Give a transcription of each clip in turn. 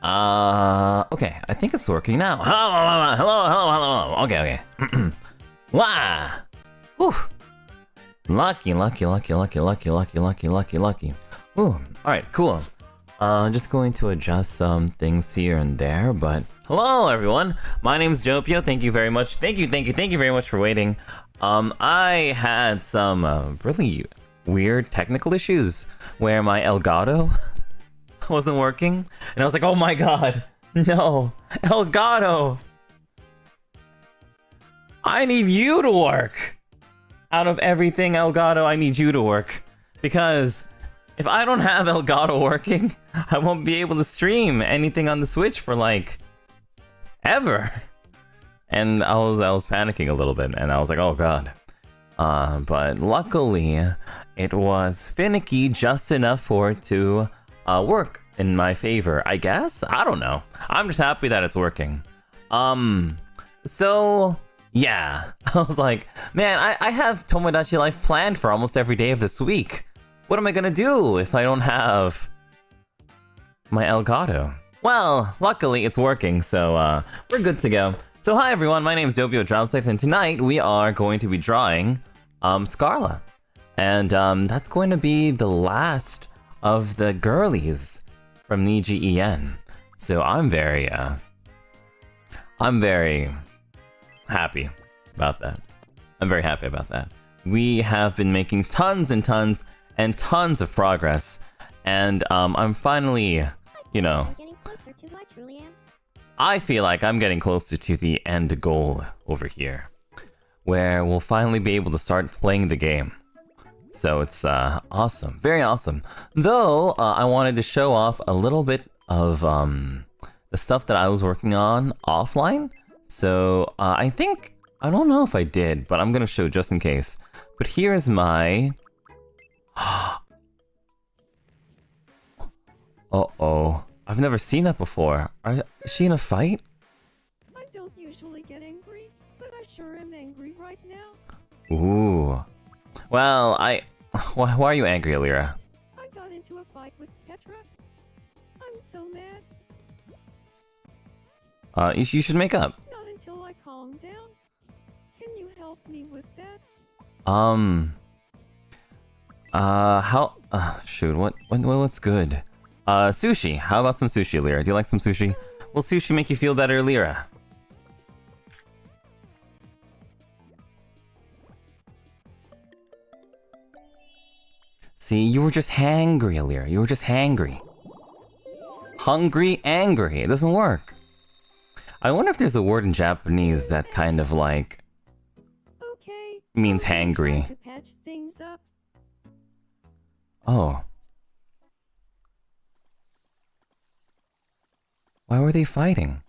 Okay, I think it's working now. Hello. Okay. Wow. Whew. Lucky. Ooh, alright, cool. Just going to adjust some things here and there, but... Hello, everyone! My name's Doppio. Thank you very much. Thank you very much for waiting. I had some, really weird technical issues where my Elgato wasn't working, and I was like, oh my god, no, Elgato! I need you to work! Out of everything, Elgato, I need you to work. Because if I don't have Elgato working, I won't be able to stream anything on the Switch for, like, ever. And I was panicking a little bit, and I was like, oh god. But luckily, it was finicky just enough for it to work in my favor, I guess? I don't know. I'm just happy that it's working. So... yeah, I was like, man, I have Tomodachi Life planned for almost every day of this week. What am I gonna do if I don't have my Elgato? Well, luckily it's working, so we're good to go. So hi everyone, my name is Doppio Dropscythe, and tonight we are going to be drawing Scarla. And that's going to be the last of the girlies from NIJISANJI EN. So I'm very happy about that. I'm very happy about that. We have been making tons and tons and tons of progress, and I'm finally, you know, I feel like I'm getting closer to the end goal over here, where we'll finally be able to start playing the game. So it's awesome, very awesome. Though I wanted to show off a little bit of the stuff that I was working on offline. So, I think... I don't know if I did, but I'm gonna show just in case. But here's my... Uh-oh. I've never seen that before. Is she in a fight? I don't usually get angry, but I sure am angry right now. Ooh. Well, why are you angry, Alira? I got into a fight with Petra. I'm so mad. You should make up. Until I calm down. Can you help me with that? Shoot, what's good? Sushi. How about some sushi, Lyra? Do you like some sushi? Will sushi make you feel better, Lyra? See, you were just hangry, Lyra. You were just hangry. Hungry, angry. It doesn't work. I wonder if there's a word in Japanese that kind of like means hangry. To patch things up. Oh. Why were they fighting?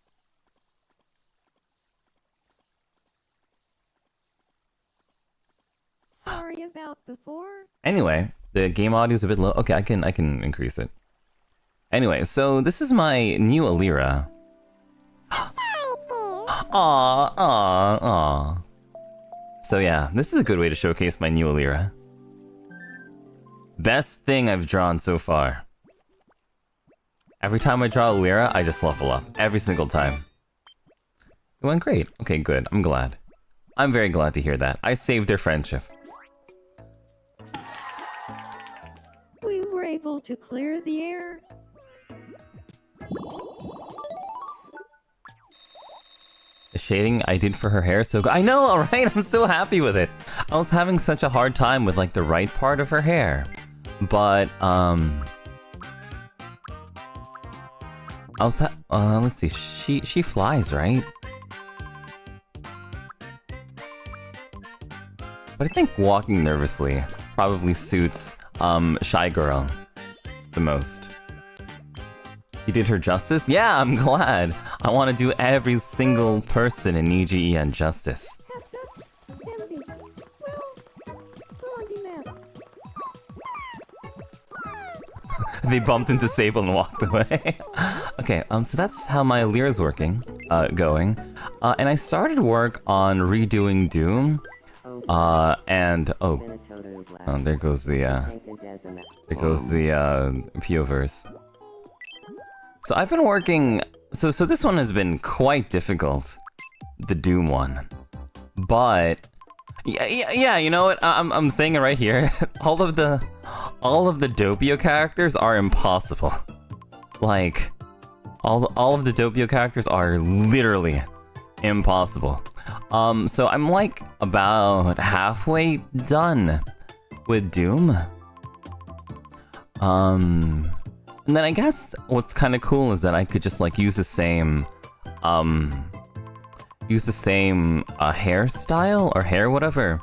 Sorry about before. Anyway, the game audio is a bit low. Okay, I can increase it. Anyway, so this is my new Alira. Aww. So yeah, this is a good way to showcase my new Alira. Best thing I've drawn so far. Every time I draw Alira, I just level up. Every single time. It went great. Okay, good. I'm glad. I'm very glad to hear that. I saved their friendship. We were able to clear the air. The shading I did for her hair is so good. I know, alright? I'm so happy with it. I was having such a hard time with, like, the right part of her hair. But, let's see. She flies, right? But I think walking nervously probably suits, Shy Girl the most. You did her justice? Yeah, I'm glad. I want to do every single person in NIJISANJI EN justice. They bumped into Sable and walked away. Okay, so that's how my Alira's going. And I started work on redoing Doom. There goes the PO-verse. So I've been working... So this one has been quite difficult. The Doom one. But... Yeah, you know what? I'm saying it right here. all of the Doppio characters are impossible. Like, all of the Doppio characters are literally impossible. So I'm like about halfway done with Doom. And then I guess what's kind of cool is that I could just like use the same hairstyle or hair whatever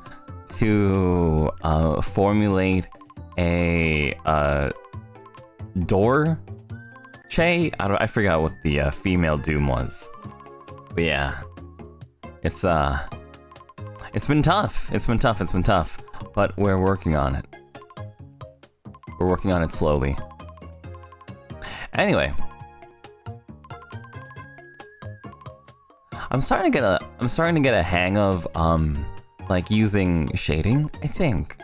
to formulate a door I forgot what the female Doom was, but yeah, it's been tough. It's been tough, but we're working on it. We're working on it slowly. Anyway, I'm starting to get a hang of like using shading, I think.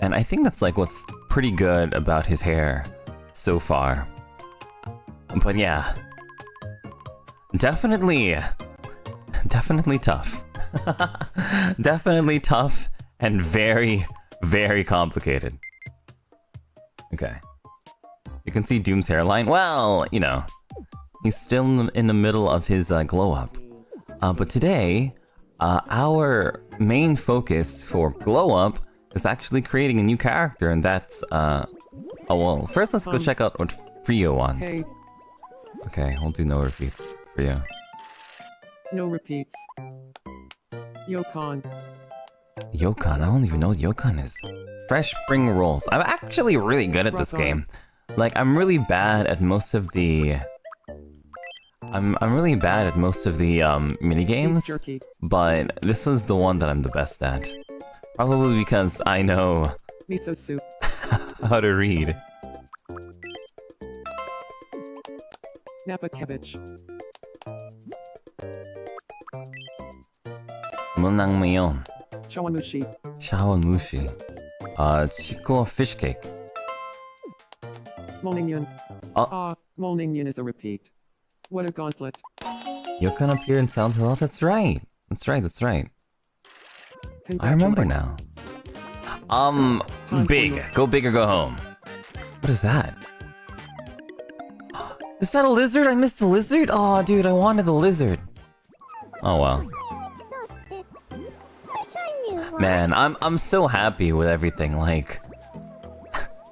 And I think that's like what's pretty good about his hair so far. But yeah, definitely tough. Definitely tough and very, very complicated. Okay. You can see Doom's hairline. Well, you know, he's still in the middle of his glow up. But today, our main focus for glow up is actually creating a new character, and that's oh well, first let's go check out what Frio wants. Hey. Okay, we'll do no repeats for you. No repeats. Yokon. Yokon? I don't even know what Yokon is. Fresh spring rolls. I'm actually really good at this game. Like, I'm really bad at most of the... I'm really bad at most of the minigames, but this is the one that I'm the best at. Probably because I know Miso soup. how to read. Napa cabbage. Munangmyeon. Chawanmushi. Chawanmushi. Chiko fish cake. Molningyan. Molningyan is a repeat. What a gauntlet. Yokon appeared in Silent Hill. That's right. That's right. I remember now. Big. Go big or go home. What is that? Is that a lizard? I missed the lizard? Oh, dude, I wanted the lizard. Oh, well. Man, I'm so happy with everything. Like,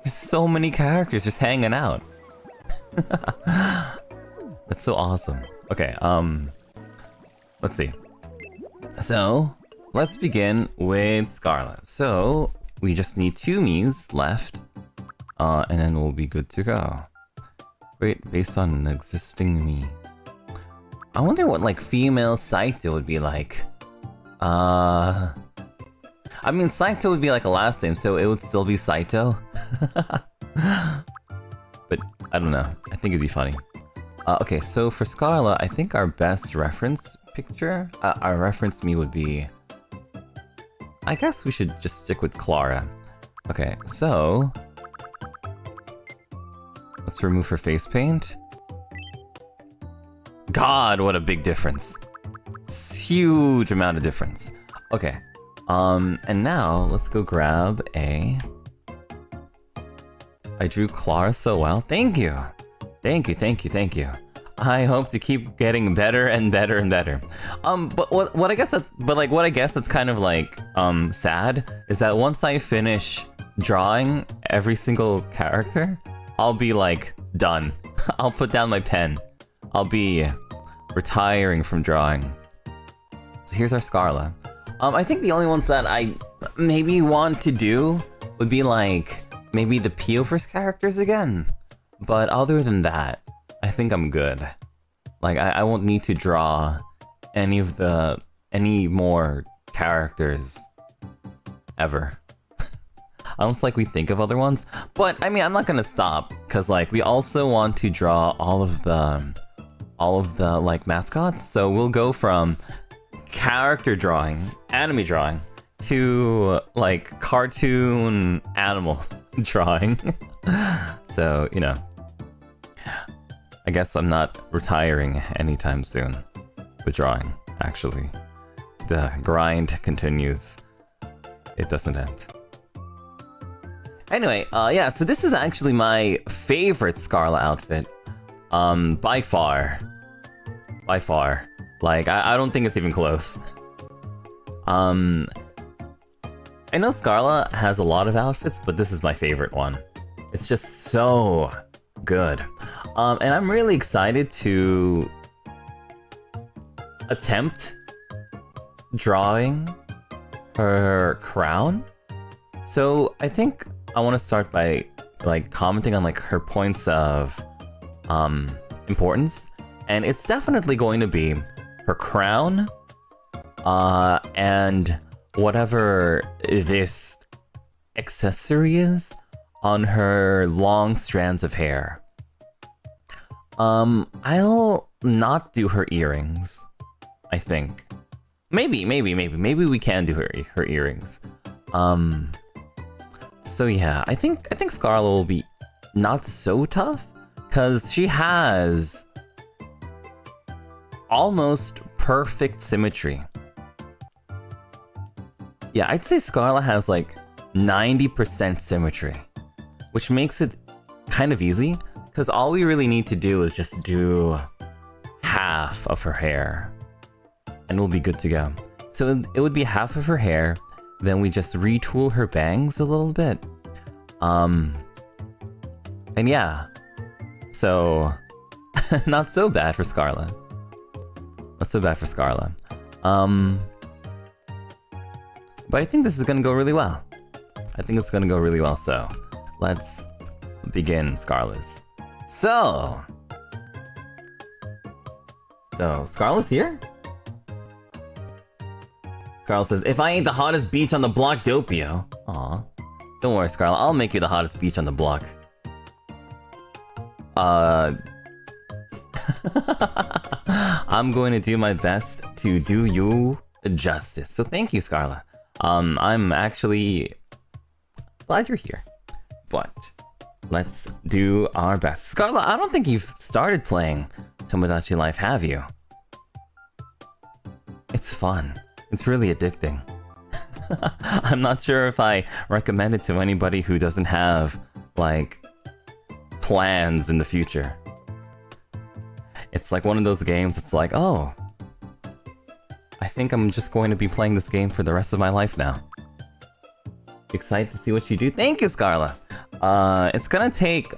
there's so many characters just hanging out. That's so awesome. Okay, let's see. So, let's begin with Scarlet. So, we just need 2 Miis left, and then we'll be good to go. Wait, based on an existing Mii. I wonder what, like, female Saito would be like. I mean, Saito would be like a last name, so it would still be Saito. But, I don't know. I think it'd be funny. Okay, so for Scarlet, I think our best reference picture, our reference Mii would be... I guess we should just stick with Clara. Okay, so... let's remove her face paint. God, what a big difference. It's huge amount of difference. Okay. And now, let's go grab a... I drew Clara so well. Thank you! Thank you. I hope to keep getting better and better and better. But what I guess that's kind of like sad is that once I finish drawing every single character, I'll be like done. I'll put down my pen. I'll be retiring from drawing. So here's our Scarlet. I think the only ones that I maybe want to do would be like maybe the Pioverse characters again. But other than that, I think I'm good. Like, I won't need to draw any more characters ever. Unless, like, we think of other ones. But, I mean, I'm not gonna stop, because, like, we also want to draw all of the, like, mascots. So we'll go from character drawing, anime drawing, to, like, cartoon animal drawing. So, you know. I guess I'm not retiring anytime soon with drawing, actually. The grind continues. It doesn't end. Anyway, yeah, so this is actually my favorite Scarlet outfit. By far. By far. Like, I don't think it's even close. I know Scarlet has a lot of outfits, but this is my favorite one. It's just so good. And I'm really excited to attempt drawing her crown. So I think I want to start by like commenting on like her points of importance, and it's definitely going to be her crown and whatever this accessory is on her long strands of hair. I'll not do her earrings, I think. Maybe we can do her earrings. So yeah, I think Scarlet will be not so tough, because she has almost perfect symmetry. Yeah, I'd say Scarlet has like 90% symmetry, which makes it kind of easy, because all we really need to do is just do half of her hair, and we'll be good to go. So it would be half of her hair, then we just retool her bangs a little bit. And yeah, so not so bad for Scarlet. Not so bad for Scarlet. But I think this is gonna go really well. I think it's gonna go really well, so let's begin, Scarlet. So Scarlet's here? Scarlet says, if I ain't the hottest beach on the block, Doppio. Aw. Don't worry, Scarlet, I'll make you the hottest beach on the block. I'm going to do my best to do you justice. So thank you, Scarlet. I'm actually glad you're here. But let's do our best. Scarlet, I don't think you've started playing Tomodachi Life, have you? It's fun. It's really addicting. I'm not sure if I recommend it to anybody who doesn't have, like, plans in the future. It's like one of those games, it's like, oh, I think I'm just going to be playing this game for the rest of my life now. Excited to see what you do. Thank you, Scarlet! It's gonna take,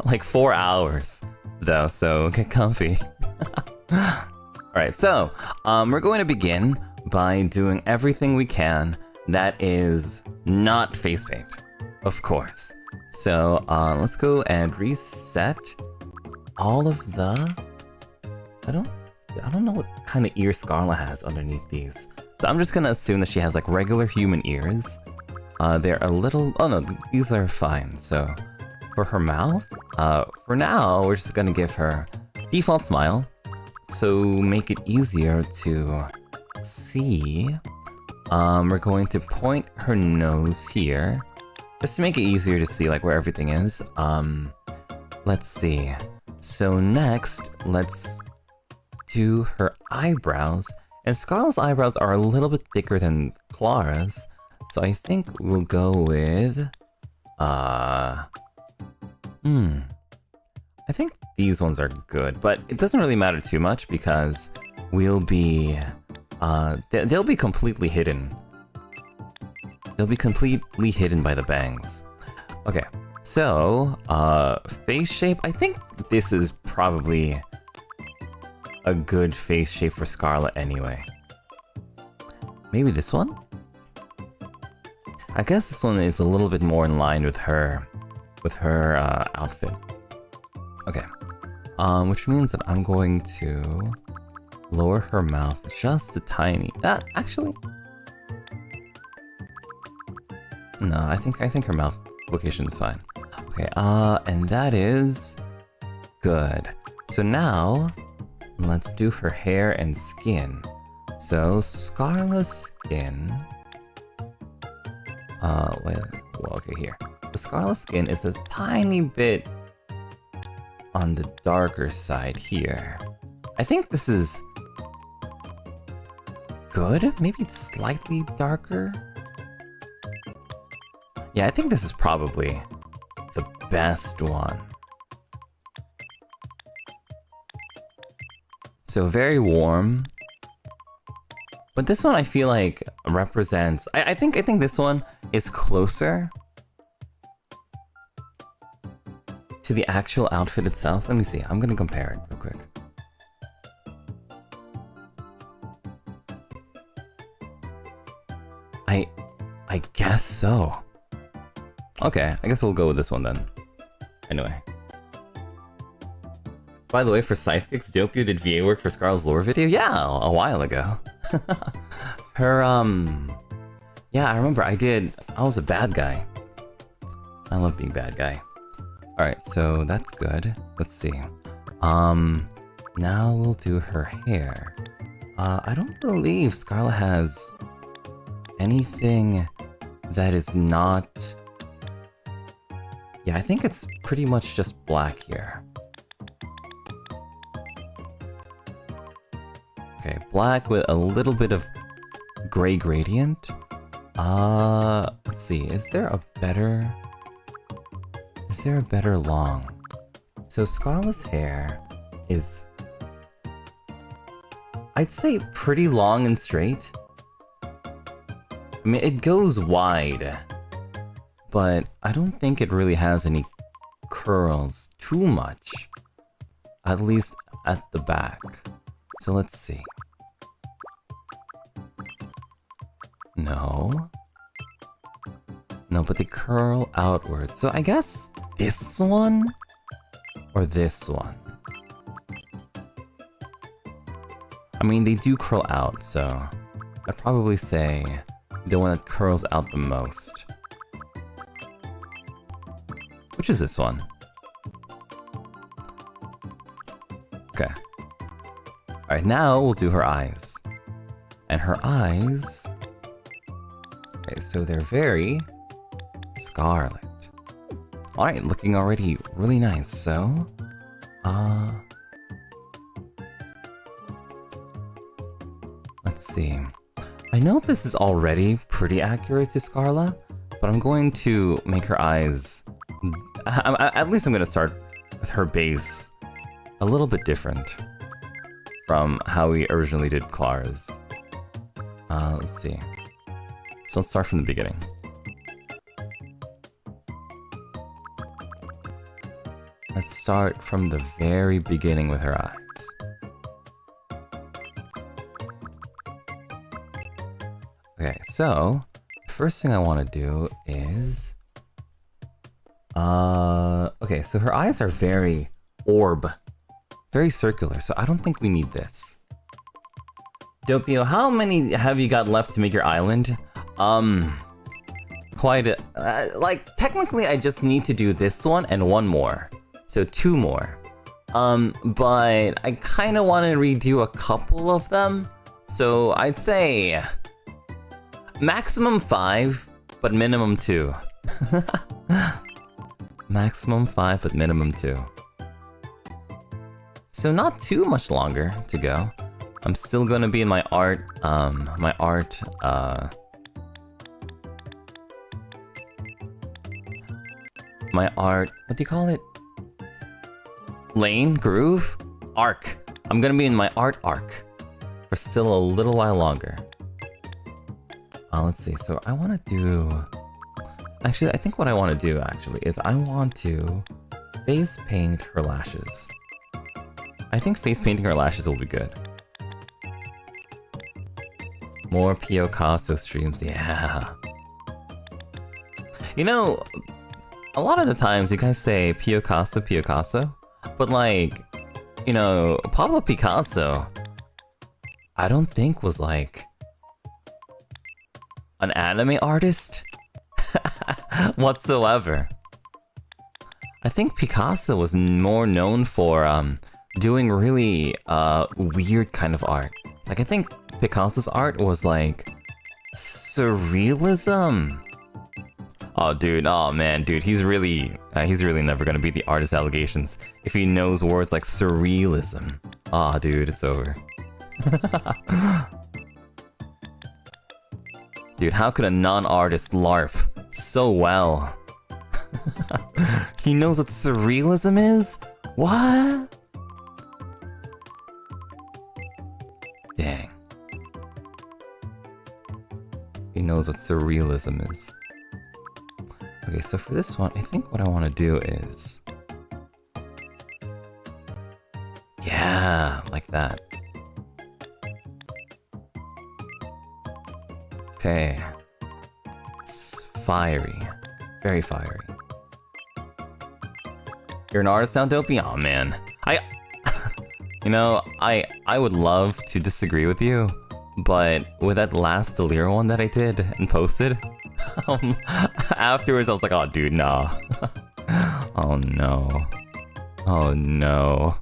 like, 4 hours, though, so get comfy. Alright, so, we're going to begin by doing everything we can that is not face paint, of course. So let's go and reset all of the... I don't know what kind of ear Scarlet has underneath these. So I'm just gonna assume that she has like regular human ears. They're a little... oh no, these are fine. So for her mouth, for now, we're just gonna give her default smile. So make it easier to see. We're going to point her nose here, just to make it easier to see like where everything is. Let's see. So next, let's do her eyebrows. And Scarlet's eyebrows are a little bit thicker than Clara's, so I think we'll go with I think these ones are good, but it doesn't really matter too much because we'll be they'll be completely hidden. They'll be completely hidden by the bangs. Okay, so face shape, I think this is probably a good face shape for Scarlet anyway. Maybe this one? I guess this one is a little bit more in line with her outfit. Okay, which means that I'm going to lower her mouth just a tiny... actually... no, I think her mouth location is fine. Okay, and that is... good. So now, let's do her hair and skin. So, Scarlet's skin... wait, well, okay, here. The Scarlet skin is a tiny bit on the darker side here. I think this is good. Maybe it's slightly darker. Yeah, I think this is probably the best one. So very warm. But this one I feel like represents... I think this one is closer to the actual outfit itself. Let me see. I'm gonna compare it real quick. I guess so. Okay, I guess we'll go with this one then. Anyway. By the way, for Scythekicks, Doppio did VA work for Scarlet's lore video? Yeah, a while ago. Her, yeah, I remember I was a bad guy. I love being bad guy. Alright, so that's good. Let's see. Now we'll do her hair. I don't believe Scarlet has anything that is not... Yeah, I think it's pretty much just black here. Okay, black with a little bit of gray gradient. Let's see, is there a better long? So Scarlet's hair is, I'd say, pretty long and straight. I mean, it goes wide, but I don't think it really has any curls too much, at least at the back. So let's see. No, but they curl outward. So I guess this one or this one. I mean, they do curl out, so I'd probably say the one that curls out the most. Which is this one? Okay. Alright, now we'll do her eyes. And her eyes... Okay, so they're very scarlet. Alright, looking already really nice, so... Let's see. I know this is already pretty accurate to Scarla, but I'm going to make her eyes... At least I'm going to start with her base a little bit different from how we originally did Clara's. Let's see. So let's start from the beginning. Let's start from the very beginning with her eyes. Okay, so the first thing I want to do is... okay, so her eyes are very very circular, so I don't think we need this. Doppio, how many have you got left to make your island? Quite a... like, technically I just need to do this one and one more. So 2 more. But I kind of want to redo a couple of them. So I'd say... maximum 5, but minimum 2. Maximum 5, but minimum 2. So not too much longer to go. I'm still gonna be in my art, what do you call it? Lane? Groove? Arc. I'm gonna be in my art arc for still a little while longer. Let's see, so I wanna do... Actually, I think what I wanna do, actually, is I want to face paint her lashes. I think face painting her lashes will be good. More Picasso streams, yeah. You know, a lot of the times you guys say Picasso, but like, you know, Pablo Picasso, I don't think was like an anime artist whatsoever. I think Picasso was more known for doing really weird kind of art. Like, I think Picasso's art was like surrealism. Oh, dude. Oh, man, dude. He's really never gonna beat the artist allegations if he knows words like surrealism. Ah, dude, it's over. Dude, how could a non-artist LARP so well? He knows what surrealism is? What? Dang. He knows what surrealism is. Okay, so for this one, I think what I want to do is... Yeah, like that. Okay. It's fiery. Very fiery. You're an artist now, Doppio? Aw, man. You know, I would love to disagree with you, but with that last Delira one that I did and posted, afterwards I was like, oh, dude, nah. Oh, no. Oh, no.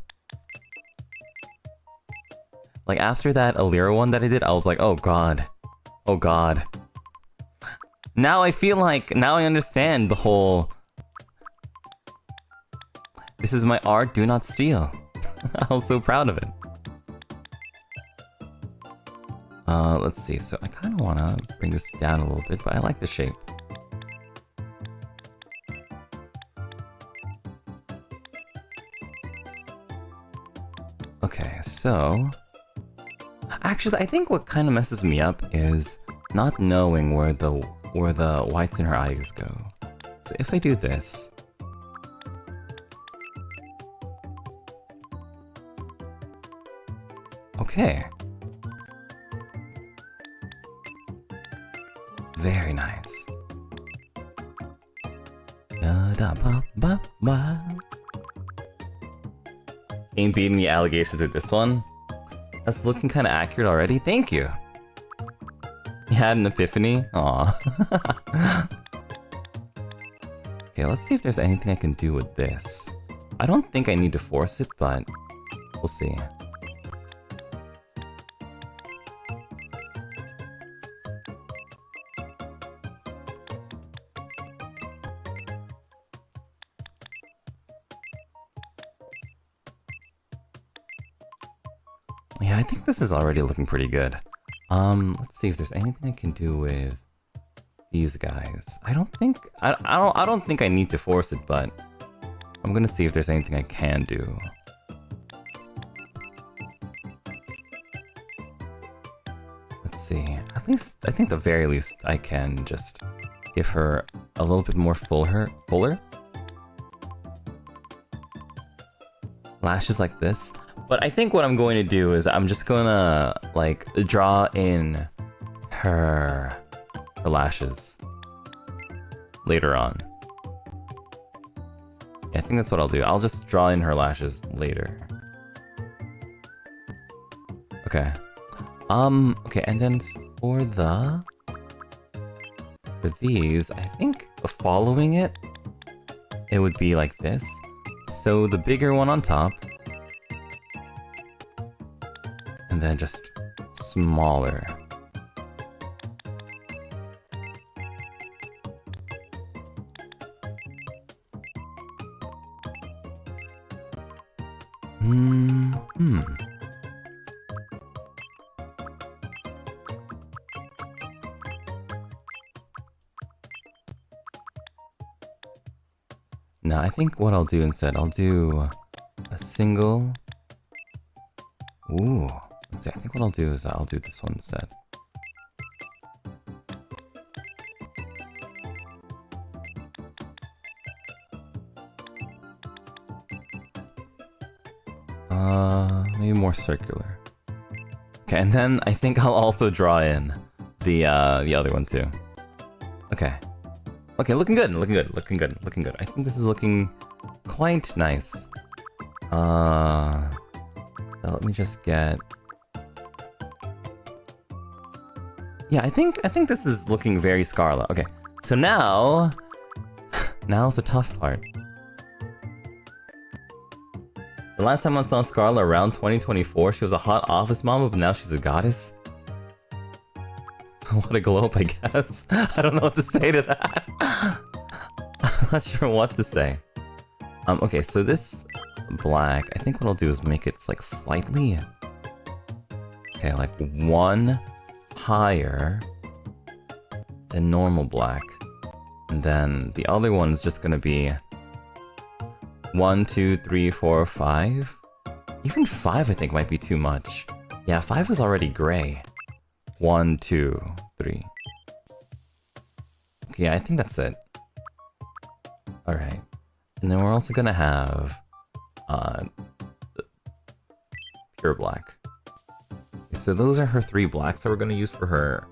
Like, after that Alira one that I did, I was like, oh, God. Oh, God. Now I feel like, now I understand the whole... This is my art, do not steal. I was so proud of it. Let's see. So I kind of want to bring this down a little bit, but I like the shape. Okay, so... Actually, I think what kind of messes me up is not knowing where the whites in her eyes go. So if I do this... Okay. Very nice. Ain't beating the allegations with this one. That's looking kind of accurate already. Thank you. You had an epiphany? Aw. Okay, let's see if there's anything I can do with this. I don't think I need to force it, but we'll see. Yeah, I think this is already looking pretty good. Let's see if there's anything I can do with these guys. I don't think I need to force it, but I'm gonna see if there's anything I can do. Let's see. At least I think the very least I can just give her a little bit more fuller lashes like this. But I think what I'm going to do is I'm just gonna like draw in her lashes later on. Yeah, I think that's what I'll do. I'll just draw in her lashes later. Okay. Okay, and then for these, I think following it would be like this. So the bigger one on top, and then just smaller. Now I think what I'll do instead, I'll do a single... Ooh. Let's see, I think what I'll do is I'll do this one instead. Maybe more circular. Okay, and then I think I'll also draw in the other one too. Okay. Okay, looking good, looking good, looking good, looking good. I think this is looking quite nice. Now let me just get... Yeah, I think this is looking very Scarlet. Okay, so now's the tough part. The last time I saw Scarlet around 2024, she was a hot office mama, but now she's a goddess. What a glow up, I guess. I don't know what to say to that. Not sure what to say. Okay, so this black, I think what I'll do is make it like slightly... Okay, like one higher than normal black. And then the other one's just gonna be 1, 2, 3, 4, 5. Even 5 I think might be too much. Yeah, 5 is already gray. 1, 2, 3. Okay, I think that's it. Alright. And then we're also gonna have pure black. So those are her 3 blacks that we're gonna use for her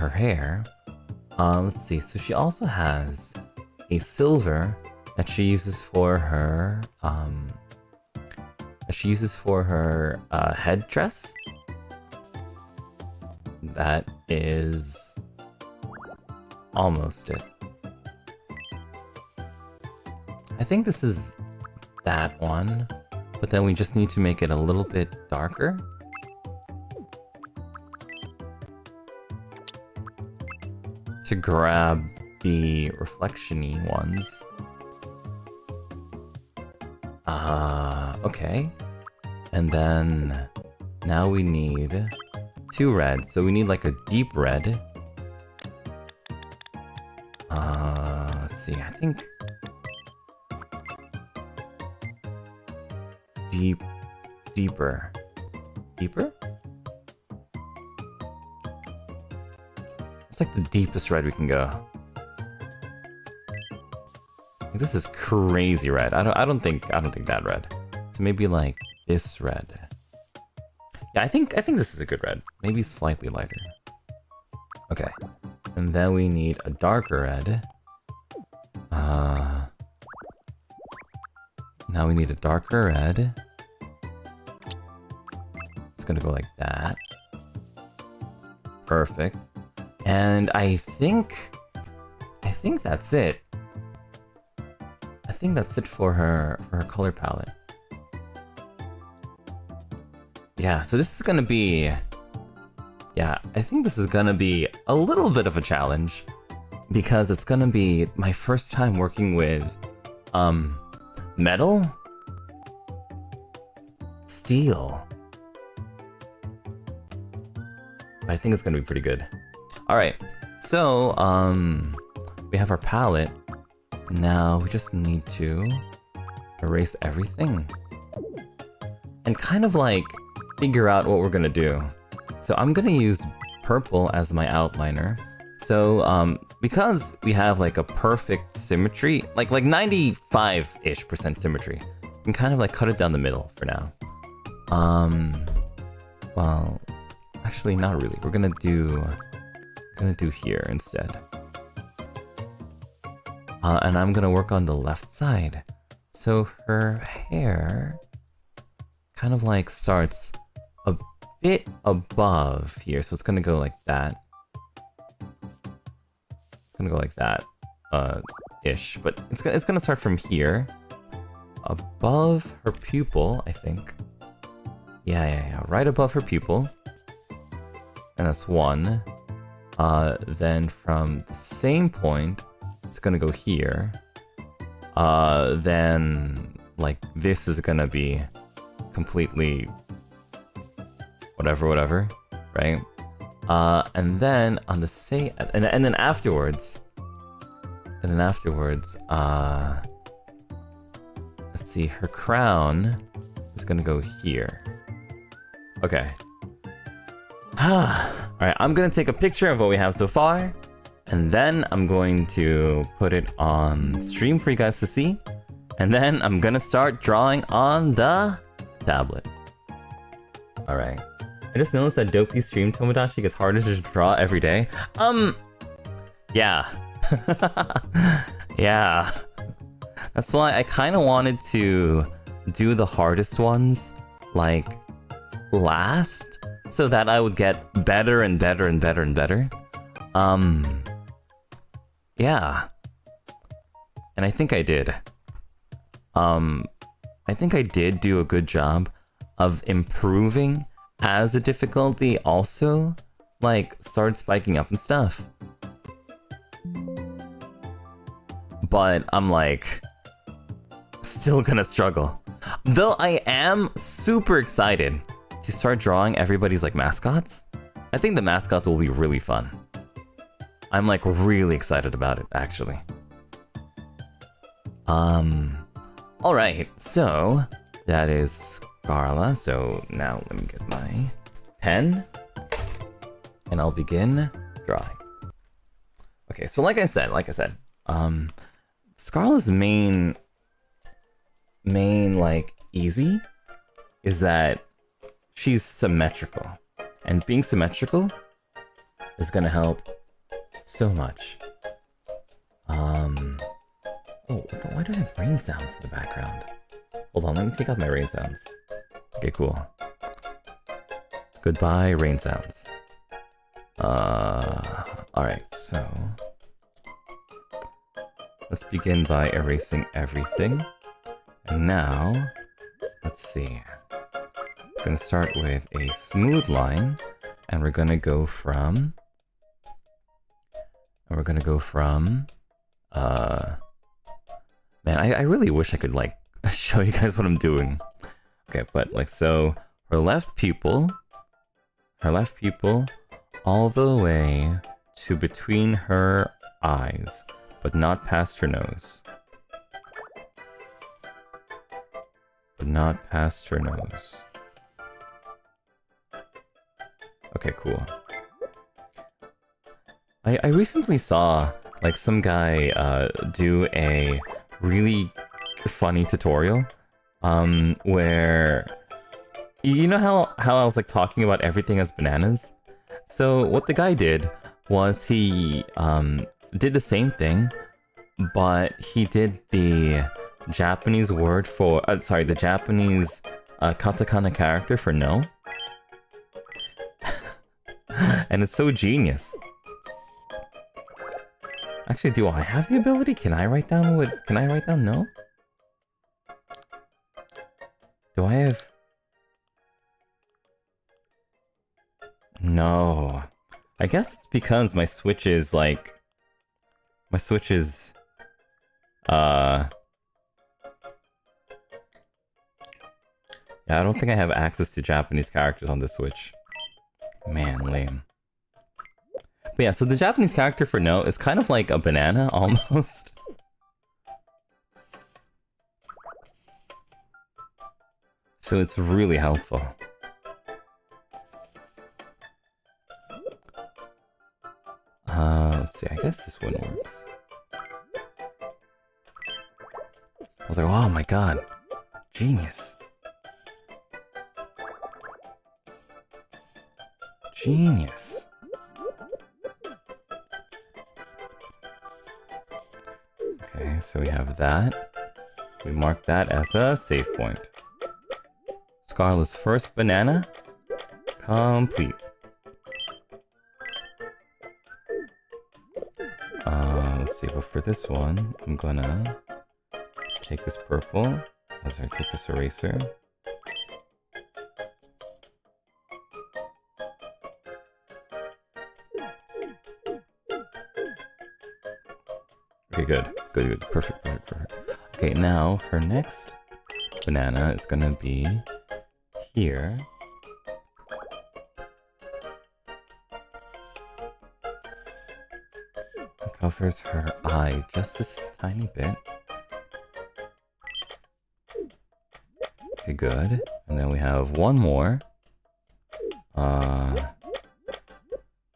hair. Let's see. So she also has a silver that she uses for her headdress. That is almost it. I think this is that one, but then we just need to make it a little bit darker. To grab the reflection-y ones. Okay. And then now we need 2 reds, so we need like a deep red. Let's see, I think deeper. It's like the deepest red we can go. This is crazy red. I don't think that red. So maybe like this red. Yeah, I think this is a good red. Maybe slightly lighter. Okay. And then we need a darker red. Now we need a darker red. It's gonna go like that. Perfect. And I think that's it. I think that's it for her color palette. Yeah, so this is gonna be... Yeah, I think this is gonna be a little bit of a challenge. Because it's gonna be my first time working with... metal? Steel. But I think it's gonna be pretty good. Alright, so, we have our palette. Now we just need to erase everything. And kind of like figure out what we're gonna do. So I'm gonna use purple as my outliner. So, because we have like a perfect symmetry, like 95-ish% symmetry, we can kind of like cut it down the middle for now. Well, actually not really. We're gonna do here instead. And I'm gonna work on the left side. So her hair kind of like starts a bit above here. So it's gonna go like that. It's gonna go like that, ish. But it's gonna start from here, above her pupil, I think. Yeah, right above her pupil. And that's 1. Then from the same point, it's gonna go here. Then like this is gonna be completely whatever, right? And then on the same, and then afterwards, let's see, her crown is gonna go here. Okay. Alright, I'm gonna take a picture of what we have so far, and then I'm going to put it on stream for you guys to see, and then I'm gonna start drawing on the tablet. Alright. I just noticed that Doppio stream Tomodachi gets harder to draw every day. Yeah. Yeah. That's why I kind of wanted to do the hardest ones, like, last, so that I would get better and better and better and better. Yeah. And I think I did. I think I did do a good job of improving as the difficulty also, like, started spiking up and stuff. but I'm like still gonna struggle. Though I am super excited to start drawing everybody's like mascots. I think the mascots will be really fun. I'm like really excited about it, actually. Alright, so that is Scarla. So now let me get my pen and I'll begin drawing. Okay, so like I said, Scarla's main like easy is that she's symmetrical, and being symmetrical is gonna help so much. Oh, why do I have rain sounds in the background? Hold on, let me take out my rain sounds. Okay, cool. Goodbye, rain sounds. Alright, so let's begin by erasing everything. And now, let's see. I'm gonna start with a smooth line, and we're gonna go from... Man, I really wish I could, like, show you guys what I'm doing. Okay, but, like, so, her left pupil, all the way to between her eyes, but not past her nose. Okay, cool. I recently saw, like, some guy, do a really funny tutorial, where... You know how I was, like, talking about everything as bananas? So, what the guy did was he, did the same thing, but he did the Japanese word for... sorry, the Japanese, katakana character for no. And it's so genius. Actually, do I have the ability? Can I write down no? Do I have... No. I guess it's because my Switch is, like... Yeah, I don't think I have access to Japanese characters on the Switch. Man, lame. But yeah, so the Japanese character for no is kind of like a banana, almost. So it's really helpful. Let's see, I guess this one works. I was like, oh my god. Genius. Genius. Okay, so we have that. We mark that as a save point. Scarla's first banana complete. Let's see, but for this one, I'm gonna take this purple as I take this eraser. Okay, good. Perfect. Okay, now her next banana is gonna be here. It covers her eye just a tiny bit. Okay, good. And then we have one more. And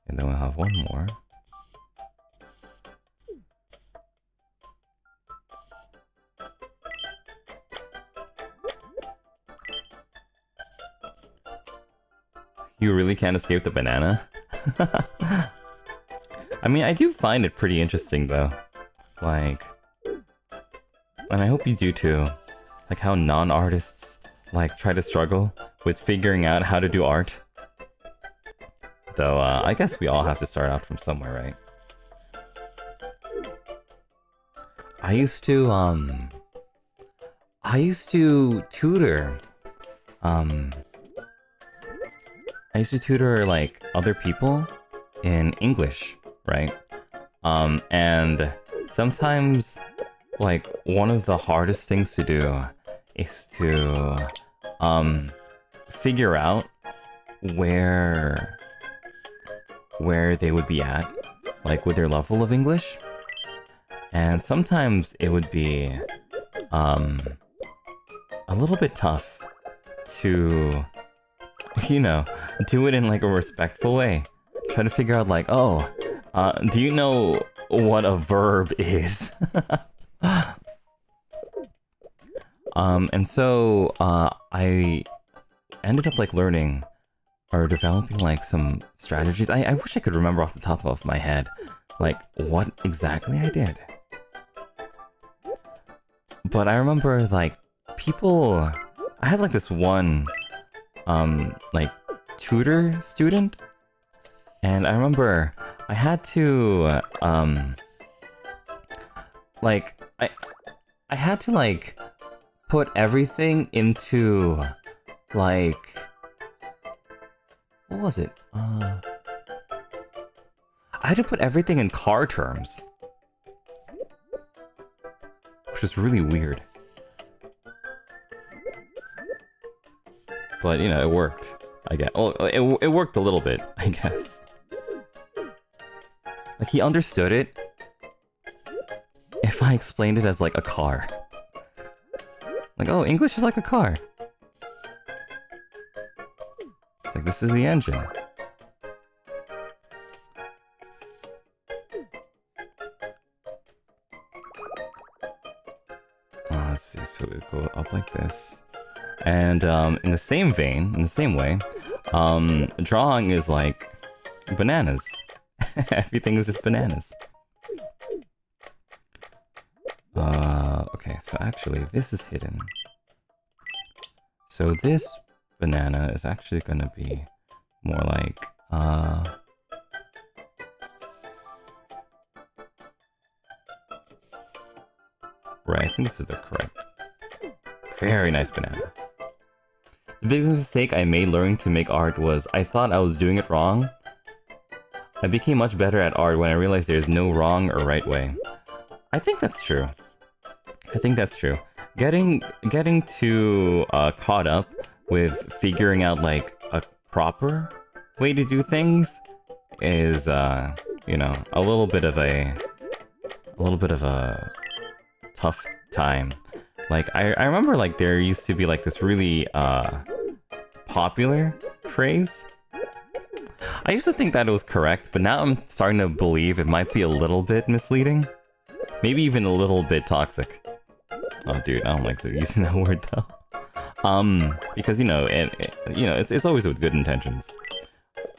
then we'll have one more. You really can't escape the banana? I mean, I do find it pretty interesting, though. Like... And I hope you do, too. Like how non-artists, like, try to struggle with figuring out how to do art. Though, I guess we all have to start out from somewhere, right? I used to tutor... I used to tutor, like, other people in English, right? And sometimes like, one of the hardest things to do is to, figure out where they would be at, like, with their level of English. And sometimes it would be, a little bit tough to, you know, do it in, like, a respectful way. Try to figure out, like, oh, do you know what a verb is? And so, I ended up, like, learning or developing, like, some strategies. I wish I could remember off the top of my head, like, what exactly I did. But I remember, like, I had, like, this one, like, tutor student, and I remember I had to, like, I had to, like, put everything into, like, what was it? I had to put everything in car terms, which is really weird. But, you know, it worked, I guess. Well, it worked a little bit, I guess. Like, he understood it if I explained it as, like, a car. Like, oh, English is like a car. It's like, this is the engine. Let's see, so we go up like this. And, in the same vein, in the same way, drawing is like bananas. Everything is just bananas. Okay, so actually, this is hidden. So this banana is actually gonna be more like, right, I think this is the correct. Very nice banana. The biggest mistake I made learning to make art was I thought I was doing it wrong. I became much better at art when I realized there's no wrong or right way. I think that's true. I think that's true. Getting too caught up with figuring out, like, a proper way to do things is, you know, a little bit of a tough time. Like, I remember, like, there used to be, like, this really, popular phrase. I used to think that it was correct, but now I'm starting to believe it might be a little bit misleading. Maybe even a little bit toxic. Oh, dude, I don't like using that word, though. Because, you know, it's always with good intentions.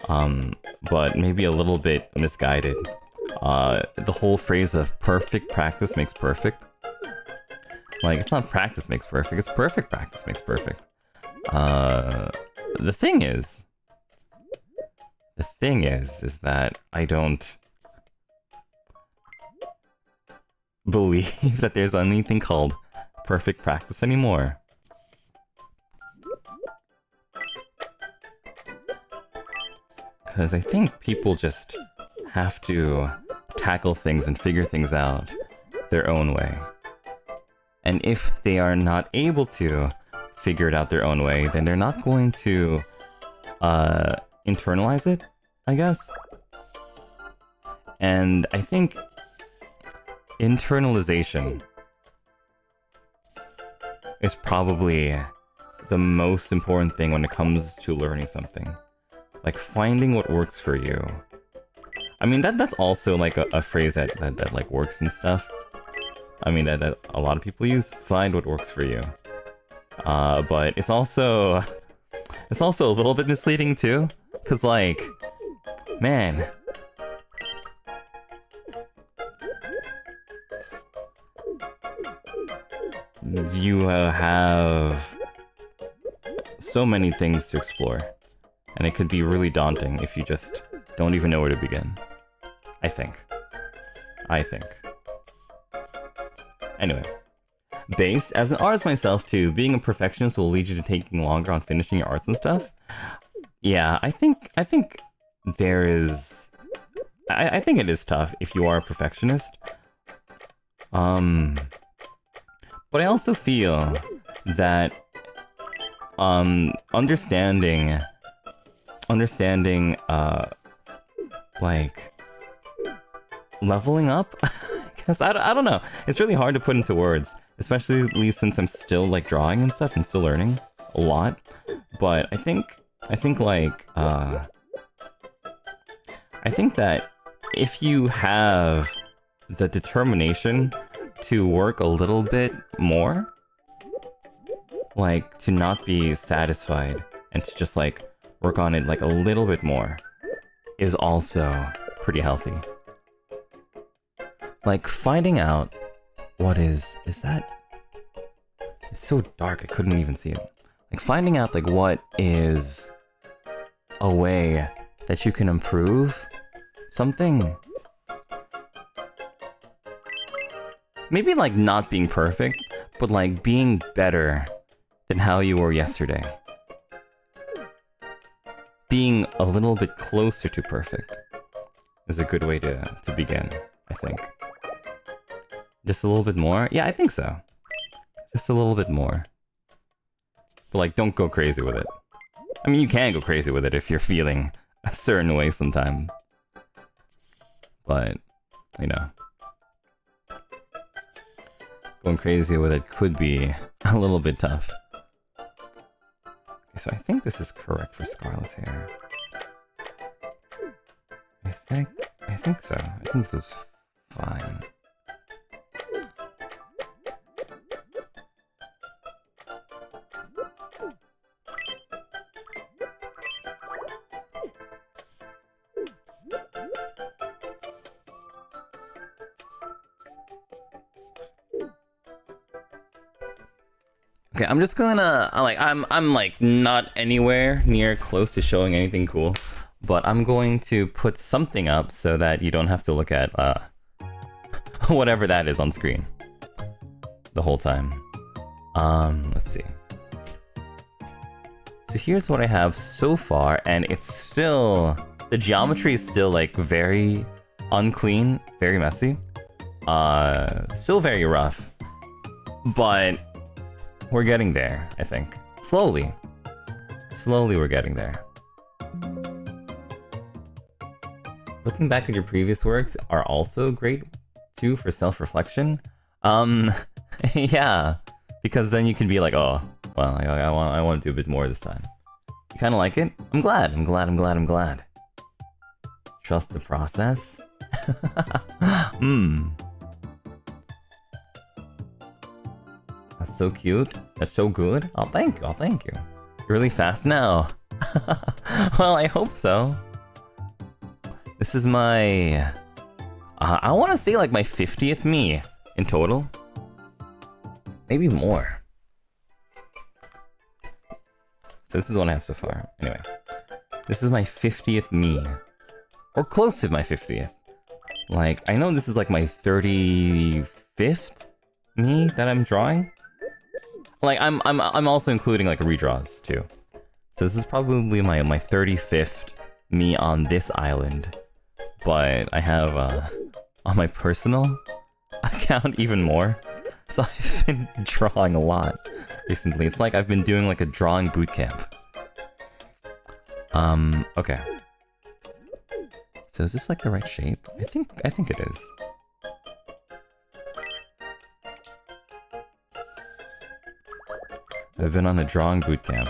But maybe a little bit misguided. The whole phrase of perfect practice makes perfect. Like, it's not practice makes perfect, it's perfect practice makes perfect. The thing is that I don't believe that there's anything called perfect practice anymore. Because I think people just have to tackle things and figure things out their own way. And if they are not able to figure it out their own way, then they're not going to internalize it, I guess. And I think internalization is probably the most important thing when it comes to learning something. Like, finding what works for you. I mean, that's also, like, a phrase that like, works and stuff. I mean, that a lot of people use. Find what works for you. But it's also a little bit misleading, too. Because, like, man... you have so many things to explore, and it could be really daunting if you just don't even know where to begin. I think. Anyway. Base, as an artist myself too, being a perfectionist will lead you to taking longer on finishing your arts and stuff. Yeah, I think there is... I think it is tough if you are a perfectionist. But I also feel that understanding like leveling up. Because I don't know. It's really hard to put into words, especially since I'm still like drawing and stuff and still learning a lot. But I think that if you have the determination to work a little bit more, like to not be satisfied and to just like work on it like a little bit more, is also pretty healthy. Like finding out what is that? It's so dark I couldn't even see it. Like finding out like what is a way that you can improve something. Maybe like not being perfect, but like being better than how you were yesterday. Being a little bit closer to perfect is a good way to begin, I think. Just a little bit more? Yeah, I think so. Just a little bit more. But like, don't go crazy with it. I mean, you can go crazy with it if you're feeling a certain way sometime. But, you know. Going crazy with it could be a little bit tough. Okay, so I think this is correct for Scarlet's hair. I think so. I think this is fine. Okay, I'm just gonna I'm like not anywhere near close to showing anything cool, but I'm going to put something up so that you don't have to look at whatever that is on screen the whole time. Let's see. So here's what I have so far, and it's still, the geometry is still like very unclean, very messy, still very rough, but we're getting there, I think. Slowly we're getting there. Looking back at your previous works are also great too for self-reflection. Yeah, because then you can be like, oh, well, I want to do a bit more this time. You kind of like it? I'm glad. Trust the process. That's so cute. That's so good. Oh, thank you. You're really fast now. Well, I hope so. This is my... I want to say like my 50th me in total. Maybe more. So this is what I have so far. Anyway. This is my 50th me. Or close to my 50th. Like, I know this is like my 35th me that I'm drawing. Like, I'm also including like redraws too. So this is probably my 35th me on this island. But I have on my personal account even more. So I've been drawing a lot recently. It's like I've been doing like a drawing boot camp. Okay. So is this like the right shape? I think it is. I've been on a drawing boot camp.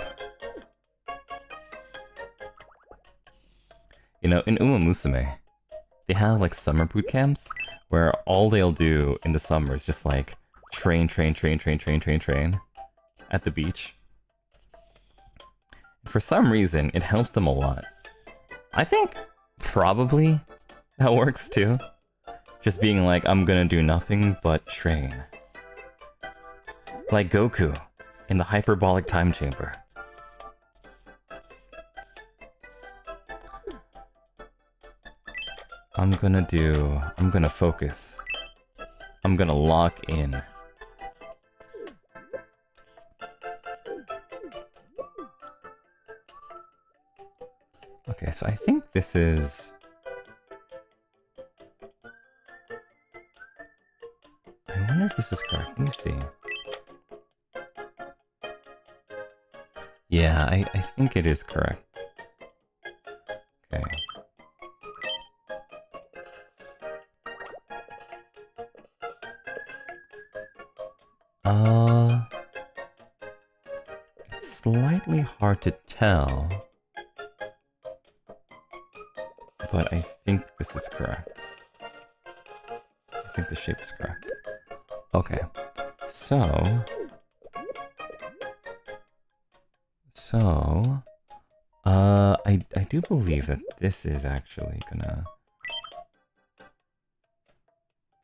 You know, in Uma Musume, they have like summer boot camps where all they'll do in the summer is just like train at the beach. For some reason, it helps them a lot. I think probably that works too. Just being like, I'm gonna do nothing but train. Like Goku in the hyperbolic time chamber. I'm gonna focus. I'm gonna lock in. Okay, so I think this is... I wonder if this is correct. Let me see. Yeah, I think it is correct. Okay. It's slightly hard to tell, but I think this is correct. I think the shape is correct. Okay, so... I do believe that this is actually gonna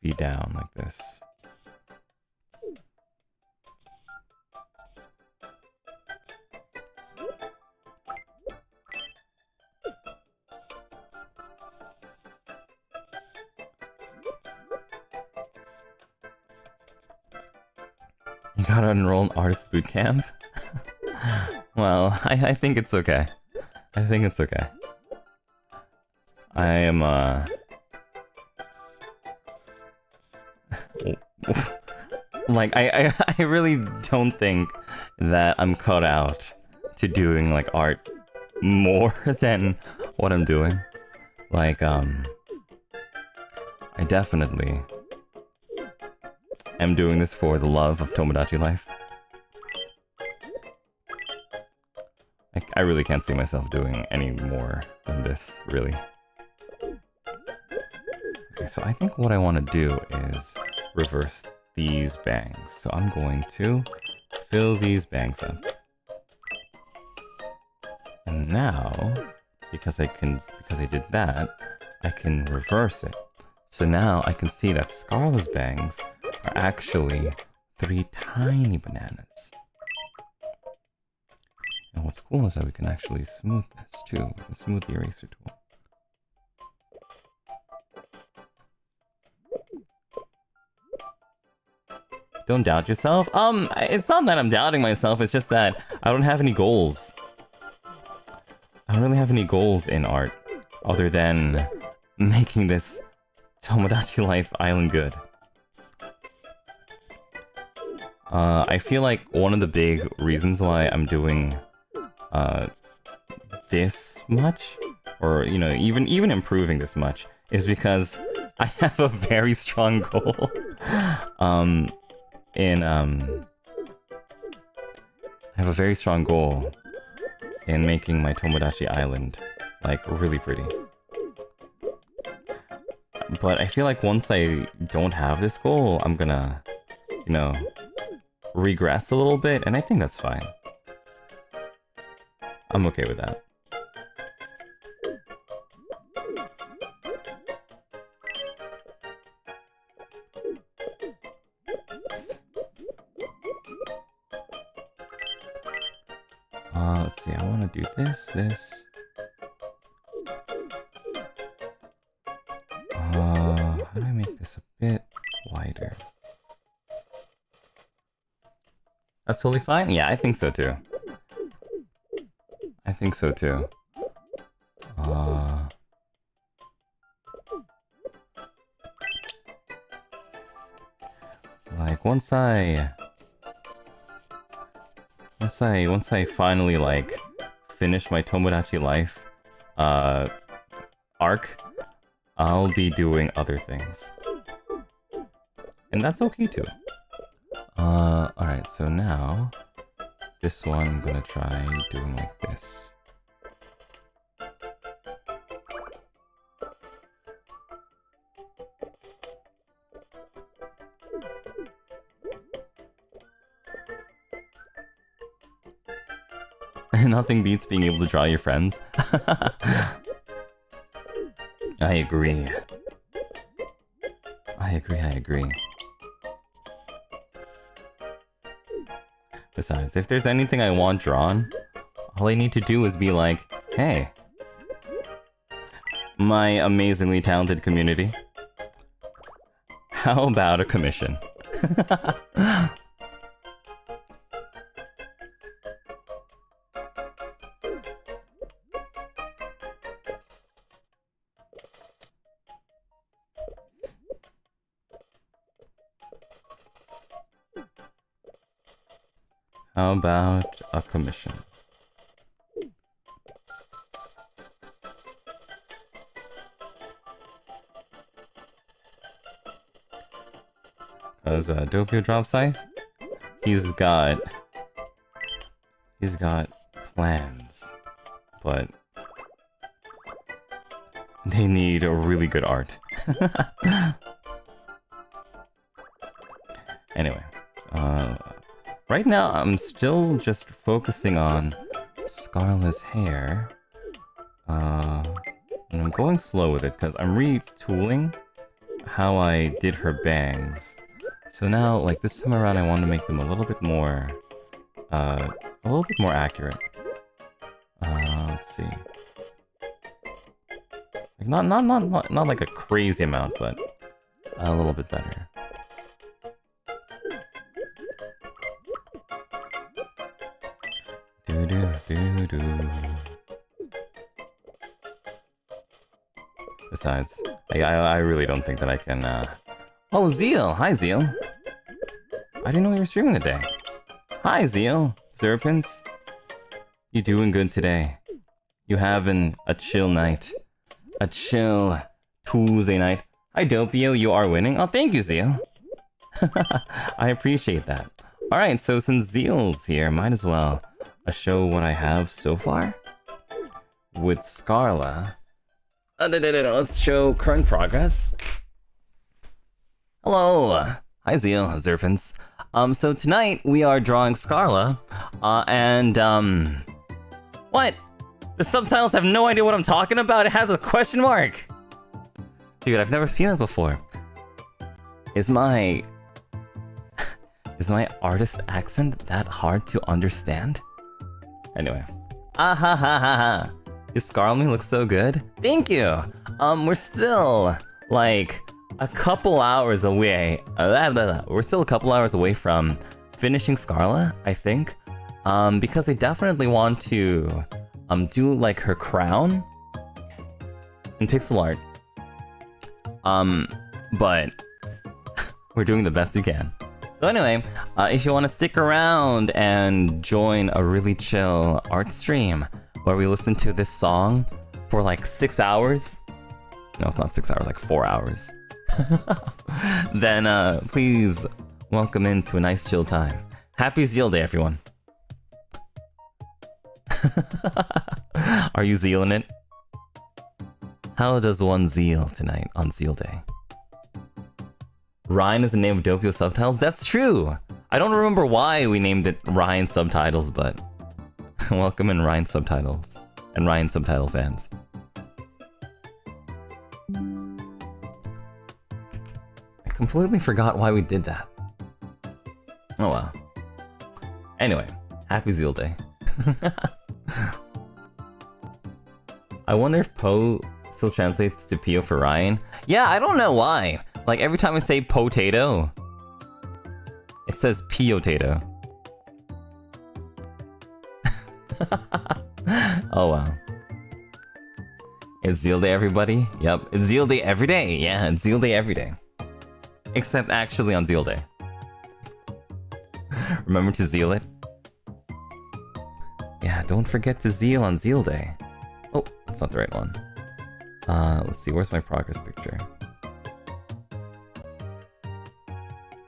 be down like this. You gotta enroll in artist boot camp? Well, I think it's okay. I think it's okay. I am, like, I really don't think that I'm cut out to doing, like, art more than what I'm doing. Like, I definitely am doing this for the love of Tomodachi Life. I really can't see myself doing any more than this, really. Okay, so I think what I want to do is reverse these bangs. So I'm going to fill these bangs up. And now, because I did that, I can reverse it. So now I can see that Scarlet's bangs are actually 3 tiny bananas. And what's cool is that we can actually smooth this too. We can smooth the eraser tool. Don't doubt yourself? It's not that I'm doubting myself, it's just that I don't have any goals. I don't really have any goals in art, other than making this Tomodachi Life island good. I feel like one of the big reasons why I'm doing this much, or you know, even improving this much, is because I have a very strong goal I have a very strong goal in making my Tomodachi Island like really pretty. But I feel like once I don't have this goal, I'm gonna, you know, regress a little bit, and I think that's fine. I'm okay with that. Let's see, I want to do this. How do I make this a bit wider? That's totally fine? Yeah, I think so too. I think so too. Like once I finally like finish my Tomodachi Life arc, I'll be doing other things. And that's okay too. Alright, so now this one I'm gonna try doing like this. Nothing beats being able to draw your friends. I agree. I agree. Besides, if there's anything I want drawn, all I need to do is be like, hey, my amazingly talented community, how about a commission? How about a commission? As Doppio Dropscythe, he's got plans, but they need a really good art. Anyway, right now I'm still just focusing on Scarla's hair. And I'm going slow with it because I'm retooling how I did her bangs. So now, like this time around, I want to make them a little bit more accurate. Let's see. Like not like a crazy amount, but a little bit better. Do do do do. Besides, I really don't think that I can. Oh, Zeal! Hi, Zeal. I didn't know you were streaming today. Hi, Zeal. Serpents. You doing good today? You having a chill night? A chill Tuesday night? Hi, Doppio. You are winning. Oh, thank you, Zeal. I appreciate that. All right, so since Zeal's here, might as well show what I have so far with Scarla. Let's show current progress. Hello! Hi Zeal, Zerpins. So tonight we are drawing Scarla, and what? The subtitles have no idea what I'm talking about? It has a question mark! Dude, I've never seen it before. Is my artist accent that hard to understand? Anyway. Ah ha ha ha ha. This Scarlet looks so good. Thank you! We're still, like, a couple hours away. We're still a couple hours away from finishing Scarlet, I think. Because I definitely want to, do, like, her crown in pixel art. But we're doing the best we can. So anyway, if you want to stick around and join a really chill art stream, where we listen to this song for like 6 hours. No, it's not 6 hours, like 4 hours. Then please welcome into a nice chill time. Happy Zeal Day, everyone. Are you zealing it? How does one zeal tonight on Zeal Day? Ryan is the name of Doppio subtitles? That's true! I don't remember why we named it Ryan Subtitles, but welcome in Ryan Subtitles and Ryan Subtitle fans. I completely forgot why we did that. Oh well. Anyway, happy Zeal Day. I wonder if Po still translates to Pio for Ryan. Yeah, I don't know why. Like every time I say potato, it says Pio-tato. Oh wow. It's Zeal Day, everybody. Yep, it's Zeal Day every day. Yeah, it's Zeal Day every day. Except actually on Zeal Day. Remember to zeal it. Yeah, don't forget to zeal on Zeal Day. Oh, that's not the right one. Let's see, where's my progress picture?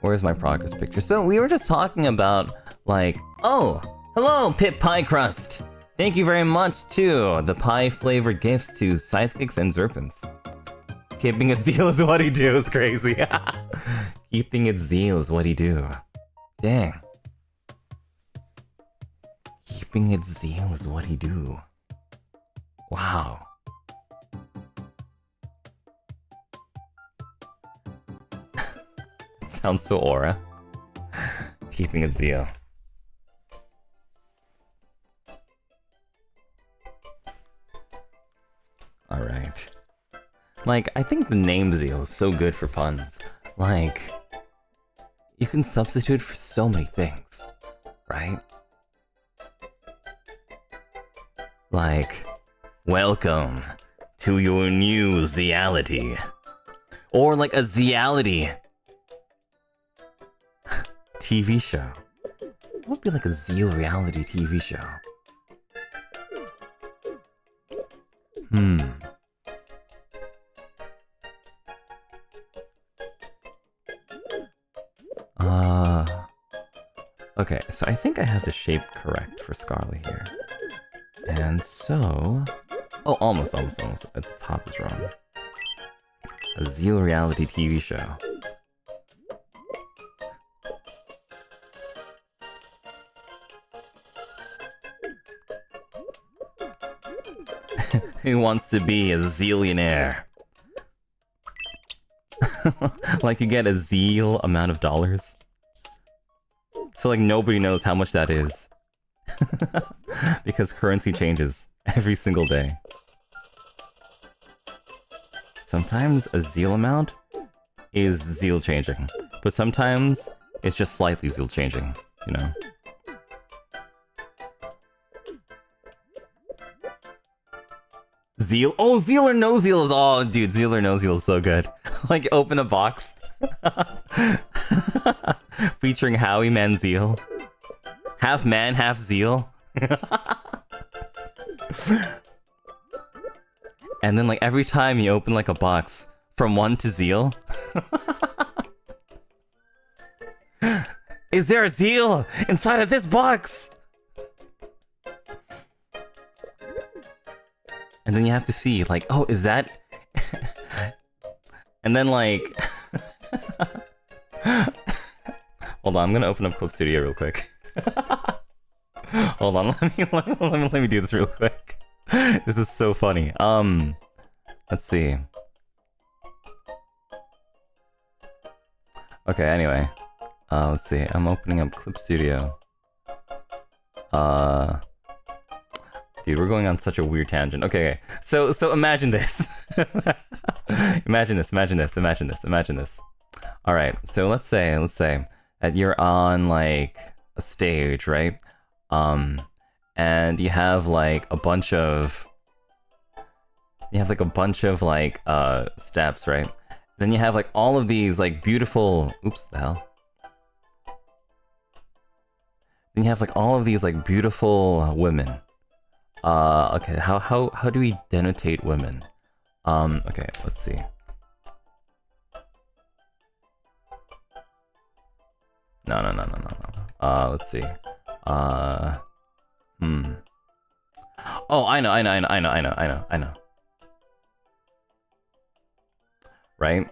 Where's my progress picture? So we were just talking about, like, oh, hello, Pit Pie Crust! Thank you very much to the pie-flavored gifts to Sidekicks and Zerpins. Keeping it zeal is what he do is crazy. Keeping it zeal is what he do. Dang. Keeping it zeal is what he do. Wow. Sounds so aura. Keeping it zeal. Alright. Like, I think the name Zeal is so good for puns. Like, you can substitute for so many things, right? Like, welcome to your new Zeality. Or like a Zeality TV show. What would be like a Zeal reality TV show? Okay, so I think I have the shape correct for Scarlet here. And so... Oh, almost. At the top is wrong. A Zeal reality TV show. Who wants to be a Zealionaire? Like you get a Zeal amount of dollars. So like nobody knows how much that is. Because currency changes every single day. Sometimes a Zeal amount is Zeal changing. But sometimes it's just slightly Zeal changing, you know? Zeal? Oh, Zeal or no Zeal is... Oh, dude, Zeal or no Zeal is so good. Like, open a box. Featuring Howie Man Zeal. Half man, half Zeal. And then, like, every time you open, like, a box, from 1 to Zeal... Is there a Zeal inside of this box? And then you have to see, like, oh, is that... And then, like... Hold on, I'm gonna open up Clip Studio real quick. Hold on, let me do this real quick. This is so funny. Let's see. Okay, anyway. Let's see, I'm opening up Clip Studio. Dude, we're going on such a weird tangent. Okay. So imagine this. Imagine this. Alright, so let's say that you're on, like, a stage, right? And you have, like, a bunch of... like, steps, right? Then you have, like, all of these, like, beautiful... Oops, the hell? Then you have, like, all of these, like, beautiful women. Okay, how do we denotate women? Okay, let's see. No. Let's see. Oh, I know. Right?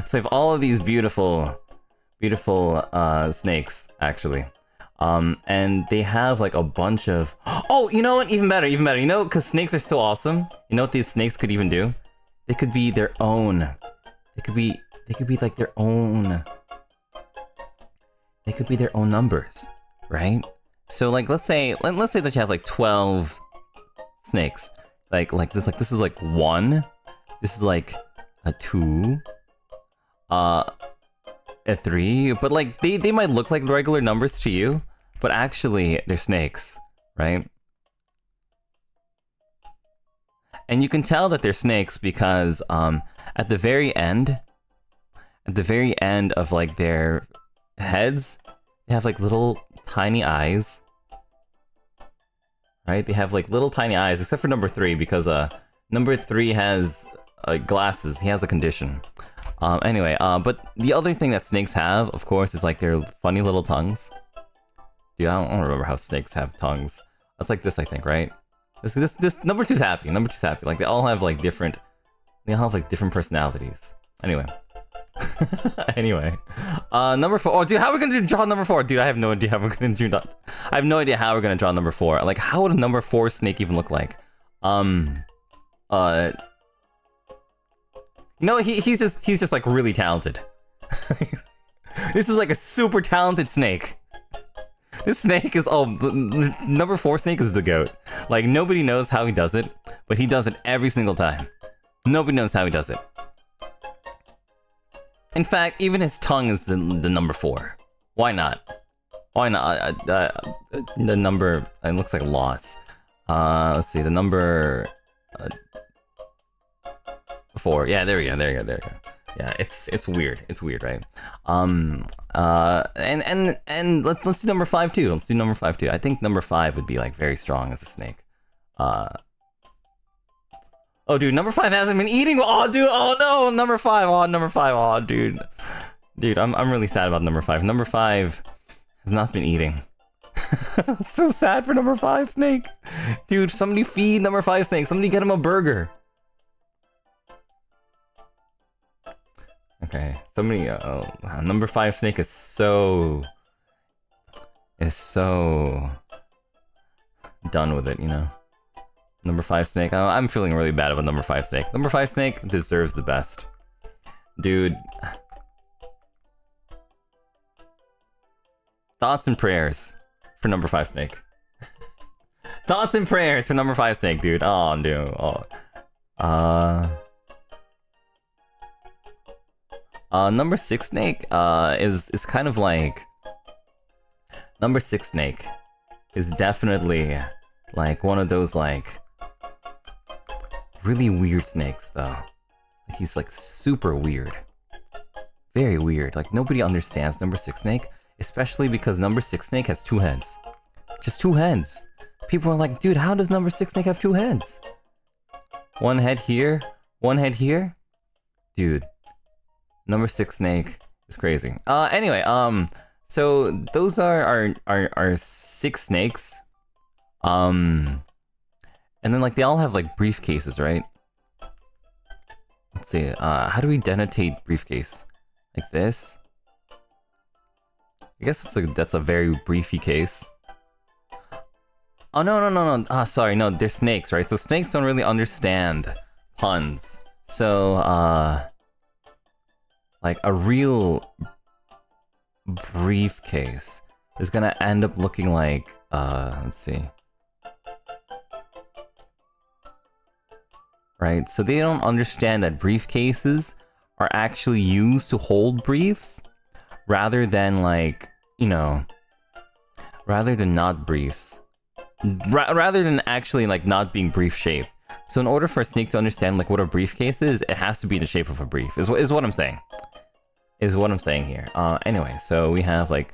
So I have all of these beautiful snakes, actually. And they have, like, a bunch of... Oh, you know what? Even better. You know, because snakes are so awesome. You know what these snakes could even do? They could be their own. They could be, like, their own... They could be their own numbers, right? So, like, let's say that you have, like, 12 snakes. Like, this is, like, 1. This is, like, a 2. A 3. But, like, they might look like regular numbers to you. But actually, they're snakes, right? And you can tell that they're snakes because at the very end of, like, their heads, they have, like, little tiny eyes. Right? They have, like, little tiny eyes, except for number 3, because number 3 has glasses. He has a condition. Anyway, but the other thing that snakes have, of course, is, like, their funny little tongues. Dude, I don't remember how snakes have tongues. That's like this, I think, right? This number 2's happy. Number 2's happy. Like, they all have, like, different personalities. Anyway. Number 4. Oh, dude, how are we gonna draw number 4? Dude, I have no idea how we're gonna do that. I have no idea how we're gonna draw number 4. Like, how would a number 4 snake even look like? You know, he's just like really talented. This is like a super talented snake. This snake is the number 4 snake is the GOAT. Like, nobody knows how he does it, but he does it every single time. Nobody knows how he does it. In fact, even his tongue is the number 4. Why not? The number, it looks like loss. Let's see, the number 4. Yeah, there we go. Yeah, it's weird. It's weird, right? And let's do number 5 too. Let's do number 5 too. I think number 5 would be, like, very strong as a snake. Oh, dude, number 5 hasn't been eating. Oh, dude. Oh no, number 5. Oh, number 5. Oh, dude. Dude, I'm really sad about number 5. Number 5 has not been eating. So sad for number 5 snake. Dude, somebody feed number 5 snake. Somebody get him a burger. Okay, somebody number 5 snake is so done with it, you know. Number 5 snake. I'm feeling really bad about number 5 snake. Number 5 snake deserves the best. Dude. Thoughts and prayers for number 5 snake. Thoughts and prayers for number 5 snake, dude. Oh, no. Oh. Number 6 snake is kind of like, number 6 snake is definitely like one of those like really weird snakes though. Like, he's like super weird. Very weird. Like nobody understands number 6 snake, especially because number 6 snake has 2 heads. Just 2 heads. People are like, dude, how does number 6 snake have 2 heads? 1 head here, 1 head here? Dude. Number 6 snake is crazy. Anyway, so those are our 6 snakes. And then like they all have like briefcases, right? Let's see. How do we denotate briefcase? Like this? I guess that's a very briefy case. Oh no. Sorry, no, they're snakes, right? So snakes don't really understand puns. So like a real briefcase is gonna end up looking like let's see. Right, so they don't understand that briefcases are actually used to hold briefs rather than like, you know, rather than not briefs. Rather than actually like not being brief shaped. So in order for a snake to understand like what a briefcase is, it has to be in the shape of a brief, is what I'm saying. Is what I'm saying here. Anyway, so we have like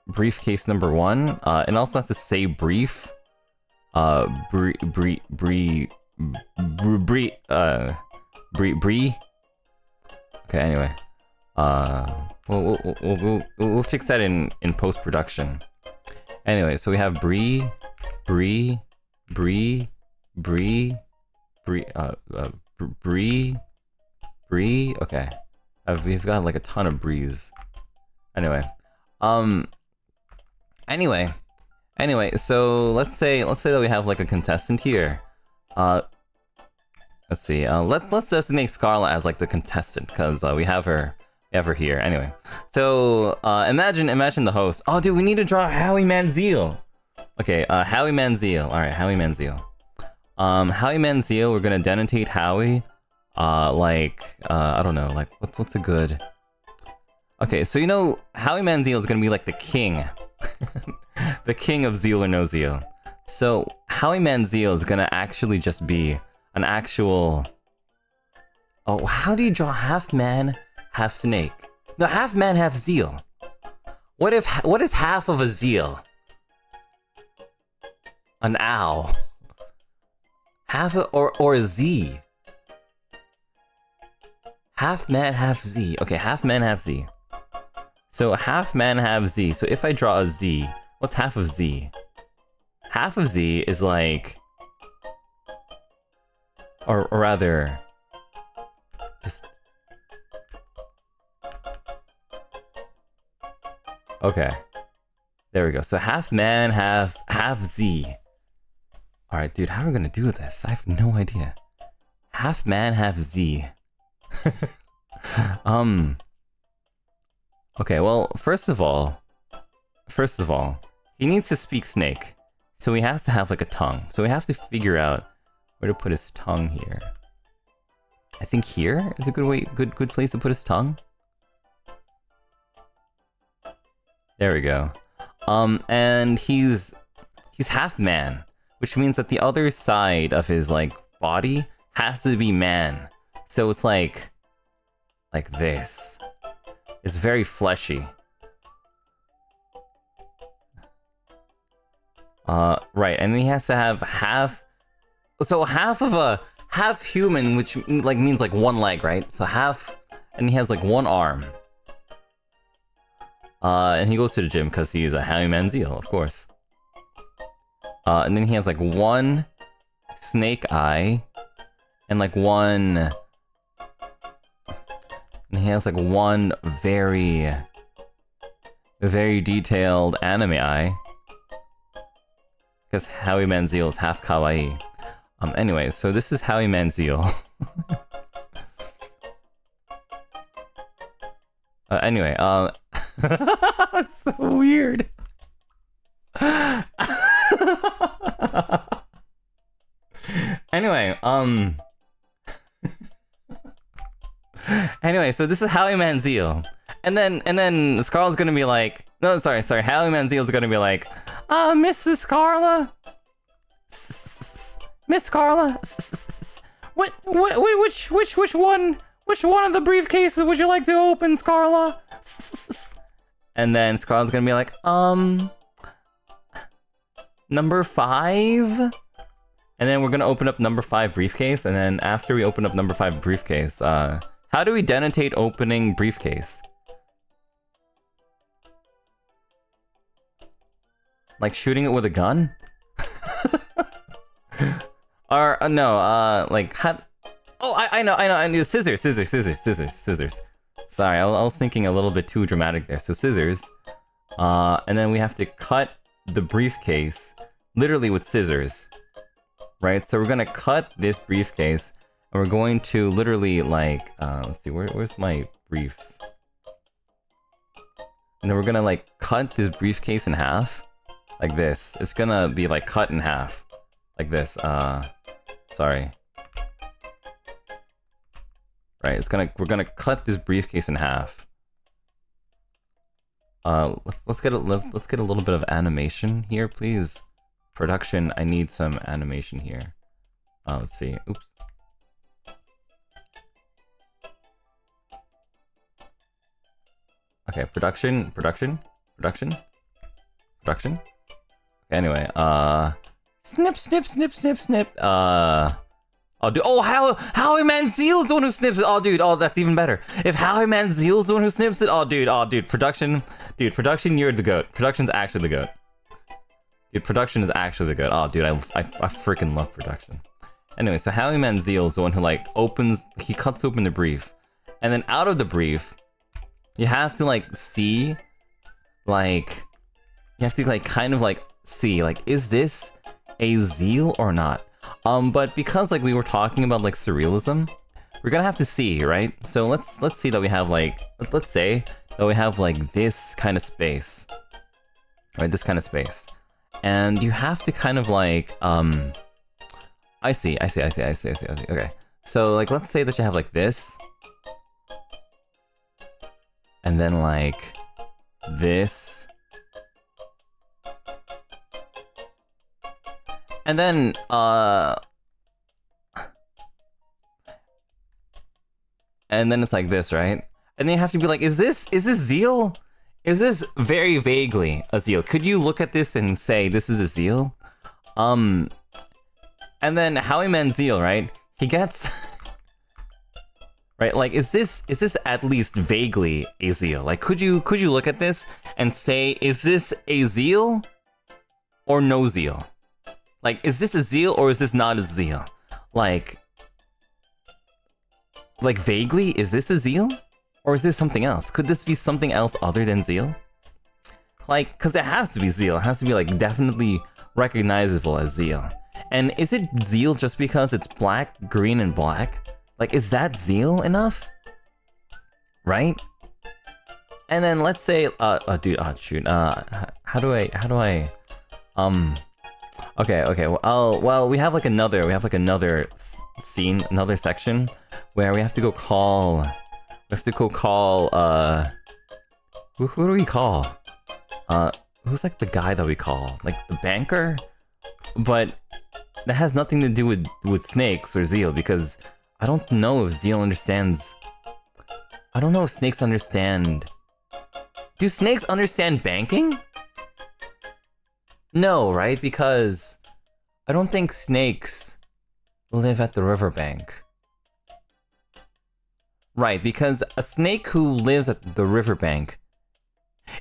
briefcase number 1. It also has to say brief. Bree. Okay, anyway. We'll fix that in post-production. Anyway, so we have Bree. Okay. We've got like a ton of breeze. Anyway. Anyway, so let's say that we have like a contestant here. Let's see. Let's designate Scarlet as like the contestant because we have her here. Anyway, so imagine the host. Oh, dude, we need to draw Howie Manziel. Okay, Howie Manziel. All right, Howie Manziel. Howie Manziel. We're gonna denotate Howie. I don't know. Like, what's a good? Okay, so you know, Howie Manziel is gonna be like the king. The king of Zeal or no Zeal. So Howie Manziel is gonna actually just be an actual... Oh, how do you draw half man, half snake? No, half man, half Zeal. What is half of a Zeal? An owl. Or a Z. Half man, half Z. Okay, half man, half Z. So half man, half Z. So if I draw a Z, what's half of Z? Half of Z is like... Or rather... Just... Okay. There we go. So half man, half Z. Alright, dude, how are we gonna do this? I have no idea. Half man, half Z. Okay, well, first of all, he needs to speak snake. So he has to have like a tongue. So we have to figure out where to put his tongue here. I think here is a good place to put his tongue. There we go. And he's half man, which means that the other side of his like body has to be man. So it's like this. It's very fleshy. Right, and he has to have half human, which like means like 1 leg, right? So half and he has like one arm. And he goes to the gym because he's a Howie Manziel, of course. And then he has like one snake eye, and like one... And he has like one very detailed anime eye. Because Howie Manziel is half kawaii. Anyway, so this is Howie Manziel. Anyway, it's so weird. Anyway, anyway, so this is Howie Manziel. And then Scarlett's gonna be like, no, sorry, Howie Manziel's gonna be like, Mrs. Scarla? Miss Scarla? Which one of the briefcases would you like to open, Scarla? And then Scarlett's gonna be like, number 5? And then we're gonna open up number 5 briefcase, and then after we open up number 5 briefcase, how do we denotate opening briefcase? Like shooting it with a gun? Or, no, like, how... Oh, I know, I need scissors. Sorry, I was thinking a little bit too dramatic there. So scissors. And then we have to cut the briefcase, literally with scissors. Right, so we're gonna cut this briefcase, and we're going to literally, like, let's see, where's my briefs? And then we're gonna, like, cut this briefcase in half. Like this. It's gonna be, like, cut in half. Like this, sorry. Right, we're gonna cut this briefcase in half. Let's get a little bit of animation here, please. Production, I need some animation here. Let's see. Oops. Okay, production. Anyway, snip. Oh, dude. Oh, Howie Manziel's the one who snips it. Oh, dude. Oh, that's even better. If Howie Manziel's the one who snips it. Oh, dude. Production, you're the GOAT. Production's actually the GOAT. Dude, production is actually the GOAT. Oh, dude, I freaking love production. Anyway, so Howie Manziel is the one who, like, he cuts open the brief. And then out of the brief, you have to, like, see, like, you have to, like, kind of, like, see, like, is this a zeal or not? But because, like, we were talking about, like, surrealism, we're gonna have to see, right? So let's see that we have, like, let's say that we have, like, this kind of space. Right, this kind of space. And you have to kind of, like, I see. Okay. So, like, let's say that you have, like, this. And then, like, this. And then, and then it's like this, right? And then you have to be like, is this zeal? Is this very vaguely a zeal? Could you look at this and say this is a zeal? And then Howie Manziel, right? He gets right, like, is this at least vaguely a zeal? Like, could you look at this and say, is this a zeal or no zeal? Like, is this a zeal or is this not a zeal? Like vaguely, is this a zeal? Or is this something else? Could this be something else other than zeal? Like, because it has to be zeal. It has to be, like, definitely recognizable as zeal. And is it zeal just because it's black, green, and black? Like, is that zeal enough? Right? And then let's say, dude, oh shoot, how do I, okay, well, we have another scene, another section, where we have to go call, who do we call? Who's, like, the guy that we call? Like, the banker? But that has nothing to do with snakes or zeal, because I don't know if zeal understands... I don't know if snakes understand... Do snakes understand banking? No, right? Because I don't think snakes live at the riverbank. Right, because a snake who lives at the riverbank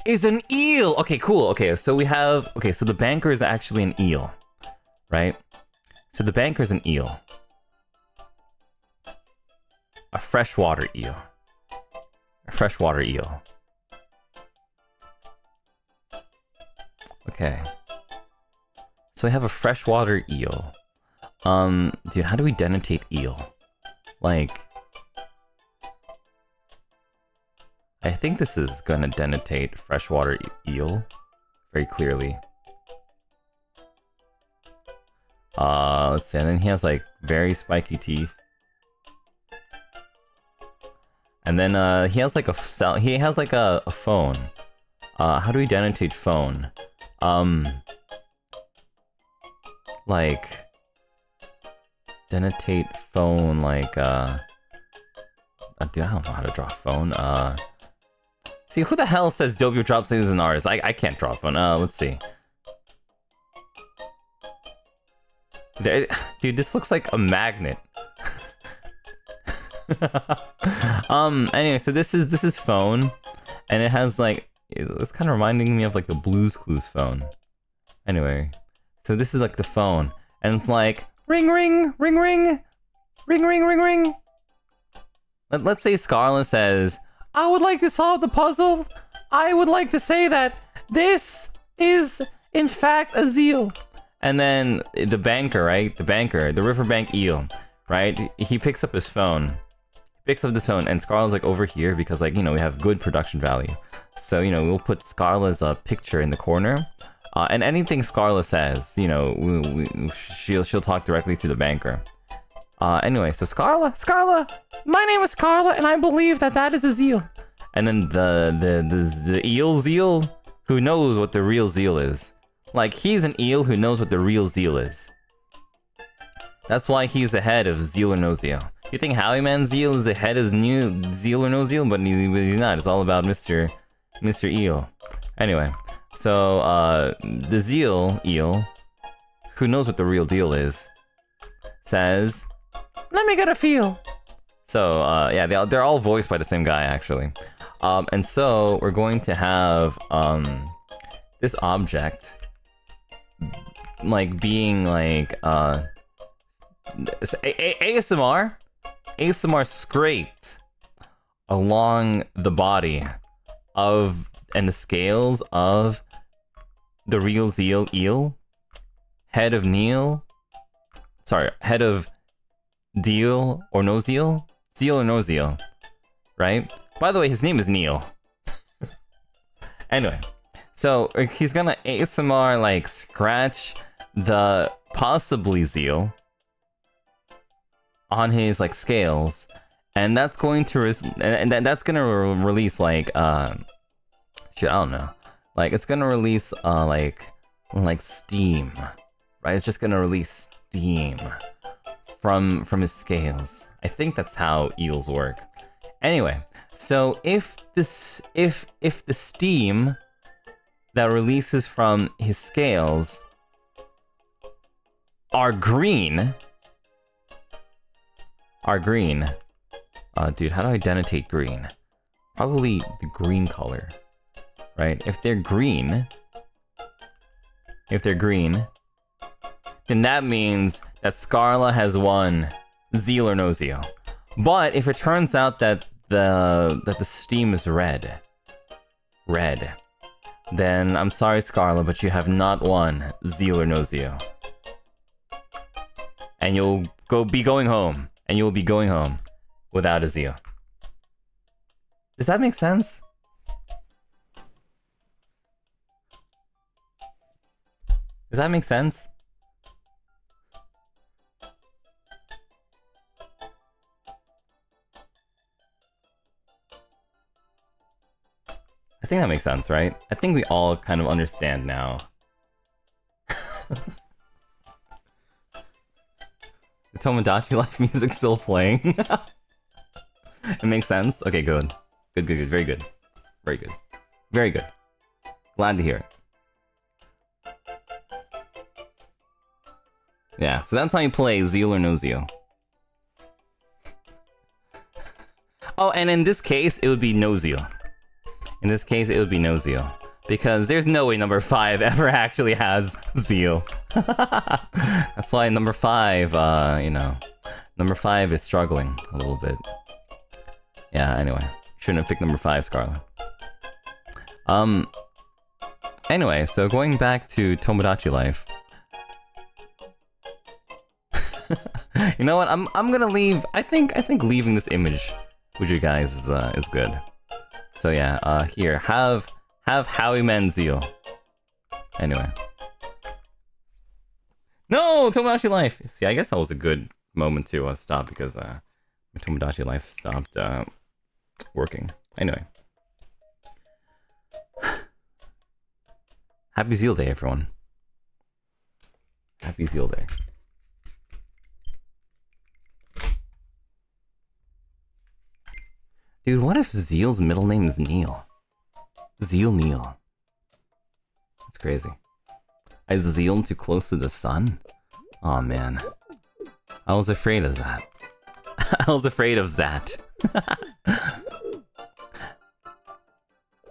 is an eel! Okay, cool. Okay, so we have... Okay, so the banker is actually an eel. Right? So the banker is an eel. A freshwater eel. A freshwater eel. Okay. So we have a freshwater eel. Dude, how do we denotate eel? Like... I think this is gonna denotate freshwater eel very clearly. Let's see, and then he has like very spiky teeth. And then he has like a phone. How do we denotate phone? Like denotate phone like dude, I don't know how to draw a phone. See, who the hell says Doppio Dropscythe is an artist? I can't draw a phone. Let's see. There, dude, this looks like a magnet. Anyway, so this is phone, and it has like, it's kind of reminding me of like the Blue's Clues phone. Anyway, so this is like the phone, and it's like ring ring ring ring ring ring ring ring. Let's say Scarlet says, I would like to solve the puzzle. I would like to say that this is in fact a zeal. And then the banker, right? The banker, the riverbank eel, right? He picks up his phone. He picks up this phone, and Scarlet's like over here because, like, you know, we have good production value. So, you know, we'll put Scarlet's picture in the corner. And anything Scarlet says, you know, she'll talk directly to the banker. Anyway, so Scarlet, my name is Scarlet, and I believe that is a zeal. And then the eel zeal, who knows what the real zeal is. Like, he's an eel who knows what the real zeal is. That's why he's the head of Zeal or No Zeal. You think Howieman Zeal is the head of new Zeal or No Zeal? But he's not. It's all about Mr. Eel. Anyway, so the Zeal eel, who knows what the real deal is, says, let me get a feel. So, yeah, they're all voiced by the same guy, actually. And so, we're going to have, this object, like, being, like, ASMR scraped along the body of, and the scales of the real Zeal eel, head of Deal or No Zeal? Zeal or No Zeal, right? By the way, his name is Neil. Anyway, so he's gonna ASMR, like, scratch the possibly Zeal on his, like, scales, and that's going to that's gonna release, like, shit, I don't know, like, it's gonna release like steam, right? It's just gonna release steam from his scales. I think that's how eels work. Anyway, so if the steam that releases from his scales are green, dude, how do I denotate green? Probably the green color, right? If they're green, then that means that Scarla has won Zeal or No Zeal. But if it turns out that the steam is red, then I'm sorry, Scarla, but you have not won Zeal or No Zeal. And you'll be going home, and you'll be going home without a Zeal. Does that make sense? Does that make sense? I think that makes sense, right? I think we all kind of understand now. The Tomodachi Life music still playing? It makes sense? Okay, good. Good. Very good. Very good. Glad to hear it. Yeah, so that's how you play Zeal or No Zeal. Oh, and in this case, it would be no zeal. In this case, it would be no zeal. Because there's no way number 5 ever actually has zeal. That's why number 5, you know, number 5 is struggling a little bit. Yeah, anyway. Shouldn't have picked number 5, Scarlet. Anyway, so going back to Tomodachi Life. You know what? I'm gonna leave. I think leaving this image with you guys is good. So yeah, here have Howie Man zeal. Anyway. No, Tomodachi Life. See, I guess that was a good moment to stop because Tomodachi Life stopped working. Anyway. Happy Zeal Day, everyone. Happy Zeal Day. Dude, what if Zeal's middle name is Neil? Zeal Neil. That's crazy. Is Zeal too close to the sun? Oh man. I was afraid of that. I was afraid of that.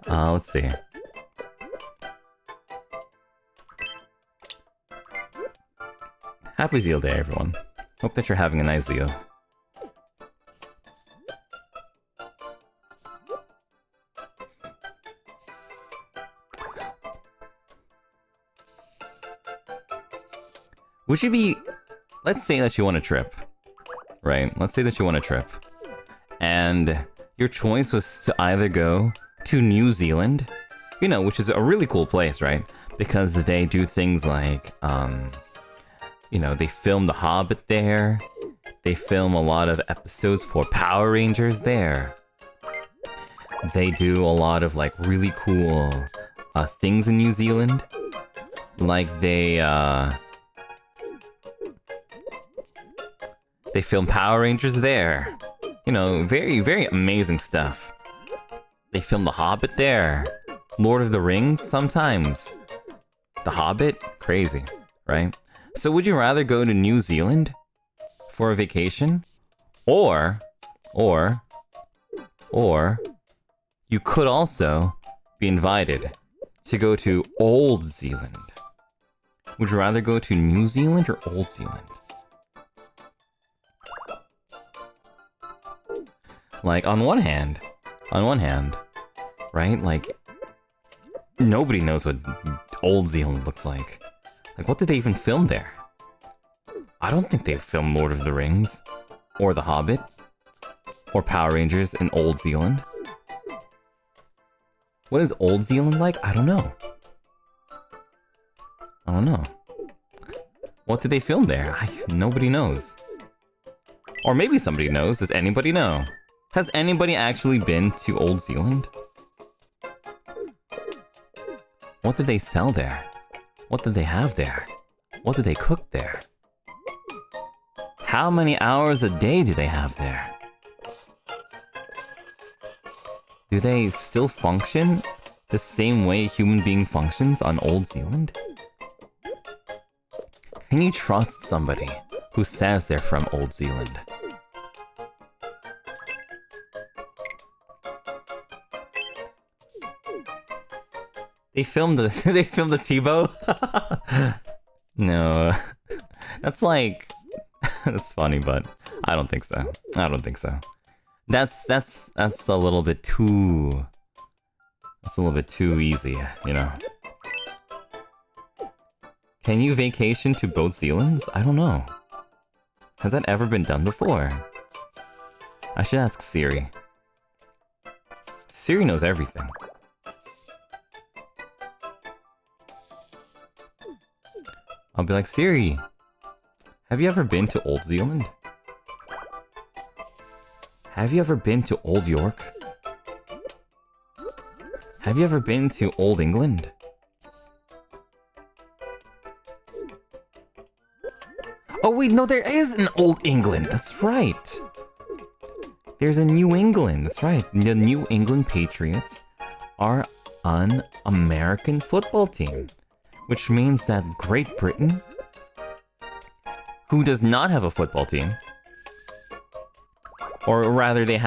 Let's see. Happy Zeal Day, everyone. Hope that you're having a nice zeal. Would you be... Let's say that you want a trip, right? Let's say that you want a trip. And your choice was to either go to New Zealand, you know, which is a really cool place, right? Because they do things like, you know, they film The Hobbit there. They film a lot of episodes for Power Rangers there. They do a lot of, like, really cool things in New Zealand. Like, they film Power Rangers there. You know, very, very amazing stuff. They film The Hobbit there. Lord of the Rings, sometimes. The Hobbit? Crazy, right? So would you rather go to New Zealand for a vacation? Or you could also be invited to go to Old Zealand. Would you rather go to New Zealand or Old Zealand? Like, on one hand, right? Like, nobody knows what Old Zealand looks like. Like, what did they even film there? I don't think they filmed Lord of the Rings, or The Hobbit, or Power Rangers in Old Zealand. What is Old Zealand like? I don't know. I don't know. What did they film there? Nobody knows. Or maybe somebody knows. Does anybody know? Has anybody actually been to Old Zealand? What did they sell there? What did they have there? What did they cook there? How many hours a day do they have there? Do they still function the same way a human being functions on Old Zealand? Can you trust somebody who says they're from Old Zealand? They filmed the TiVo? No. That's like... That's funny, but I don't think so. I don't think so. That's a little bit too... That's a little bit too easy, you know? Can you vacation to both Zealands? I don't know. Has that ever been done before? I should ask Siri. Siri knows everything. I'll be like, Siri, have you ever been to Old Zealand? Have you ever been to Old York? Have you ever been to Old England? Oh wait, no, there is an Old England, that's right! There's a New England, that's right. The New England Patriots are an American football team. Which means that Great Britain, who does not have a football team, Or rather, they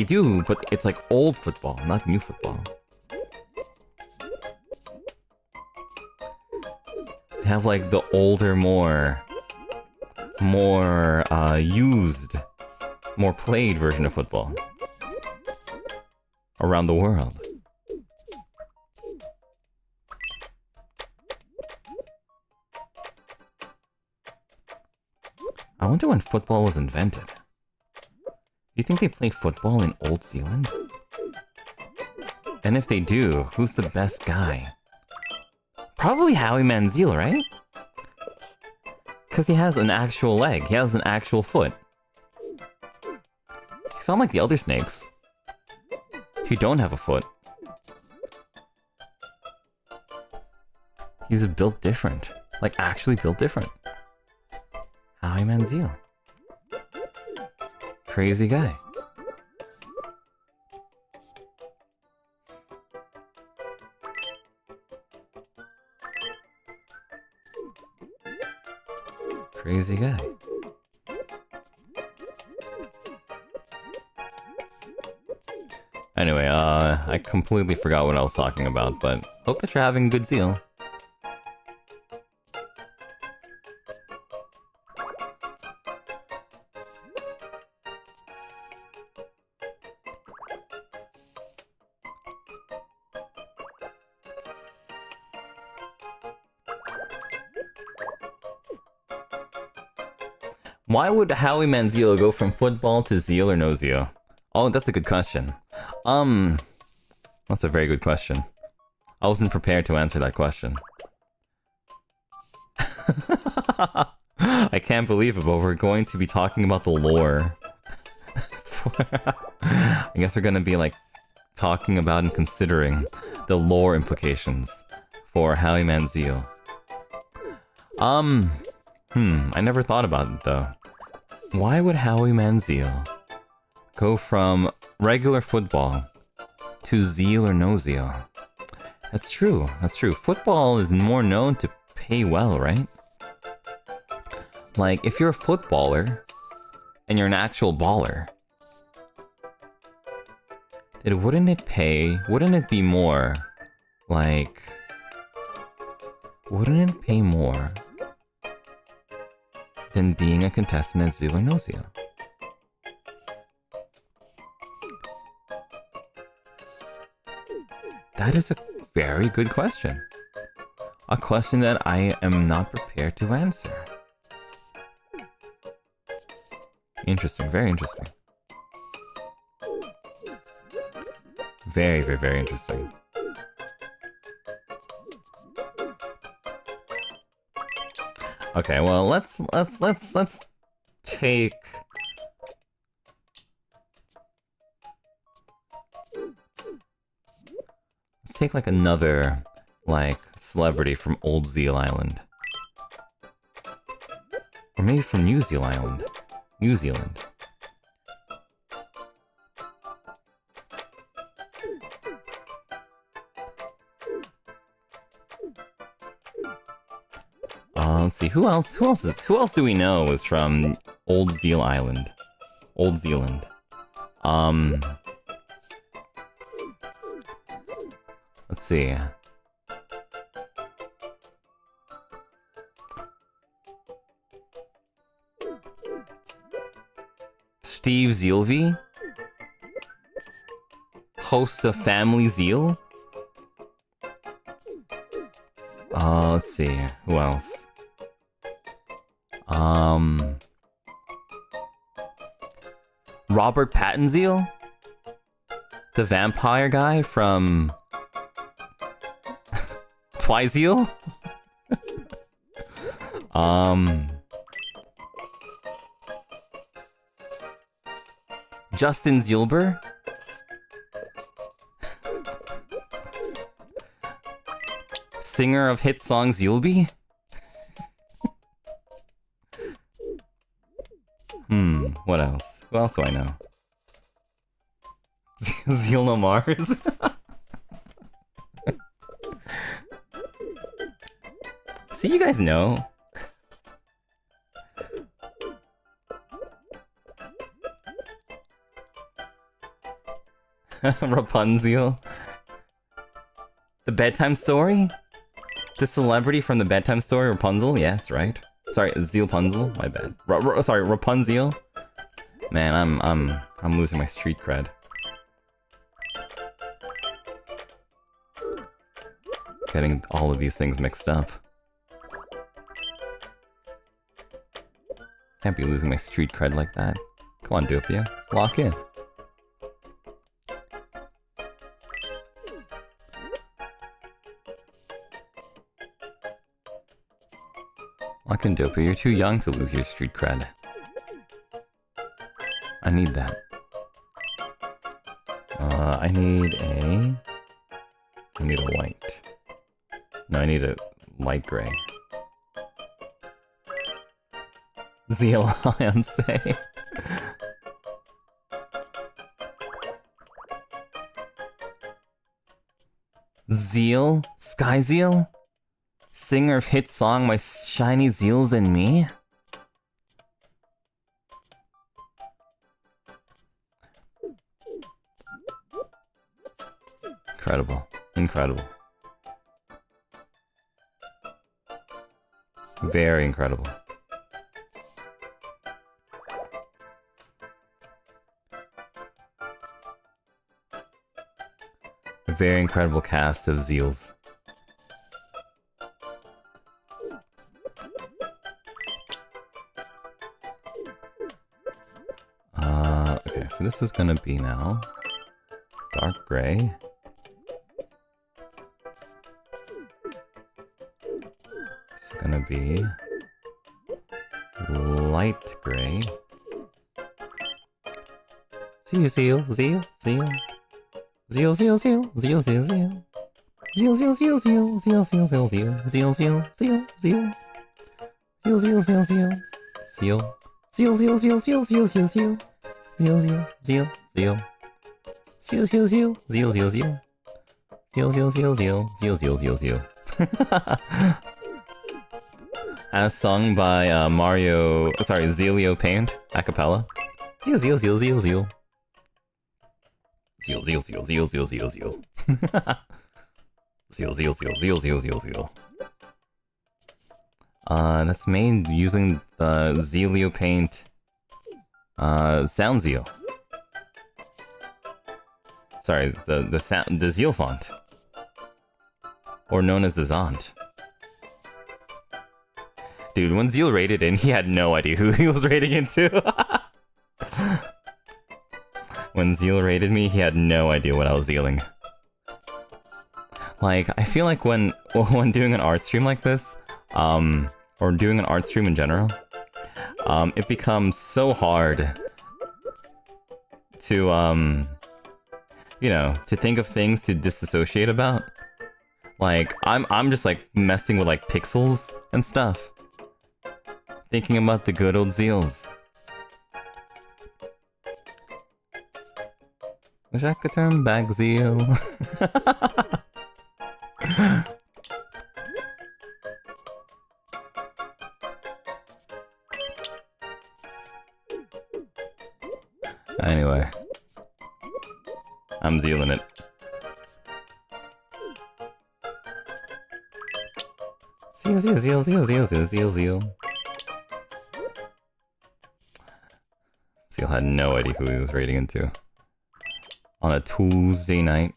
do, but it's like old football, not new football. They have like the older, more used, more played version of football around the world. I wonder when football was invented. Do you think they play football in Old Zealand? And if they do, who's the best guy? Probably Howie Manziel, right? Because he has an actual leg. He has an actual foot. He's not like the other snakes who don't have a foot. He's built different. Like, actually built different. Howie Manziel. Crazy guy. Crazy guy. Anyway, I completely forgot what I was talking about, but hope that you're having good zeal. Why would Howie Manziel go from football to zeal or no zeal? Oh, that's a good question. That's a very good question. I wasn't prepared to answer that question. I can't believe it, but we're going to be talking about the lore. I guess we're gonna be like talking about and considering the lore implications for Howie Manziel. I never thought about it though. Why would Howie Manziel go from regular football to zeal or no zeal? That's true, that's true. Football is more known to pay well, right? Like, if you're a footballer and you're an actual baller, then wouldn't it be more, like... Wouldn't it pay more than being a contestant at Zeal or No Zeal? That is a very good question. A question that I am not prepared to answer. Interesting, very interesting. Very, very, very interesting. Okay, well, let's take... Let's take, like, another, like, celebrity from Old Zeal Island. Or maybe from New Zeal Island. New Zealand. Let's see, who else do we know is from Old Zeal Island? Old Zealand. Let's see. Steve Zealvey? Host of Family Zeal? Let's see, who else? Robert Pattinson? The vampire guy from... Twizeal? Justin Zielber? Singer of hit song Zealby? What else? Who else do I know? Zeal no Mars? See, you guys know. Rapunzel. The bedtime story? The celebrity from the bedtime story, Rapunzel? Yes, right? Sorry, Zealpunzel. My bad. Sorry, Rapunzel. Man, I'm losing my street cred. Getting all of these things mixed up. Can't be losing my street cred like that. Come on, Doppio. Lock in. Lock in, Doppio. You're too young to lose your street cred. I need that. I need a white. No, I need a light gray. Zeal, say. Zeal? Sky Zeal? Singer of hit song My Shiny Zeals and Me? Incredible. Incredible. Very incredible. A very incredible cast of Zeals. Okay, so this is gonna be now dark gray. It's gonna be light gray. Zeal, zeal, zeal, zeal. Zeal, zeal, zeal, zeal, zeal, zeal. Zeal, zeal, zeal, zeal, zeal, zeal, zeal, zeal, zeal, zeal, zeal, zeal. Zeal, zeal, zeal, zeal. Zeal. Zeal, zeal, zeal, zeal, zeal, zeal, zeal. Zeal, zeal, zeal, zeal. Zeal, zeal, zeal, zeal, zeal, zeal. Zeal, zeal, zeal, zeal, zeal, zeal, zeal, zeal. As sung by Zealio Paint, a cappella. Zeal, zeal, zeal, zeal, zeal. Zeal, zeal, zeal, zeal, zeal, zeal, zeal. Zeal, zeal, zeal, zeal, zeal, zeal, zeal. That's made using the Zealio Paint sound zeal. Sorry, the Zeal font. Or known as the Zont. Dude, when Zeal rated in, he had no idea who he was rating into. When Zeal rated me, he had no idea what I was zealing. Like, I feel like when doing an art stream like this, or doing an art stream in general, it becomes so hard to, you know, to think of things to disassociate about. Like, I'm just like messing with like pixels and stuff. Thinking about the good old Zeals. Wish I could turn back Zeal. Anyway. I'm Zealing it. Zeal, zeal, zeal, zeal, zeal, zeal, zeal, zeal. Zeal had no idea who he was rating into. On a Tuesday night.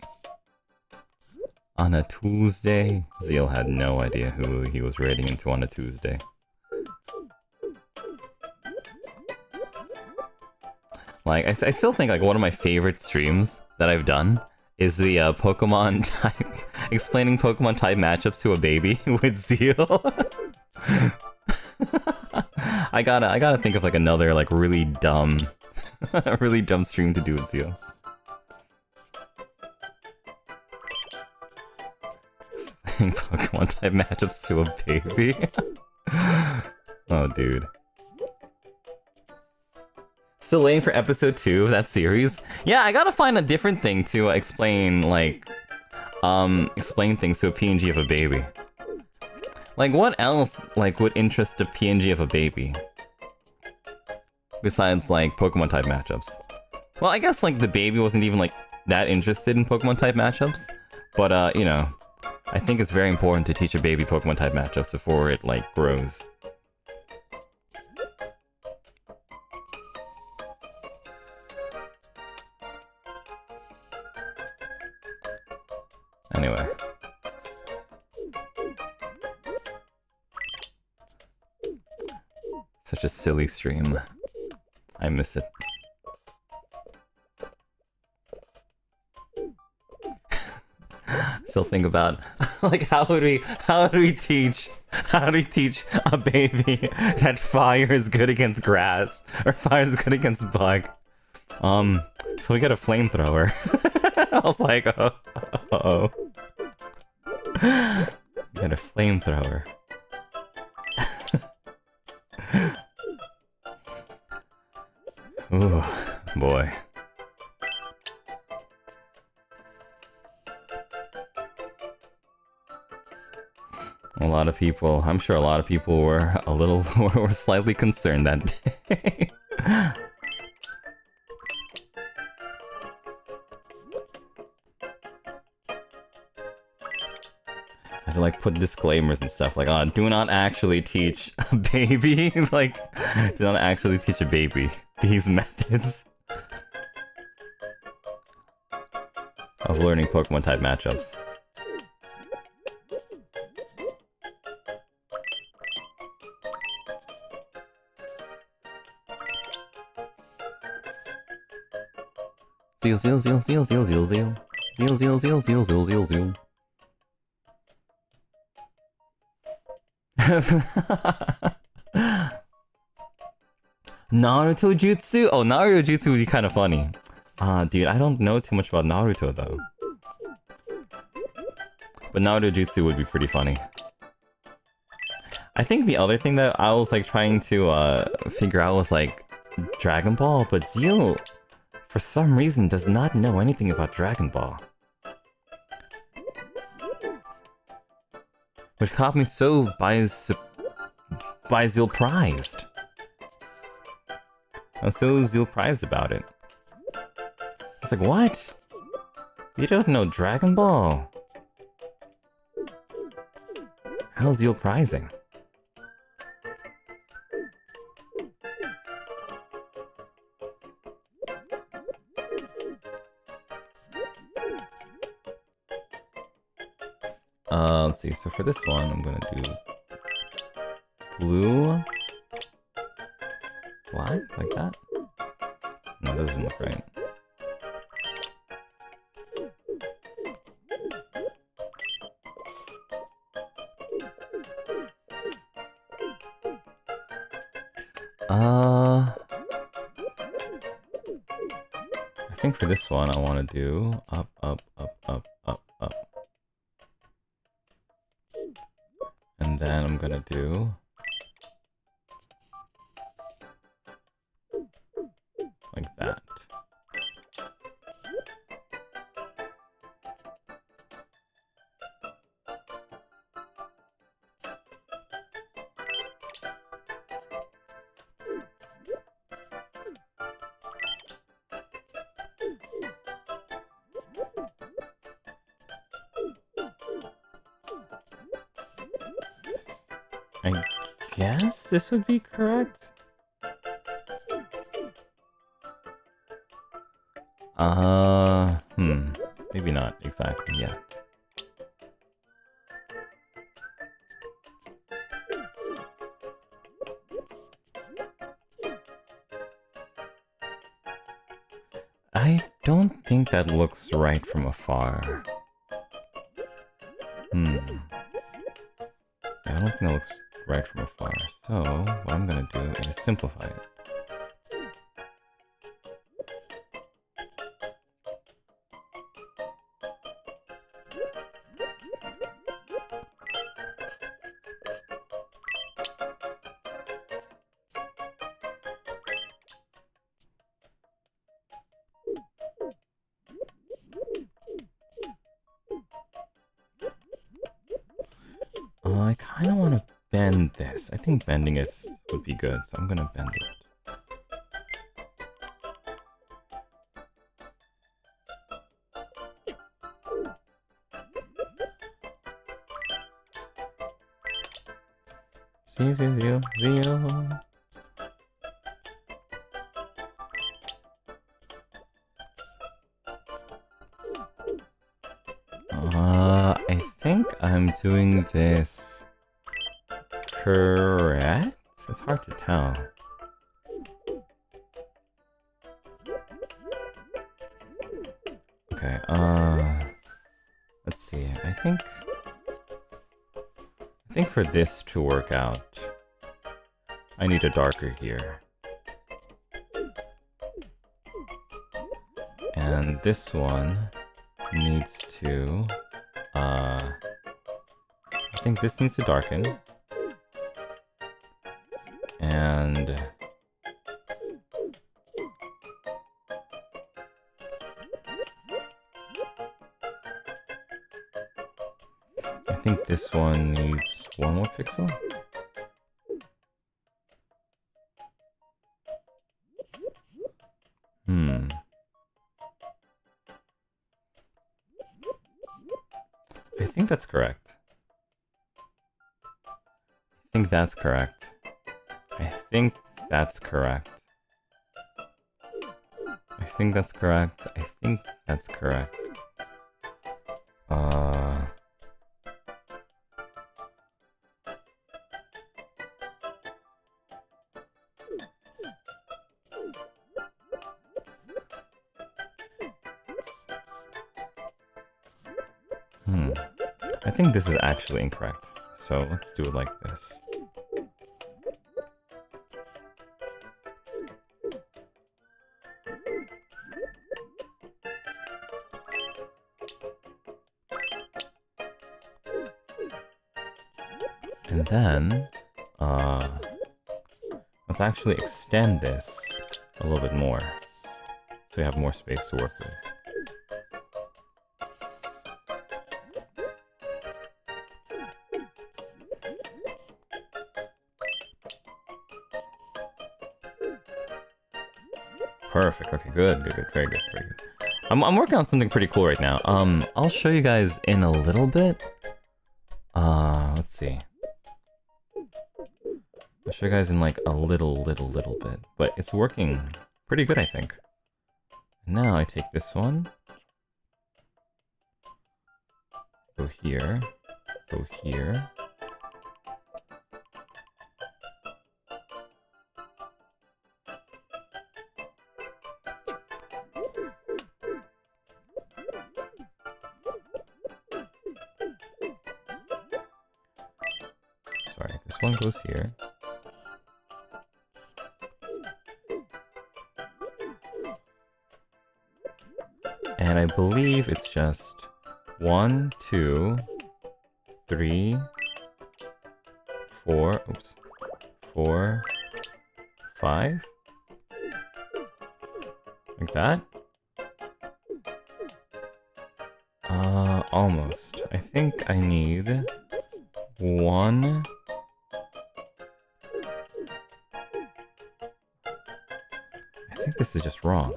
On a Tuesday. Zeal had no idea who he was rating into on a Tuesday. Like, I still think like one of my favorite streams that I've done is the Pokemon type, explaining Pokemon type matchups to a baby with Zeal. I gotta think of like another like really dumb stream to do with Zeal. Explaining Pokemon type matchups to a baby. Oh, dude. Still waiting for episode 2 of that series. Yeah, I gotta find a different thing to explain, like, explain things to a PNG of a baby. Like, what else, like, would interest a PNG of a baby? Besides, like, Pokemon type matchups. Well, I guess, like, the baby wasn't even, like, that interested in Pokemon type matchups, but you know, I think it's very important to teach a baby Pokemon type matchups before it like grows. Anyway. Such a silly stream. I miss it. Still think about like how do we teach a baby that fire is good against grass or fire is good against bug? So we got a flamethrower. I was like, oh. We got a flamethrower. Ooh, boy. A lot of people, I'm sure a lot of people were were slightly concerned that day. I had to like put disclaimers and stuff like, oh, do not actually teach a baby, like, do not actually teach a baby these methods of learning Pokemon type matchups. Zeal, zeal, zeal, zeal, zeal, zeal, zeal. Zeal, zeal, zeal, zeal, zeal, zeal, zeal. Naruto Jutsu? Oh, Naruto Jutsu would be kind of funny. Dude, I don't know too much about Naruto though. But Naruto Jutsu would be pretty funny. I think the other thing that I was like trying to figure out was like Dragon Ball, but Zeal, for some reason, does not know anything about Dragon Ball. Which caught me so by Zeal-prized. I'm so Zeal-prized about it. It's like, what? You don't know Dragon Ball? How's Zeal-prizing? Let's see, so for this one, I'm gonna do blue, black, like that? No, that doesn't look right. I think for this one, I want to do up, up, up, up, up, up. And then I'm gonna do like that. I guess this would be correct. Maybe not exactly yet. I don't think that looks right from afar. I don't think that looks right from afar. So, what I'm gonna do is simplify it. I kind of want to bend this. I think bending it would be good, so I'm gonna bend it. See you. I think I'm doing this correct? It's hard to tell. Okay, let's see. I think for this to work out, I need a darker here. And this one needs to, I think this needs to darken. And I think this one needs one more pixel. I think that's correct. I think that's correct. I think that's correct. I think that's correct. I think that's correct. I think this is actually incorrect. So let's do it like this. And then, let's actually extend this a little bit more, so we have more space to work with. Perfect. Okay, good, very good. I'm working on something pretty cool right now. I'll show you guys in a little bit. Let's see. I'll show you guys in like a little bit, but it's working pretty good, I think. Now I take this one, go here, go here. Sorry, this one goes here. And I believe it's just 1, 2, 3, 4, oops, 4, 5, like that. Almost. I think I need 1. I think this is just wrong.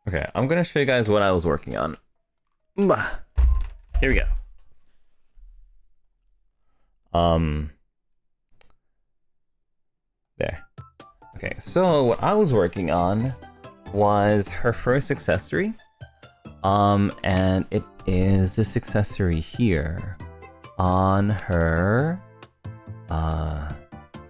Okay, I'm gonna show you guys what I was working on. Here we go. There. Okay, so what I was working on was her first accessory. And it is this accessory here on her,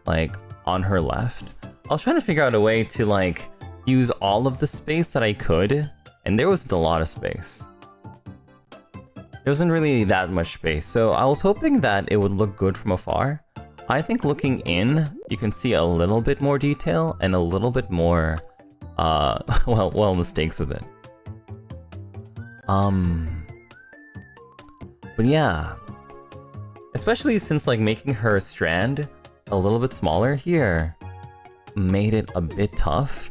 like on her left. I was trying to figure out a way to like use all of the space that I could, and there wasn't a lot of space. There wasn't really that much space, so I was hoping that it would look good from afar. I think looking in, you can see a little bit more detail and a little bit more, well, mistakes with it. But yeah, especially since like making her strand a little bit smaller here made it a bit tough.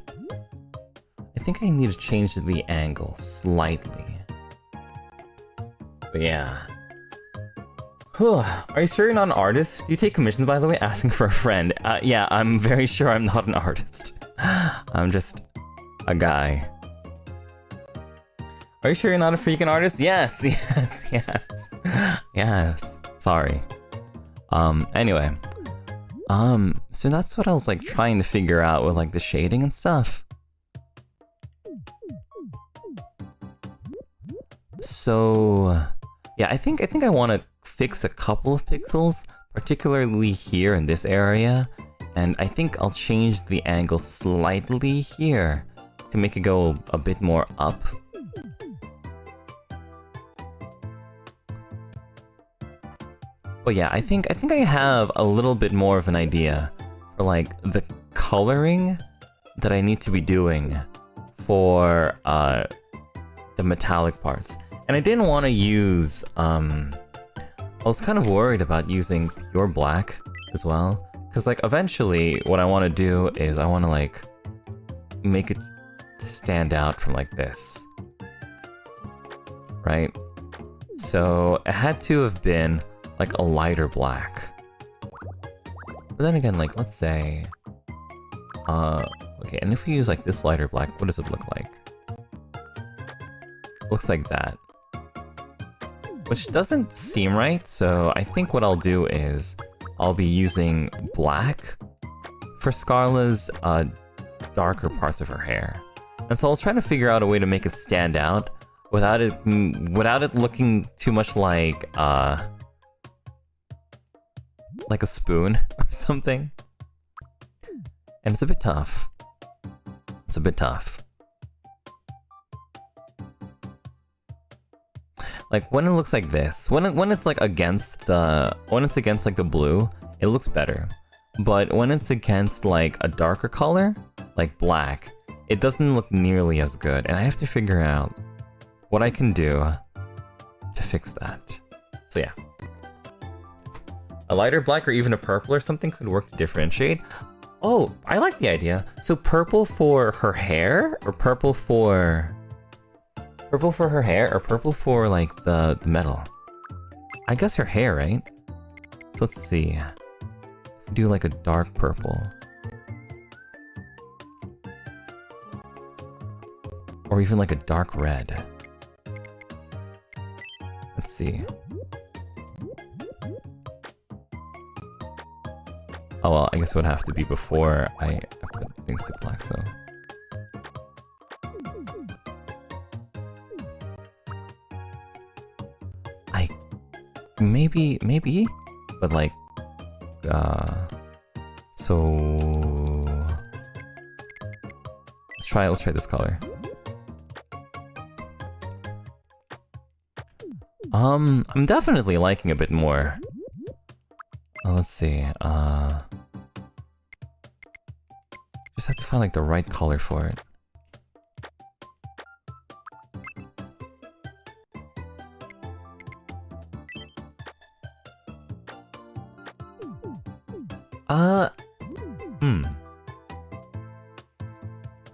I think I need to change the angle slightly. But yeah. Whew. Are you sure you're not an artist? Do you take commissions, by the way? Asking for a friend. Yeah, I'm very sure I'm not an artist. I'm just a guy. Are you sure you're not a freaking artist? Yes, yes, yes. Yes. Sorry. Anyway. So that's what I was like trying to figure out with like the shading and stuff. So yeah, I think I want to fix a couple of pixels, particularly here in this area, and I think I'll change the angle slightly here to make it go a bit more up. But yeah, I think I have a little bit more of an idea for like the coloring that I need to be doing for the metallic parts. And I didn't want to use I was kind of worried about using pure black as well, because like eventually what I want to do is I want to like make it stand out from like this, right? So it had to have been like a lighter black. But then again, like let's say okay, and if we use like this lighter black, what does it look like? Looks like that. Which doesn't seem right, so I think what I'll do is I'll be using black for Scarla's darker parts of her hair. And so I was trying to figure out a way to make it stand out without it looking too much like a spoon or something. And it's a bit tough. It's a bit tough. Like when it looks like this, when it's like against like the blue, it looks better. But when it's against like a darker color, like black, it doesn't look nearly as good. And I have to figure out what I can do to fix that. So yeah. A lighter black or even a purple or something could work to differentiate. Oh, I like the idea. So purple for her hair or purple for her hair or purple for like the metal? I guess her hair, right? So let's see. Do like a dark purple. Or even like a dark red. Let's see. Oh well, I guess it would have to be before I put things to black, so... Maybe, but like, so let's try this color. I'm definitely liking a bit more. Let's see, just have to find like the right color for it.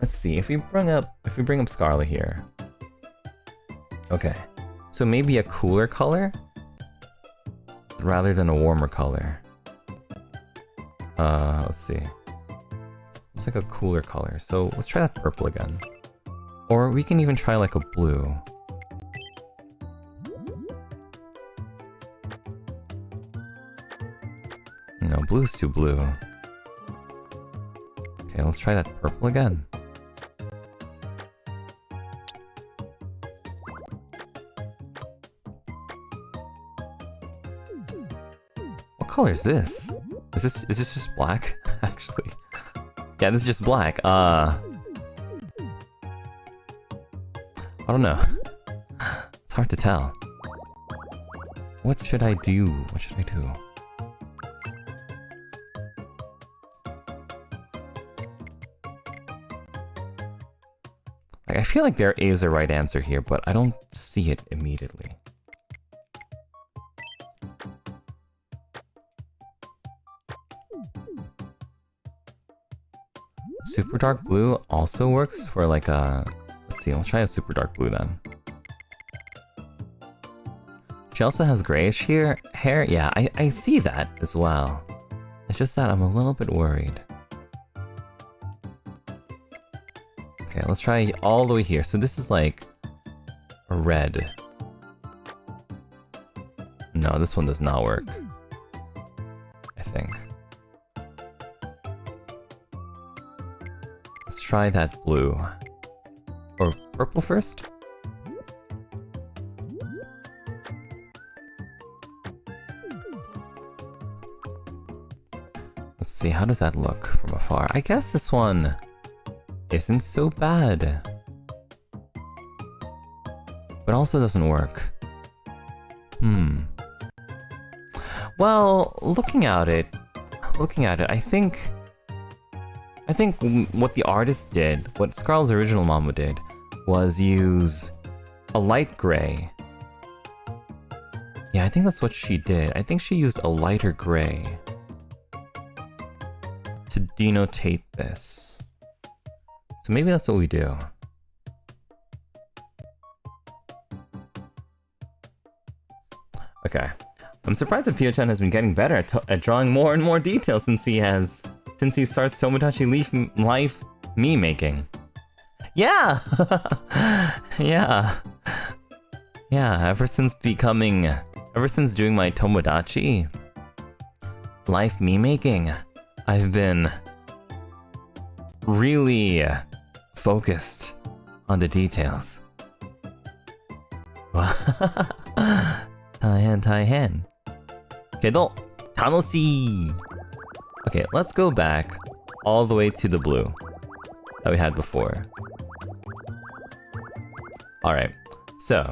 Let's see, if we bring up Scarlet here. Okay. So maybe a cooler color rather than a warmer color. Let's see. It's like a cooler color. So let's try that purple again. Or we can even try like a blue. No, blue's too blue. Okay, let's try that purple again. What color is this? Is this just black? Actually. Yeah, this is just black. I don't know. It's hard to tell. What should I do? What should I do? I feel like there is a right answer here, but I don't see it immediately. Super dark blue also works for like a... Let's see, let's try a super dark blue then. She also has grayish hair. Yeah, I see that as well. It's just that I'm a little bit worried. Okay, let's try all the way here. So this is like a red. No, this one does not work. I think. Let's try that blue. Or purple first? Let's see, how does that look from afar? I guess this one isn't so bad. But also doesn't work. Well, looking at it, I think what the artist did, what Scarlet's original mama did, was use a light gray. Yeah, I think that's what she did. I think she used a lighter gray to denotate this. So maybe that's what we do. Okay. I'm surprised that Pio-chan has been getting better at drawing more and more detail since he starts Tomodachi Life meme making. Yeah! Yeah. Yeah, ever since doing my Tomodachi Life meme making, I've been really focused on the details. 大変けど楽しい Okay, let's go back all the way to the blue that we had before. Alright, so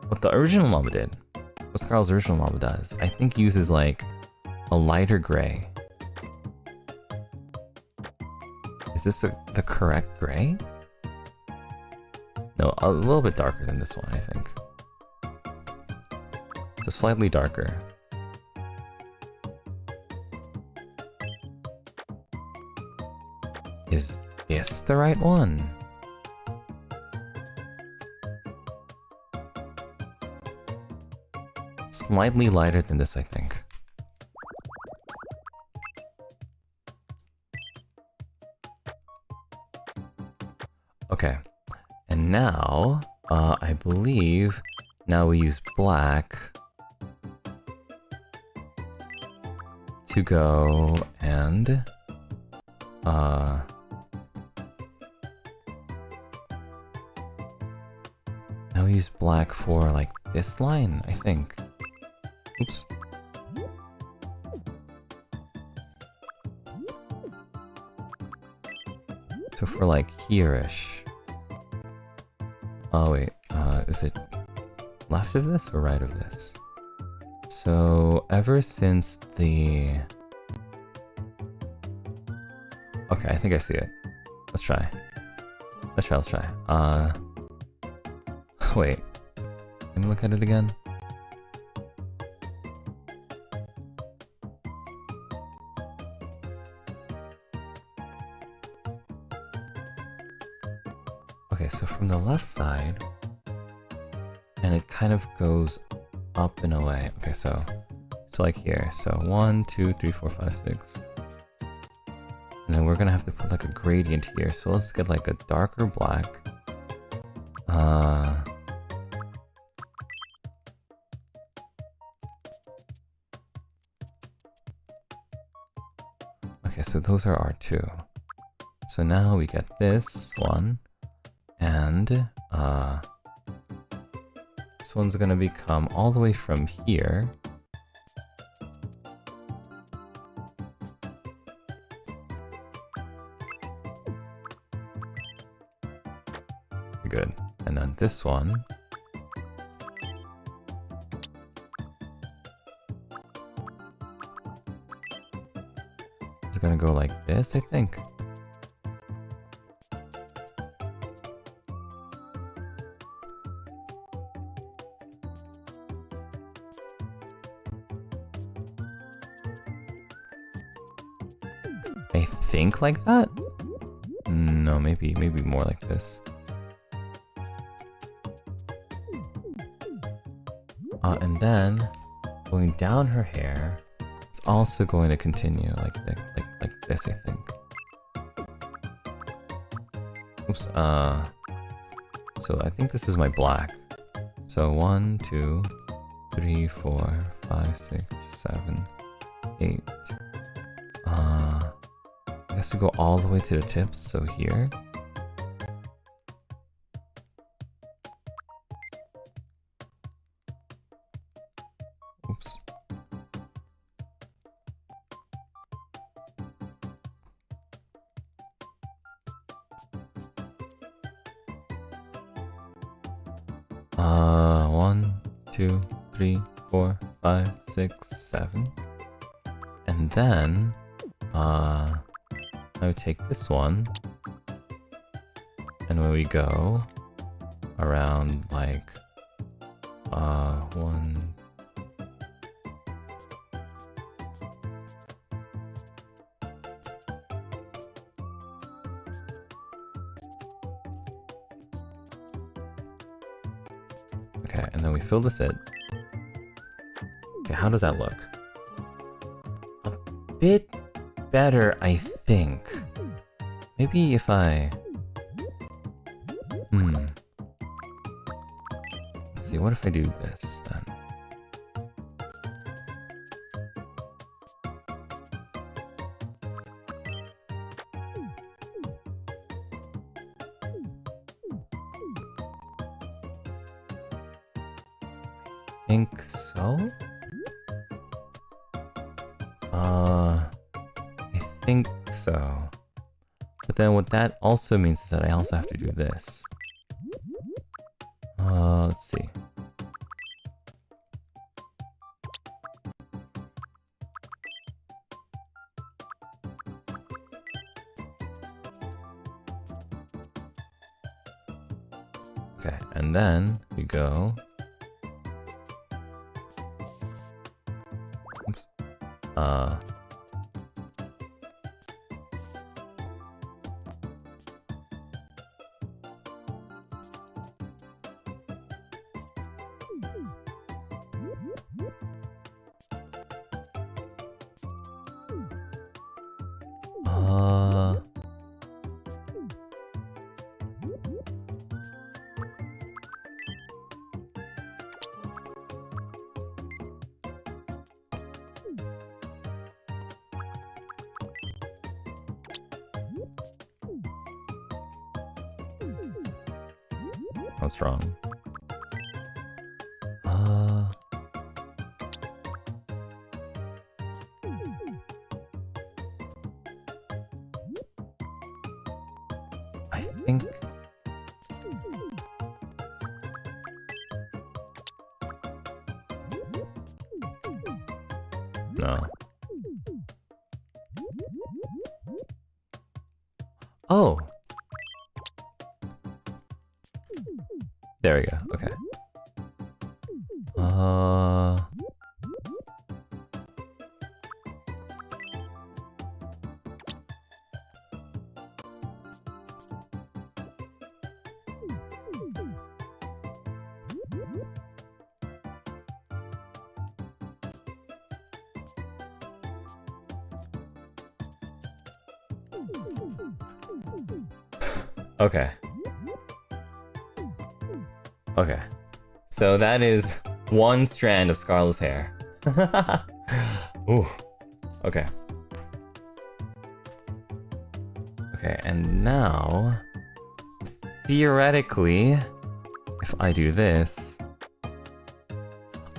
what the original mama did, what Scarlet's original mama does, I think uses like a lighter gray. Is this the correct gray? No, a little bit darker than this one, I think. So slightly darker. Is this the right one? Slightly lighter than this, I think. Okay. And now, I believe, now we use black to go and now we use black for like this line, I think. Oops. So for like here-ish. Oh wait, is it left of this or right of this? So ever since the... Okay, I think I see it. Let's try. Let's try. Wait. Let me look at it again. Okay, so from the left side, and it kind of goes up in a way. Okay, so like here. So 1, 2, 3, 4, 5, 6. And then we're gonna have to put like a gradient here. So let's get like a darker black. Okay, so those are our two. So now we get this one. And this one's gonna become all the way from here. Good. And then this one is gonna go like this, I think. I think like that? No, maybe more like this. And then going down her hair, it's also going to continue like this, I think. Oops. So I think this is my black. So 1, 2, 3, 4, 5, 6, 7, 8. I guess we go all the way to the tips. So here. Oops. One, 2, 3, 4, 5, 6, 7. And then, I would take this one, and when we go around like, 1. Okay, and then we fill this in. Okay, how does that look? A bit better, I think. Maybe if I... Let's see, what if I do this, then? Think so? I think so. But then what that also means is that I also have to do this. Let's see. Okay, and then we go. Oops. What's wrong? I think... No. Oh! There we go, okay. Okay. Okay. So that is one strand of Scarlet's hair. Ooh. Okay. Okay, and now... Theoretically, if I do this...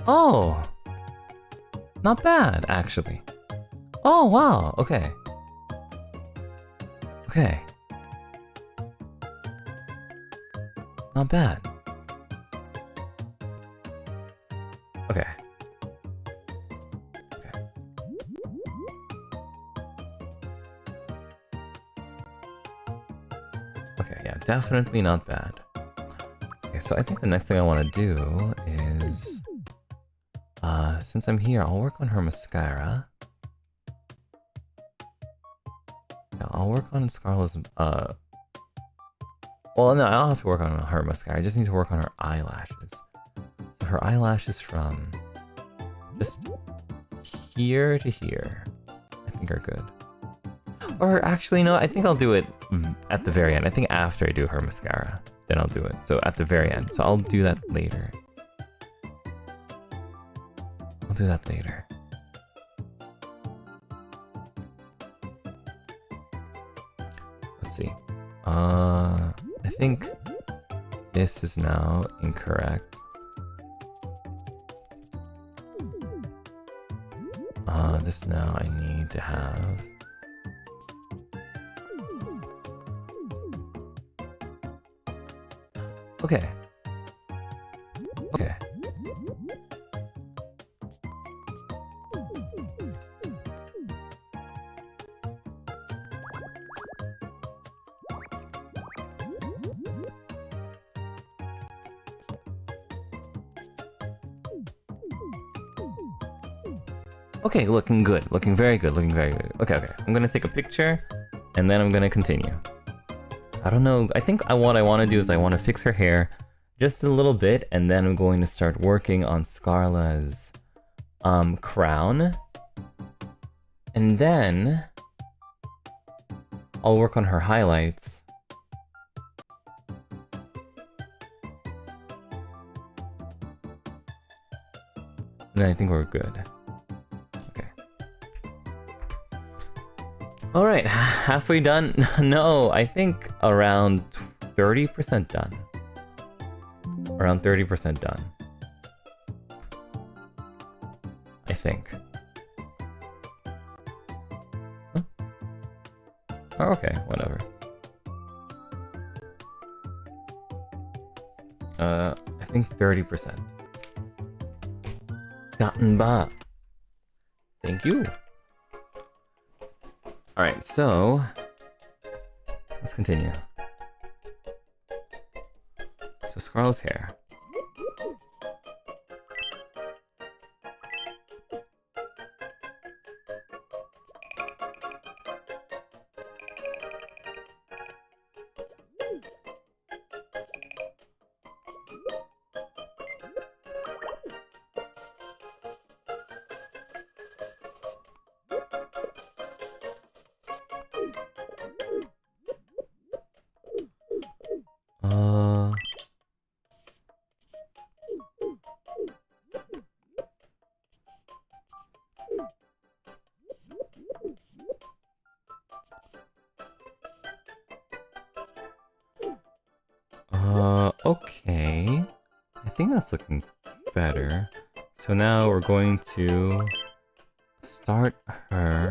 Oh! Not bad, actually. Oh, wow, okay. Okay. Not bad. Okay. Okay. Okay, yeah, definitely not bad. Okay, so I think the next thing I want to do is... since I'm here, I'll work on her mascara. Yeah, I'll work on Scarlet's, well, no, I don't have to work on her mascara. I just need to work on her eyelashes. So her eyelashes from just here to here, I think are good. Or actually, no, I think I'll do it at the very end. I think after I do her mascara, then I'll do it. So at the very end. So I'll do that later. I'll do that later. Let's see. I think this is now incorrect. This now I need to have. Okay. Okay. Okay, looking good. Looking very good. Looking very good. Okay, okay. I'm gonna take a picture, and then I'm gonna continue. I don't know. I think what I want to do is I want to fix her hair just a little bit, and then I'm going to start working on Scarla's crown. And then I'll work on her highlights. And then I think we're good. Alright, halfway done? No, I think around 30% done. Around 30% done. I think. Huh? Oh, okay, whatever. I think 30%. Gotten ba. Thank you. Alright, so let's continue. So Scarlet's hair. Okay. I think that's looking better. So now we're going to start her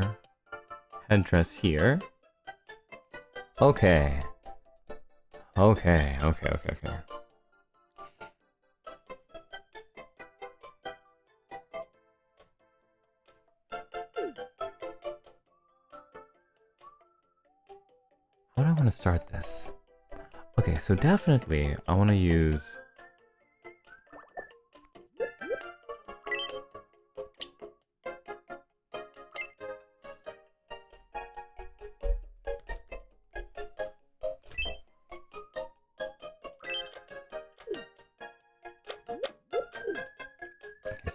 headdress here. Okay. Okay. How do I want to start this? Okay, so definitely I want to use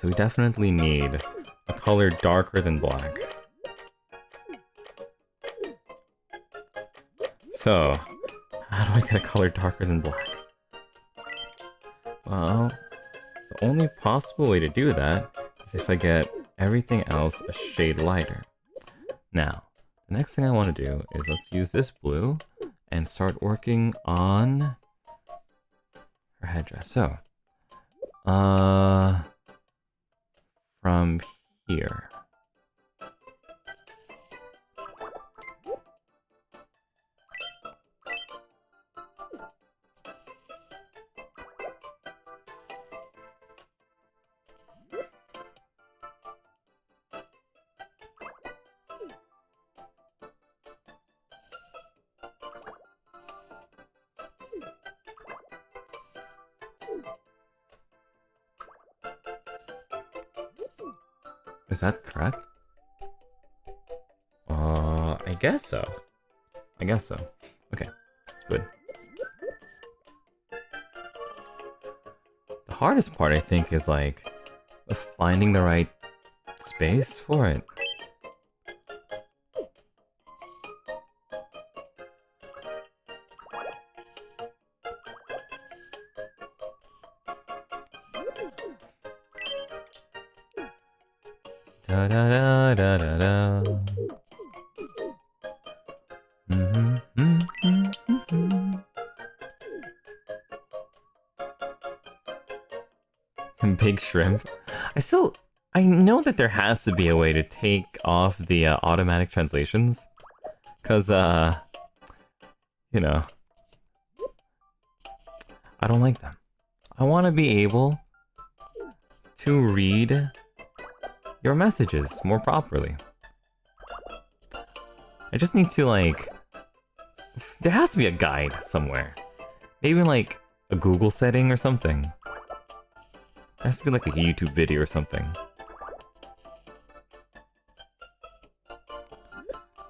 so we definitely need a color darker than black. So, how do I get a color darker than black? Well, the only possible way to do that is if I get everything else a shade lighter. Now, the next thing I want to do is let's use this blue and start working on her headdress. So, from here. Is that correct? I guess so. Okay, good. The hardest part, I think, is like finding the right space for it. Da da da da da da. Big shrimp. I know that there has to be a way to take off the automatic translations, cause you know, I don't like them. I want to be able to read your messages more properly. I just need to, like, there has to be a guide somewhere. Maybe like a Google setting or something. There has to be like a YouTube video or something.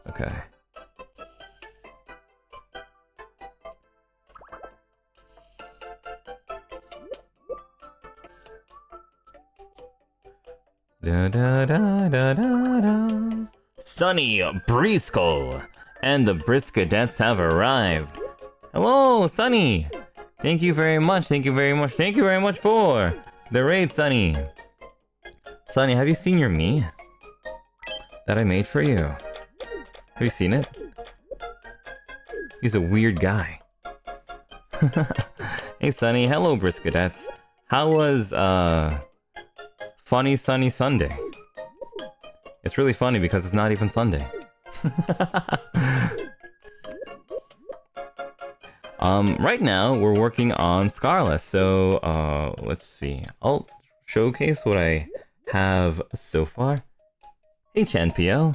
Okay. Da da da da da da. Sunny Briscoe and the Briskadettes have arrived. Hello, Sunny. Thank you very much. Thank you very much. Thank you very much for the raid, Sunny. Sunny, have you seen your me that I made for you? Have you seen it? He's a weird guy. Hey, Sunny. Hello, Briskadettes. How was Funny Sunny Sunday? It's really funny because it's not even Sunday. Right now we're working on Scarlet, so let's see. I'll showcase what I have so far. Hey, Chanpio.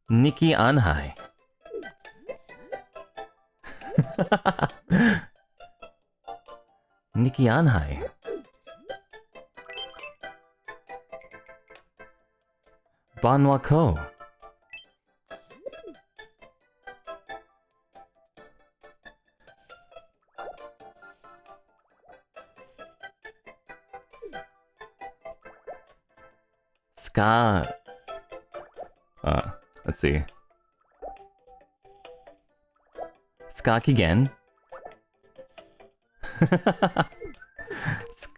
Nikki Anhai. Nikki Anhai. Banwa Ko. Ska. Let's see. Ska Kigen.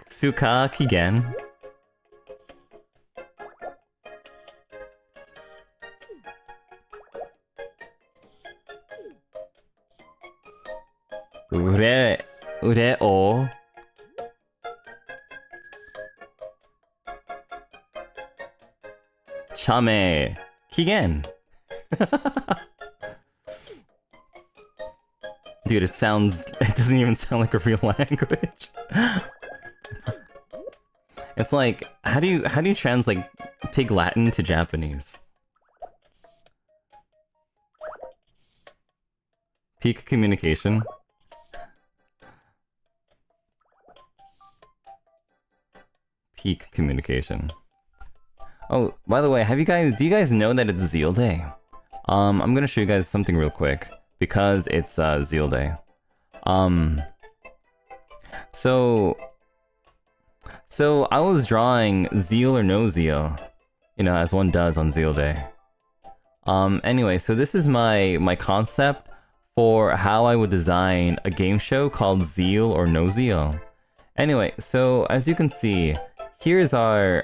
Suka Kigen. Ure o. Chame Kigen. Dude, it doesn't even sound like a real language. It's like, how do you translate Pig Latin to Japanese? Peak communication. Peak communication. Oh, by the way, do you guys know that it's Zeal Day? I'm gonna show you guys something real quick because it's Zeal Day. So I was drawing Zeal or no Zeal, you know, as one does on Zeal Day. Anyway, so this is my concept for how I would design a game show called Zeal or No Zeal. Anyway, so as you can see, here's our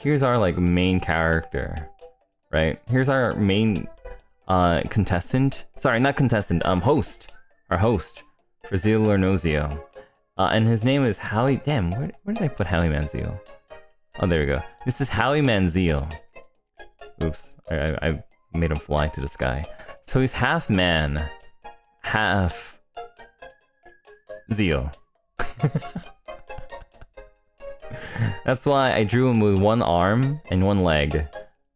like main character, right? Here's our main contestant. Sorry, not contestant. Host. Our host for Zeal or No Zeal. And his name is Howie. Damn, where did I put Howie Manziel? Oh, there we go. This is Howie Manziel. Oops, I made him fly to the sky. So he's half man, half Zeal. That's why I drew him with one arm and one leg,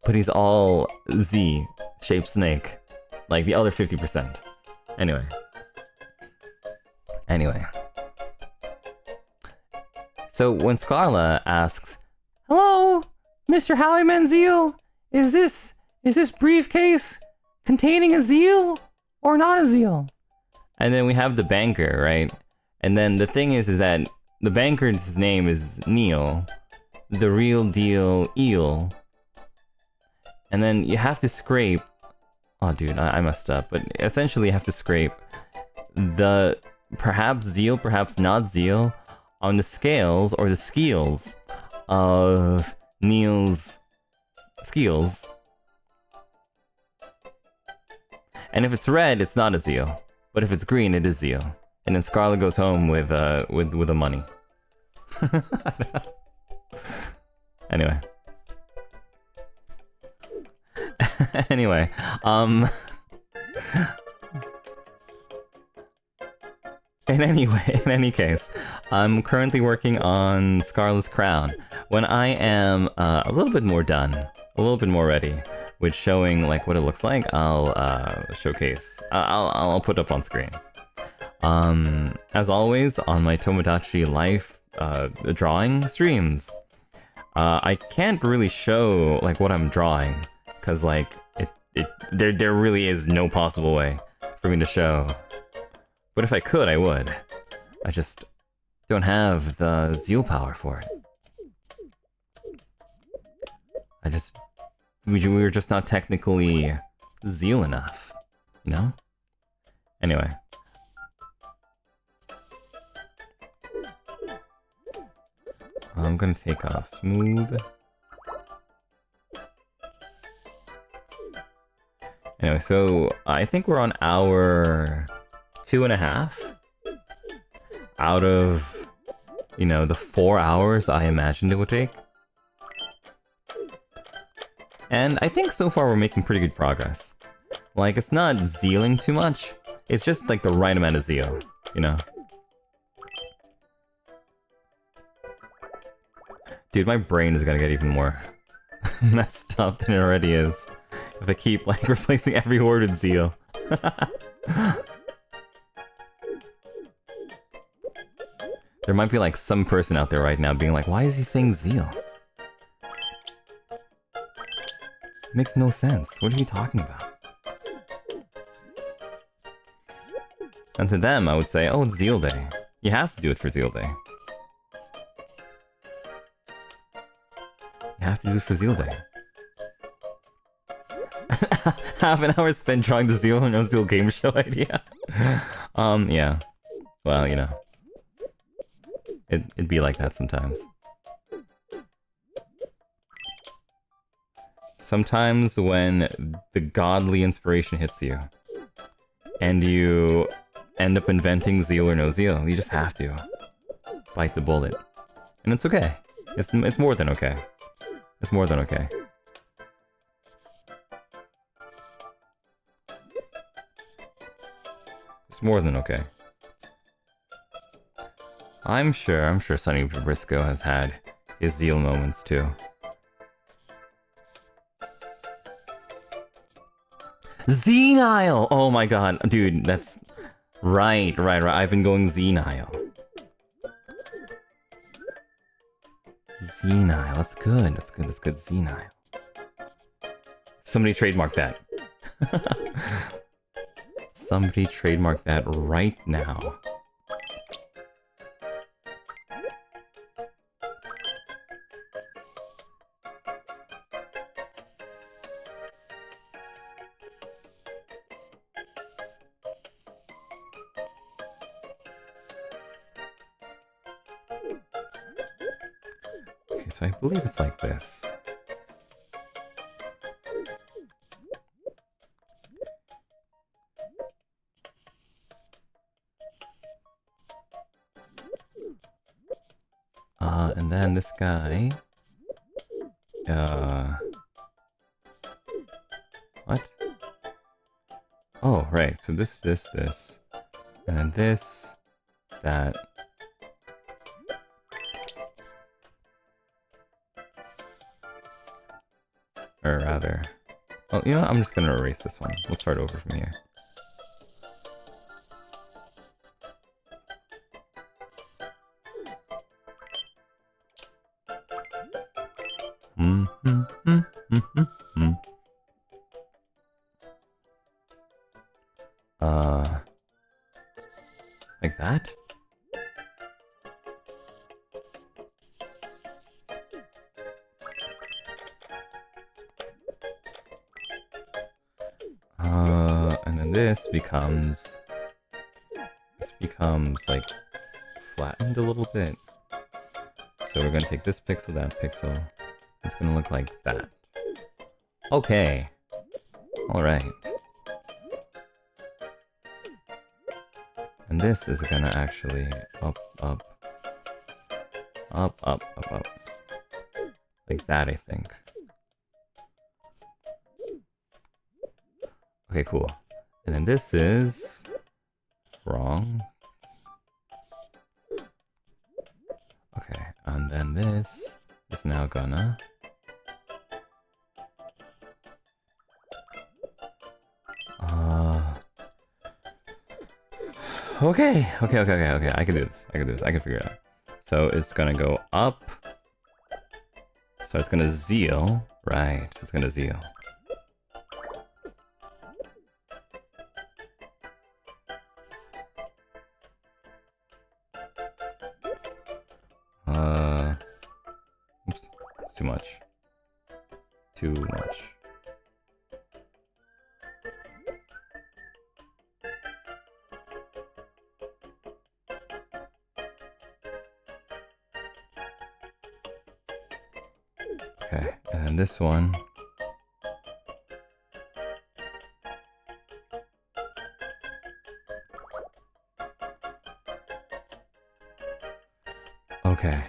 but he's all Z-shaped snake, like the other 50%. Anyway. So when Scarla asks, "Hello, Mr. Howie Manziel, is this briefcase containing a Zeal or not a Zeal. And then we have the banker, right? And then the thing is that the banker's name is Neil, the real deal eel. And then you have to scrape. Oh, dude, I messed up. But essentially, you have to scrape the perhaps Zeal, perhaps not Zeal, on the scales or the skeels of Neil's skeels. And if it's red, it's not a Zeal. But if it's green, it is Zeal. And then Scarlet goes home with the money. Anyway. Anyway, in any case, I'm currently working on Scarlet's Crown. When I am a little bit more done, a little bit more ready with showing like what it looks like, I'll showcase. I'll put up on screen. As always, on my Tomodachi Life drawing streams, I can't really show like what I'm drawing. Cause like there really is no possible way for me to show. But if I could, I would. I just don't have the Zeal power for it. We were just not technically Zeal enough, you know? Anyway. I'm gonna take off smooth. Anyway, so I think we're on hour 2.5 out of, you know, the 4 hours I imagined it would take. And I think so far we're making pretty good progress. Like, it's not zealing too much, it's just like the right amount of zeal, you know? Dude, my brain is gonna get even more messed up than it already is. If I keep, like, replacing every word with Zeal. There might be, like, some person out there right now being like, why is he saying Zeal? It makes no sense. What are you talking about? And to them, I would say, oh, it's Zeal Day. You have to do it for Zeal Day. You have to do it for Zeal Day. Half an hour spent drawing the Zeal or no Zeal game show idea. Yeah. Well, you know. It'd be like that sometimes. Sometimes when the godly inspiration hits you, and you end up inventing Zeal or no Zeal, you just have to bite the bullet. And it's okay. It's more than okay. It's more than okay. It's more than okay. I'm sure Sonny Briscoe has had his Zeal moments too. Zenile! Oh my god, dude, that's... Right. I've been going Zenile. Zenile, that's good, Zenile. Somebody trademark that. Somebody trademark that right now. Okay, so I believe it's like this. And then this guy... What? Oh, right, so this, and then this, that... Or rather... Oh, you know what? I'm just gonna erase this one. We'll start over from here. Like that? And then this becomes like flattened a little bit. So we're gonna take this pixel, that pixel. It's gonna look like that. Okay. Alright. And this is gonna actually up. Like that, I think. Okay, cool. And then this is wrong. Okay, and then this is now gonna okay. I can do this. I can figure it out. So it's gonna go up. So it's gonna zeal. Right, it's gonna zeal. Oops, it's too much. Too much. Okay, and then this one. Okay.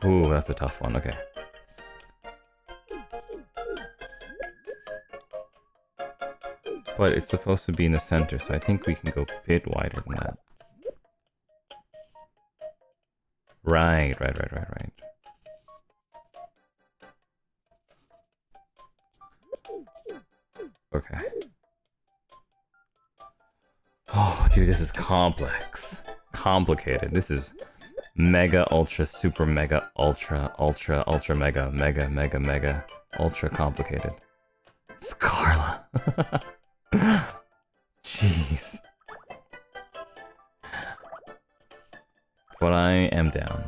Ooh, that's a tough one. Okay. But it's supposed to be in the center, so I think we can go a bit wider than that. Right. Okay. Oh, dude, this is complex. Complicated. This is mega, ultra, super mega, ultra, mega, ultra complicated. Scarla. Jeez. But I am down.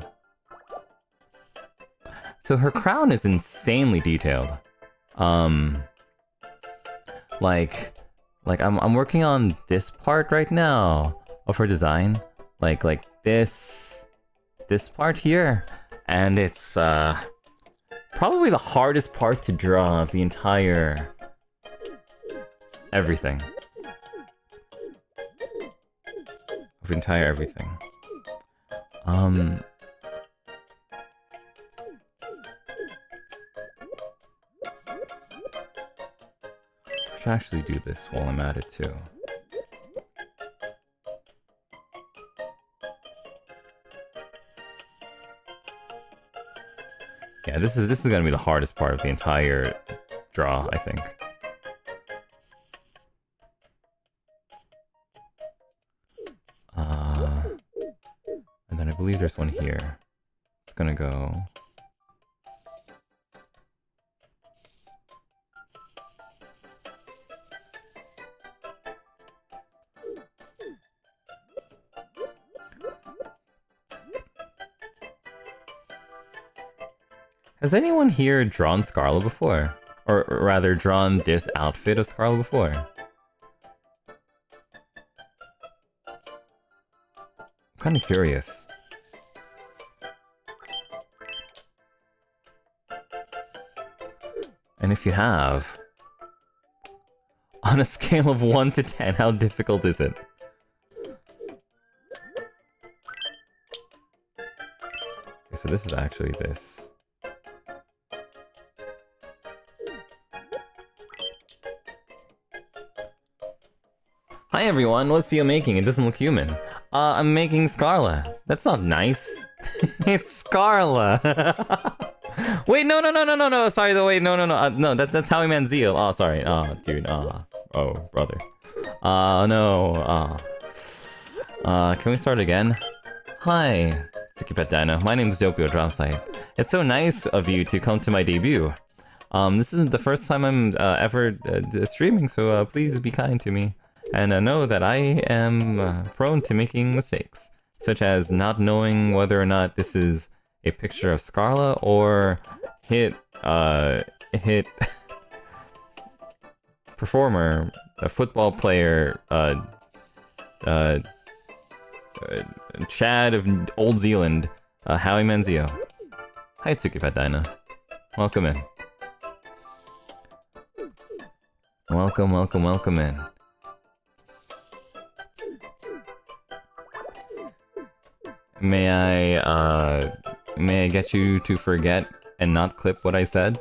So her crown is insanely detailed. Like I'm working on this part right now of her design. Like this part here, and it's probably the hardest part to draw of the entire everything. Everything. I should actually do this while I'm at it too. Yeah, this is gonna be the hardest part of the entire draw, I think. And then I believe there's one here. It's gonna go. Has anyone here drawn Scarlet before? Or rather, drawn this outfit of Scarlet before? I'm kind of curious. And if you have, on a scale of 1 to 10, how difficult is it? Okay, so this is actually this. Hi everyone, what's Pio making? It doesn't look human. I'm making Scarla. That's not nice. It's Scarla. Wait, no, sorry, wait, no, that's Howie Manziel. Oh, sorry, dude, oh, brother. No, can we start again? Hi, Sticky Pet Dino. My name is Doppio Dropscythe. It's so nice of you to come to my debut. This isn't the first time I'm ever streaming, so please be kind to me. And know that I am prone to making mistakes, such as not knowing whether or not this is a picture of Scarla or hit performer, a football player, Chad of Old Zealand, Howie Manziel. Hi Tsukipet Dyna. Welcome in. Welcome, welcome, welcome in. May I get you to forget and not clip what I said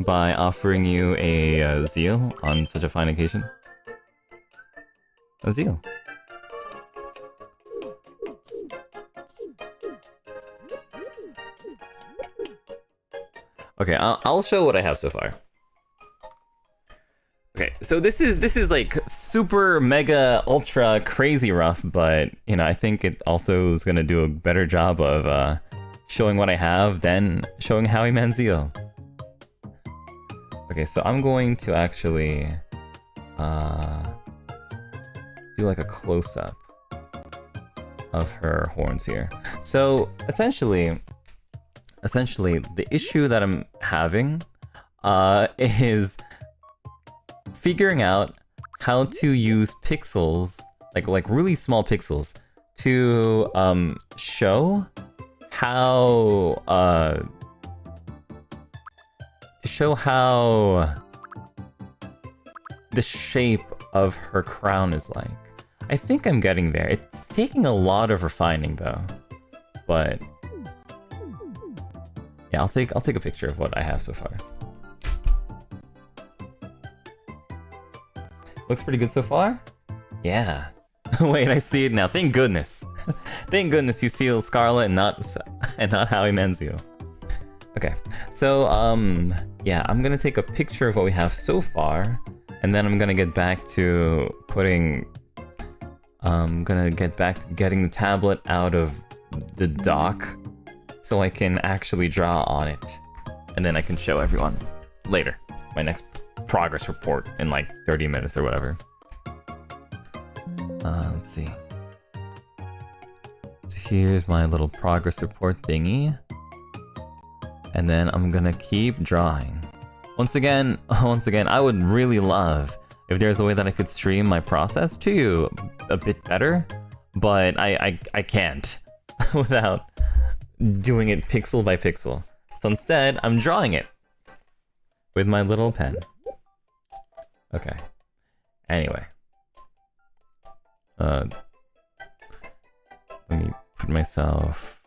by offering you a zeal on such a fine occasion? A zeal. Okay, I'll show what I have so far. Okay, so this is like super mega ultra crazy rough, but you know, I think it also is gonna do a better job of showing what I have than showing Howie Manziel. Okay, so I'm going to actually do like a close-up of her horns here. So essentially the issue that I'm having is figuring out how to use pixels, like really small pixels, to show how the shape of her crown is like. I think I'm getting there. It's taking a lot of refining though, but yeah, I'll take a picture of what I have so far. Looks pretty good so far? Yeah. Wait, I see it now. Thank goodness. Thank goodness you see Scarlet and not Howie Manziel. Okay, so yeah, I'm gonna take a picture of what we have so far, and then I'm gonna get back to putting. I'm gonna get back to getting the tablet out of the dock, so I can actually draw on it, and then I can show everyone later my next progress report in like 30 minutes or whatever. Let's see. So here's my little progress report thingy. And then I'm gonna keep drawing. Once again, I would really love if there's a way that I could stream my process to you a bit better, but I can't without doing it pixel by pixel. So instead, I'm drawing it with my little pen. Okay. Anyway. Let me put myself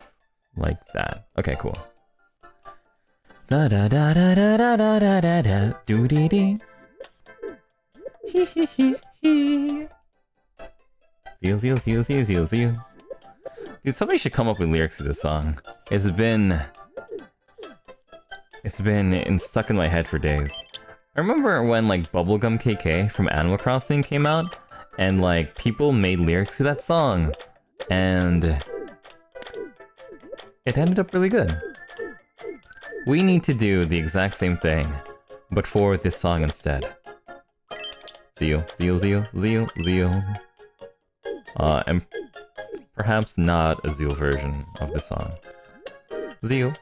like that. Okay, cool. Da da da da da da da da da da doo dee dee. Hee hee hee hee. Zeal. Dude, somebody should come up with lyrics to this song. It's been stuck in my head for days. I remember when like Bubblegum KK from Animal Crossing came out, and like people made lyrics to that song, and it ended up really good. We need to do the exact same thing, but for this song instead. Zeal. And perhaps not a Zeal version of the song. Zeal.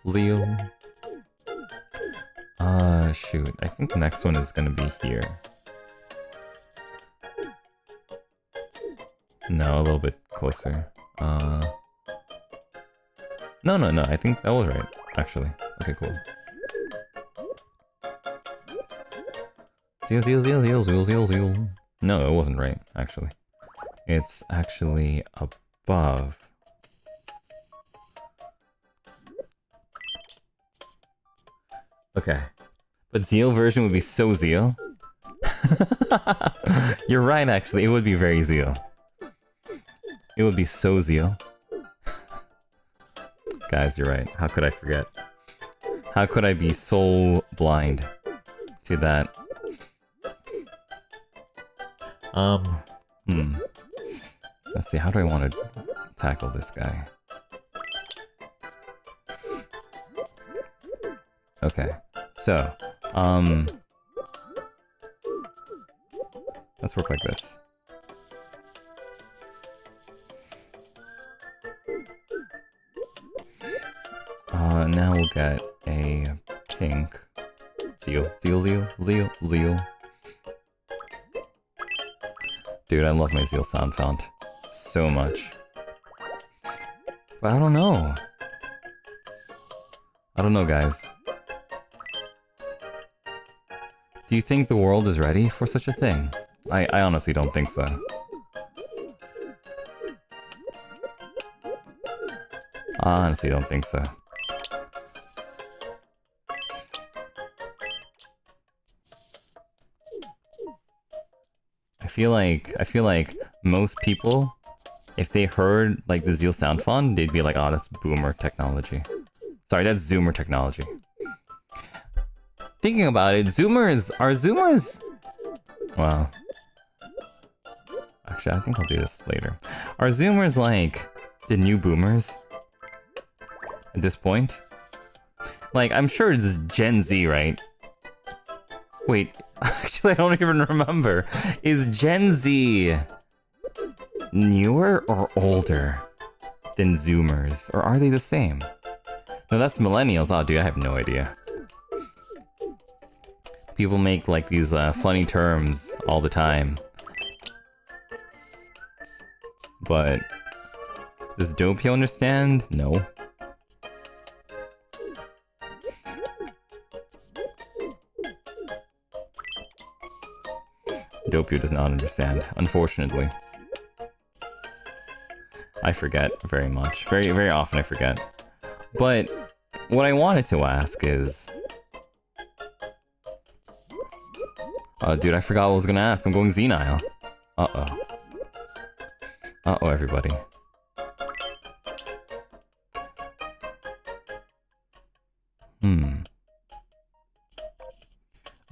Shoot. I think the next one is gonna be here. No, a little bit closer. No. I think that was right, actually. Okay, cool. Zeal. No, it wasn't right, actually. It's actually above. Okay. But Zeal version would be so Zeal. You're right, actually. It would be very Zeal. It would be so Zeal. Guys, you're right. How could I forget? How could I be so blind to that? Let's see, how do I want to tackle this guy? Okay, So, let's work like this. Now we'll get a pink. Zeal. Dude, I love my Zeal sound font so much. But I don't know. I don't know, guys. Do you think the world is ready for such a thing? I honestly don't think so. I honestly don't think so. I feel like most people, if they heard like the Zeal sound font, they'd be like, oh, that's boomer technology. Sorry, that's Zoomer technology. Thinking about it, are Zoomers... Well... Actually, I think I'll do this later. Are Zoomers like the new boomers? At this point? Like, I'm sure it's Gen Z, right? Wait, actually I don't even remember. Is Gen Z newer or older than Zoomers? Or are they the same? No, that's millennials. Oh, dude, I have no idea. People make, like, these funny terms all the time. But does Doppio understand? No. Doppio does not understand, unfortunately. I forget very much. Very, very often I forget. But what I wanted to ask is... Oh, dude, I forgot what I was gonna ask. I'm going senile. Uh-oh. Uh-oh, everybody.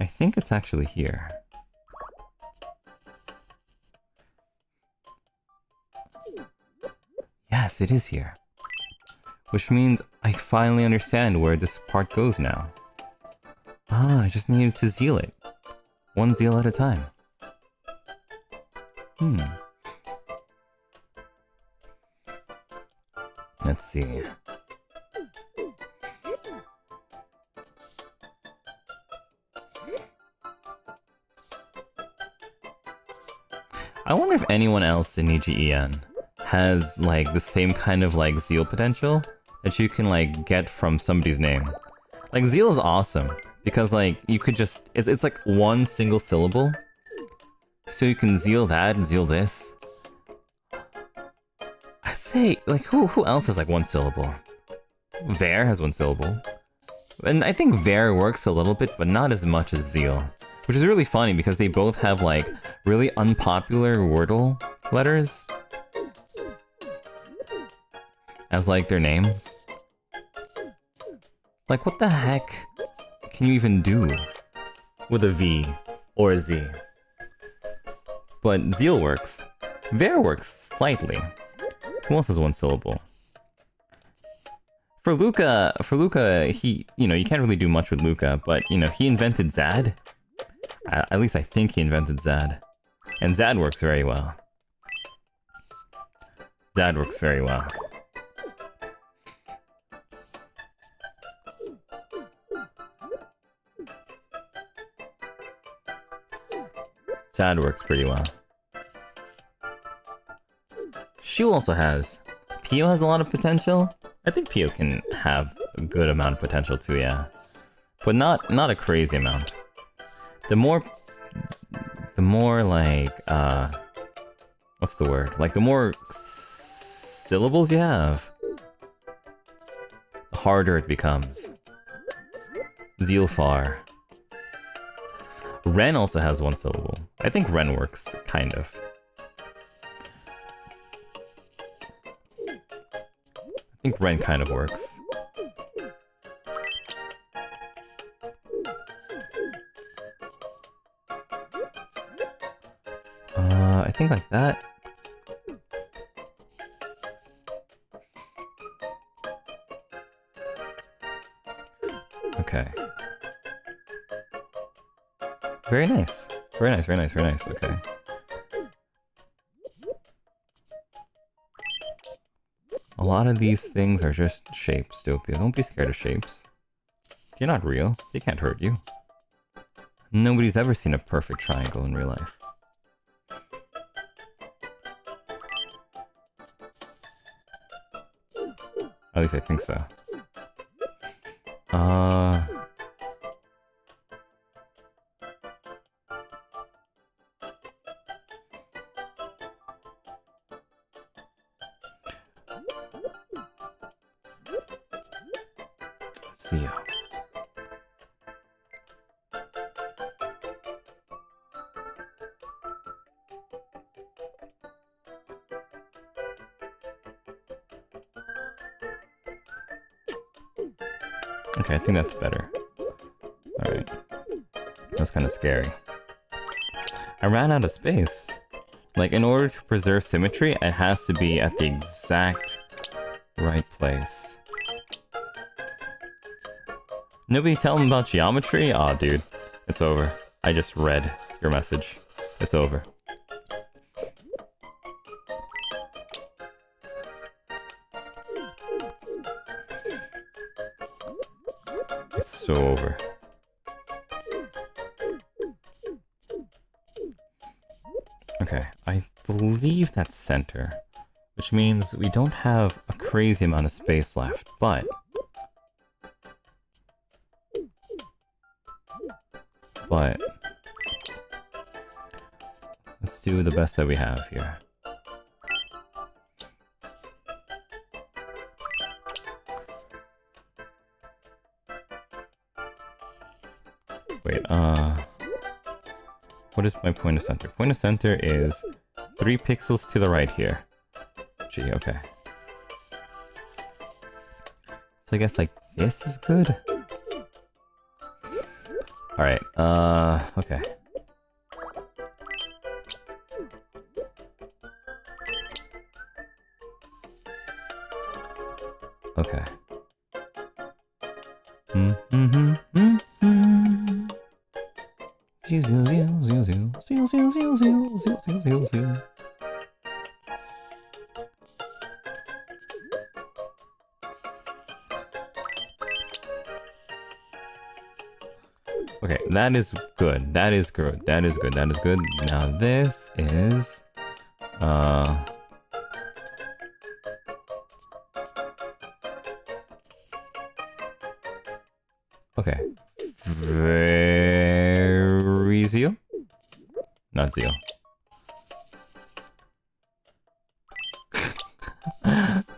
I think it's actually here. Yes, it is here. Which means I finally understand where this part goes now. Ah, I just needed to zeal it. One zeal at a time. Let's see. I wonder if anyone else in NIJISANJI EN has, like, the same kind of, like, zeal potential that you can, like, get from somebody's name. Like, zeal is awesome, because, like, you could just... It's like one single syllable. So you can zeal that and zeal this. I'd say, like, who else has, like, one syllable? Vare has one syllable. And I think Vare works a little bit, but not as much as zeal. Which is really funny, because they both have, like, really unpopular Wordle letters as, like, their names. Like, what the heck can you even do with a V or a Z? But zeal works. Vare works slightly. Who else has one syllable? For Luca, he, you know, you can't really do much with Luca, but, you know, he invented Zad. At least I think he invented Zad. And Zad works very well. Zad works very well. Zad works pretty well. Shu also has. Pio has a lot of potential. I think Pio can have a good amount of potential too, yeah. But not a crazy amount. The more like, what's the word? Like, the more syllables you have, the harder it becomes. Zealfar. Ren also has one syllable. I think Ren works, kind of. I think Ren kind of works. I think like that. Okay. Very nice. Very nice, very nice, very nice. Okay. A lot of these things are just shapes, Doppio. Don't be scared of shapes. You're not real. They can't hurt you. Nobody's ever seen a perfect triangle in real life. At least I think so. See ya. Okay, I think that's better. Alright. That's kind of scary. I ran out of space. Like, in order to preserve symmetry, it has to be at the exact right place. Nobody tell them about geometry? Aw, dude. It's over. I just read your message. It's over. It's so over. Okay, I believe that's center, which means we don't have a crazy amount of space left, but let's do the best that we have here. Wait, what is my point of center? Point of center is 3 pixels to the right here. Gee, okay. So I guess like this is good? Alright, okay. Okay. Okay, that is good. That is good. That is good. That is good. Now this is okay. Very zeal? Not zeal.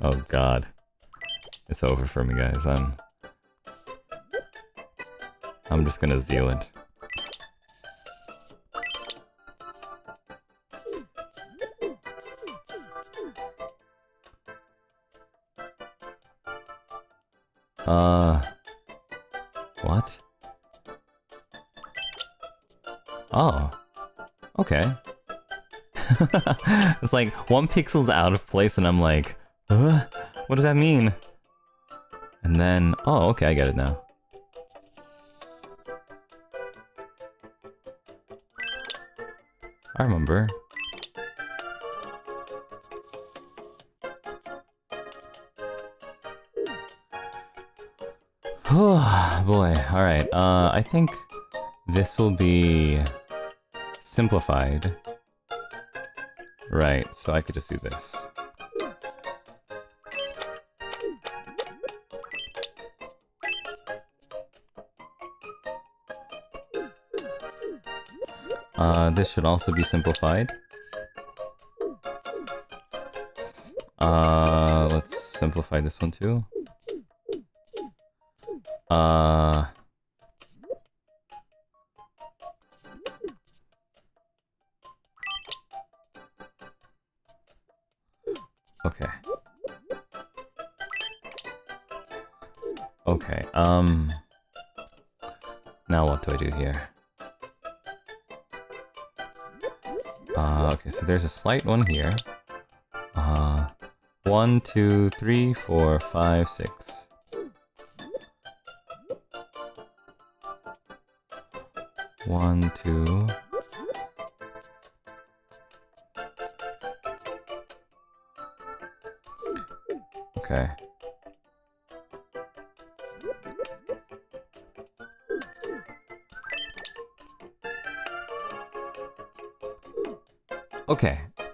Oh god. It's over for me, guys. I'm just gonna zeal it. What? Oh. Okay. It's like 1 pixel's out of place and I'm like, what does that mean? And then, oh, okay, I get it now. I remember. Oh boy, alright, I think this will be simplified. Right, so I could just do this. This should also be simplified. Let's simplify this one too. Okay. Okay, now what do I do here? Okay, so there's a slight one here. 1, 2, 3, 4, 5, 6. 1, 2. Okay.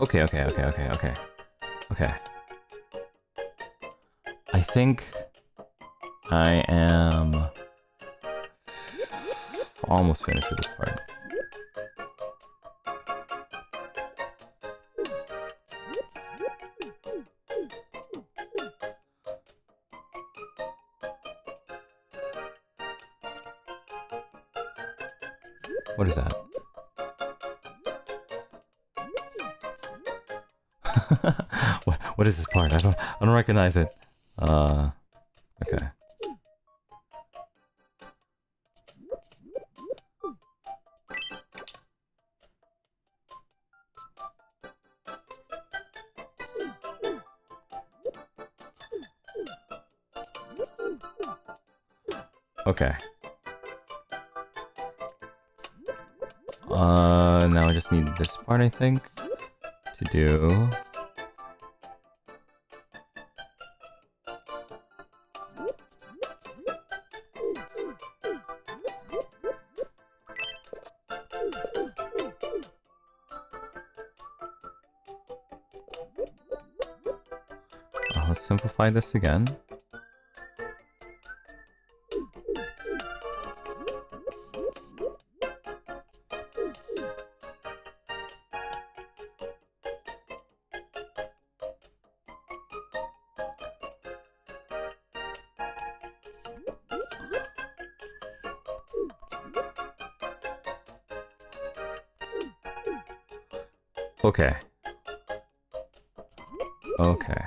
Okay. Okay. I think I am almost finished with this part. What is that? What is this part? I don't recognize it. Okay. Okay. Now I just need this part, I think, to do. Let's simplify this again. Okay. Okay.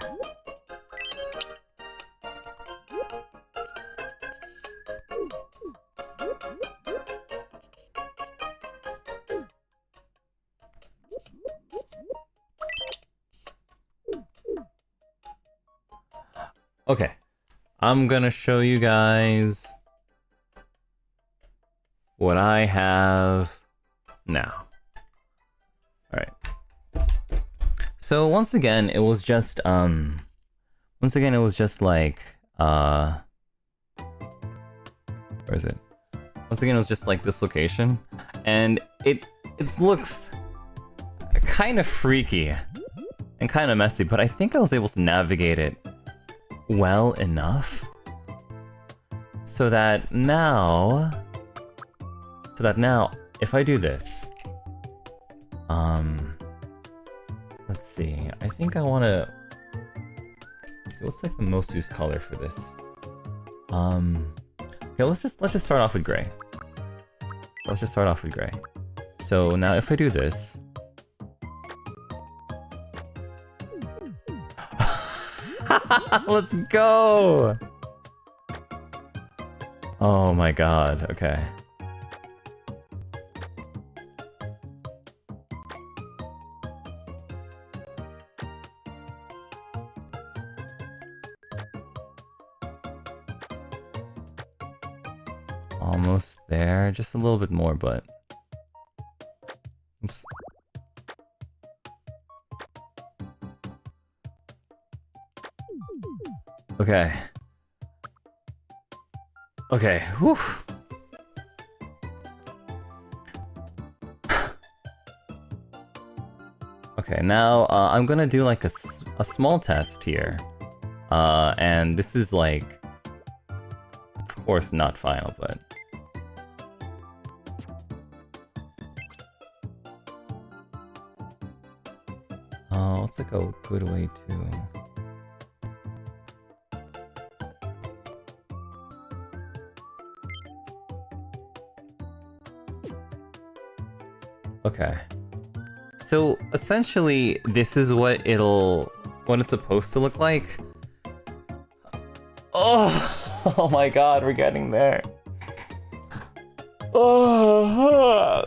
Okay. I'm gonna show you guys what I have now. Alright. So once again, it was just like, where is it? Once again, it was just like this location, and it looks kind of freaky and kind of messy, but I think I was able to navigate it well enough so that now if I do this, let's see, I think I want to see what's like the most used color for this. Okay, let's just start off with gray. Let's just start off with gray. So now if I do this, let's go! Oh my god, okay. Almost there, just a little bit more, but... Oops. Okay. Okay, whew. Okay, now I'm gonna do like a small test here. And this is like, of course not final, but... what's like a good way to... Okay. So essentially, this is what it's supposed to look like. Oh, oh my god, we're getting there. Oh.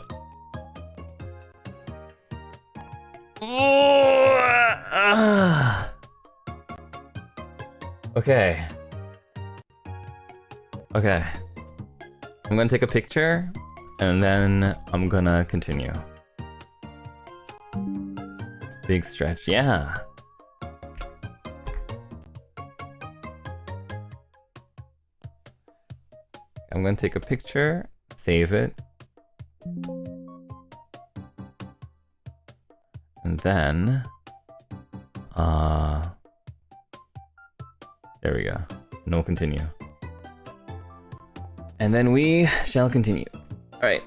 Okay. Okay. I'm gonna take a picture And then I'm gonna continue. Big stretch, yeah. I'm gonna take a picture, save it. And then, there we go. And we'll continue. And then we shall continue. Alright.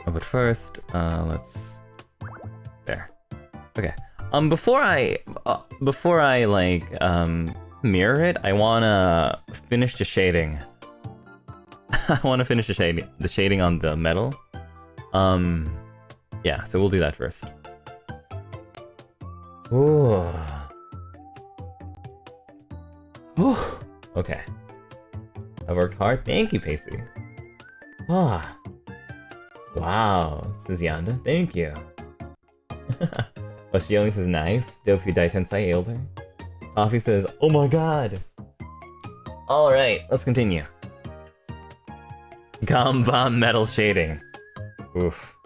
Oh, but first, let's... There. Okay. Before I like, mirror it, I wanna finish the shading. I wanna finish the shading on the metal. Yeah, so we'll do that first. Ooh. Ooh. Okay. I worked hard. Thank you, Pacey. Ah. Wow, says Yanda. Thank you. But she only says nice. Doppio Tensai Elder. Coffee says, oh my god. Alright, let's continue. Gamba metal shading. Oof.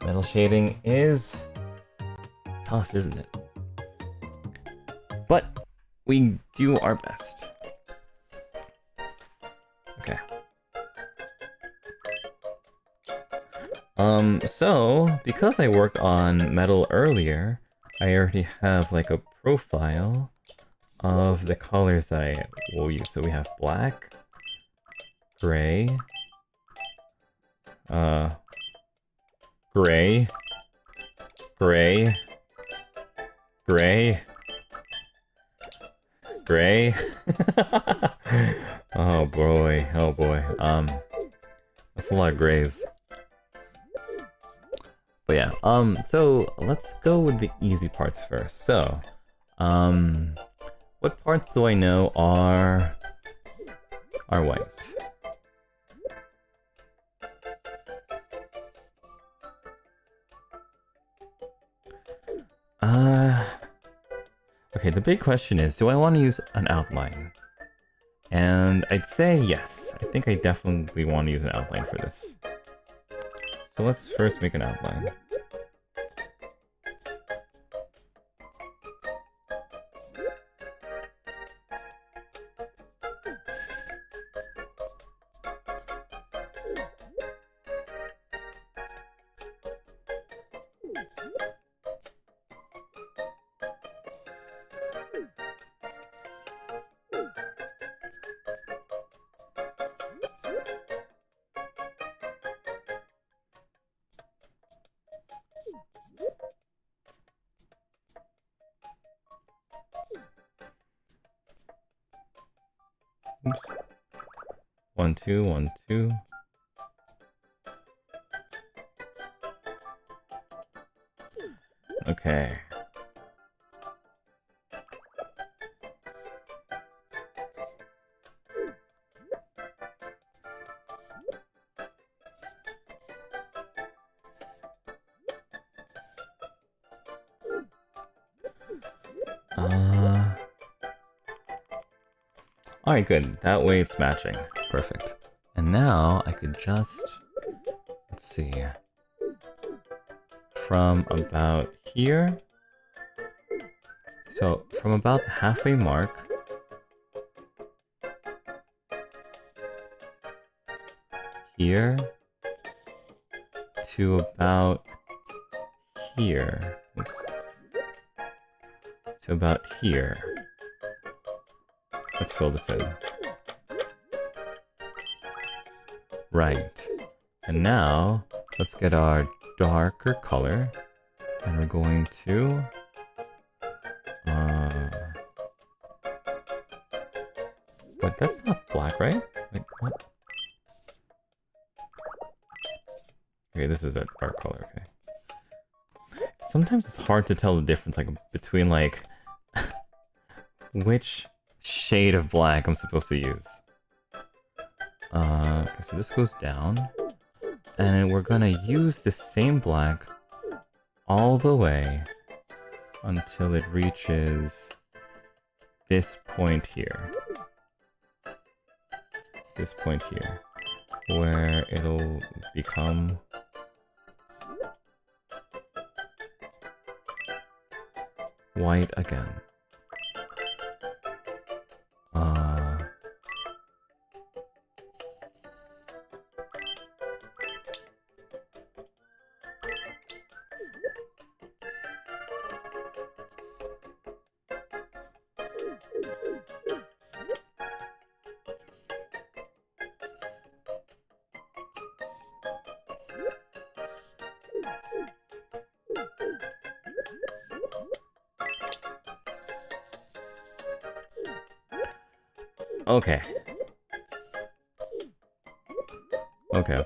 Metal shading is tough, isn't it? But we do our best. Okay. So, because I worked on metal earlier, I already have like a profile of the colors that I will use. So we have black, gray, gray, gray, gray, gray. Oh boy, oh boy. That's a lot of grays. But yeah, so let's go with the easy parts first. So, what parts do I know are white? Okay, the big question is, do I want to use an outline? And I'd say yes. I think I definitely want to use an outline for this. So let's first make an outline. Oops. 1, 2, 1, 2. Okay. Alright, good. That way it's matching. Perfect. And now I could just... Let's see. From about here... So, from about the halfway mark... Here... To about... Here... Oops. To about here... Let's fill this in. Right. And now, let's get our darker color. And we're going to... But that's not black, right? Like, what? Okay, this is a dark color, okay. Sometimes it's hard to tell the difference, like, between, like... which shade of black I'm supposed to use. Okay, so this goes down, and we're gonna use the same black all the way until it reaches this point here. this point here, where it'll become white again. Okay. Okay.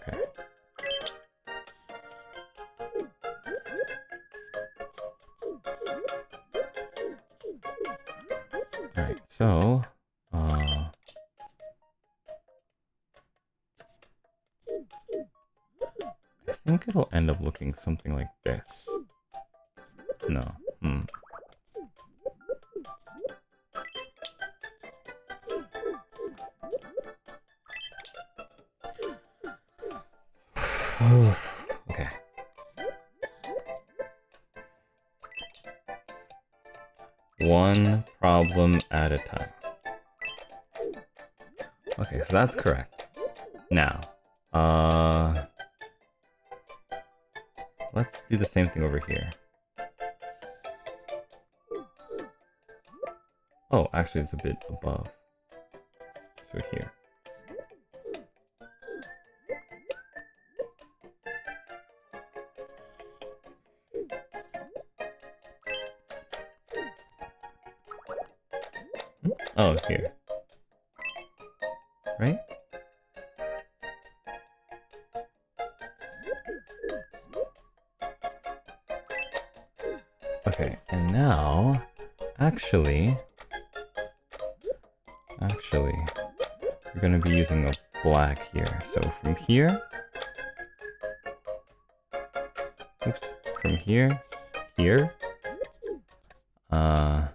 Alright, so, I think it'll end up looking something like this. No. Okay. One problem at a time. Okay, so that's correct. Now, let's do the same thing over here. Oh, actually it's a bit above. So here. Oh, here. Right? Okay, and now, actually, we're gonna be using a black here. So from here, oops, from here, I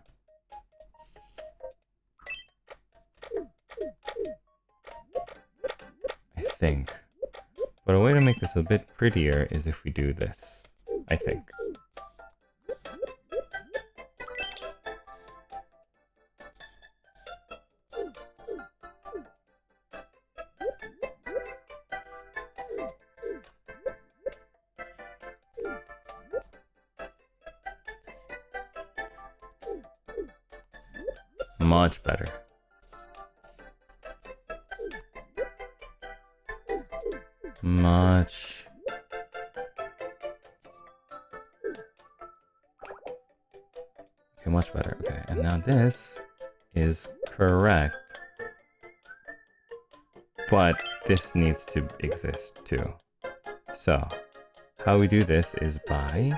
think. But a way to make this a bit prettier is if we do this, I think. Much better. Much. Okay, much better. Okay, and now this is correct. But this needs to exist too. So, how we do this is by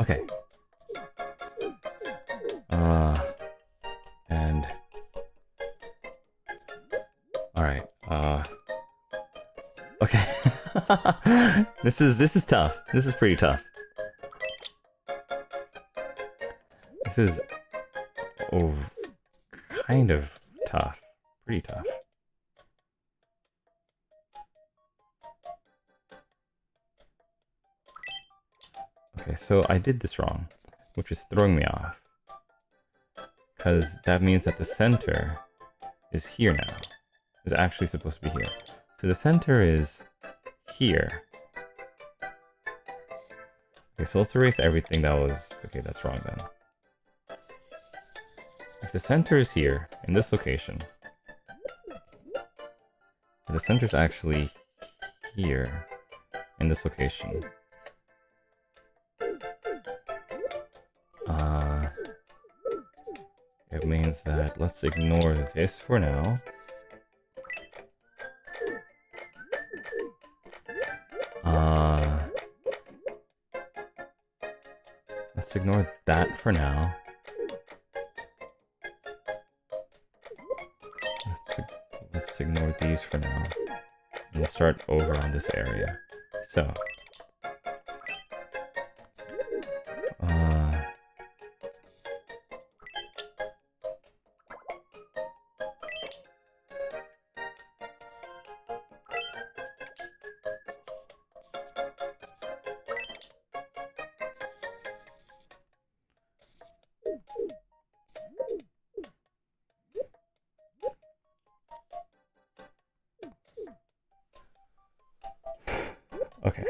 okay. And all right. Okay. This is tough. This is pretty tough. This is kind of tough. Pretty tough. Okay, so I did this wrong, which is throwing me off. Because that means that the center is here now. It's actually supposed to be here. So the center is here. Okay, so let's erase everything that was... Okay, that's wrong then. If the center is here, in this location, the center is actually here, in this location. It means that let's ignore this for now. Let's ignore that for now. Let's ignore these for now. And we'll start over on this area. So Okay.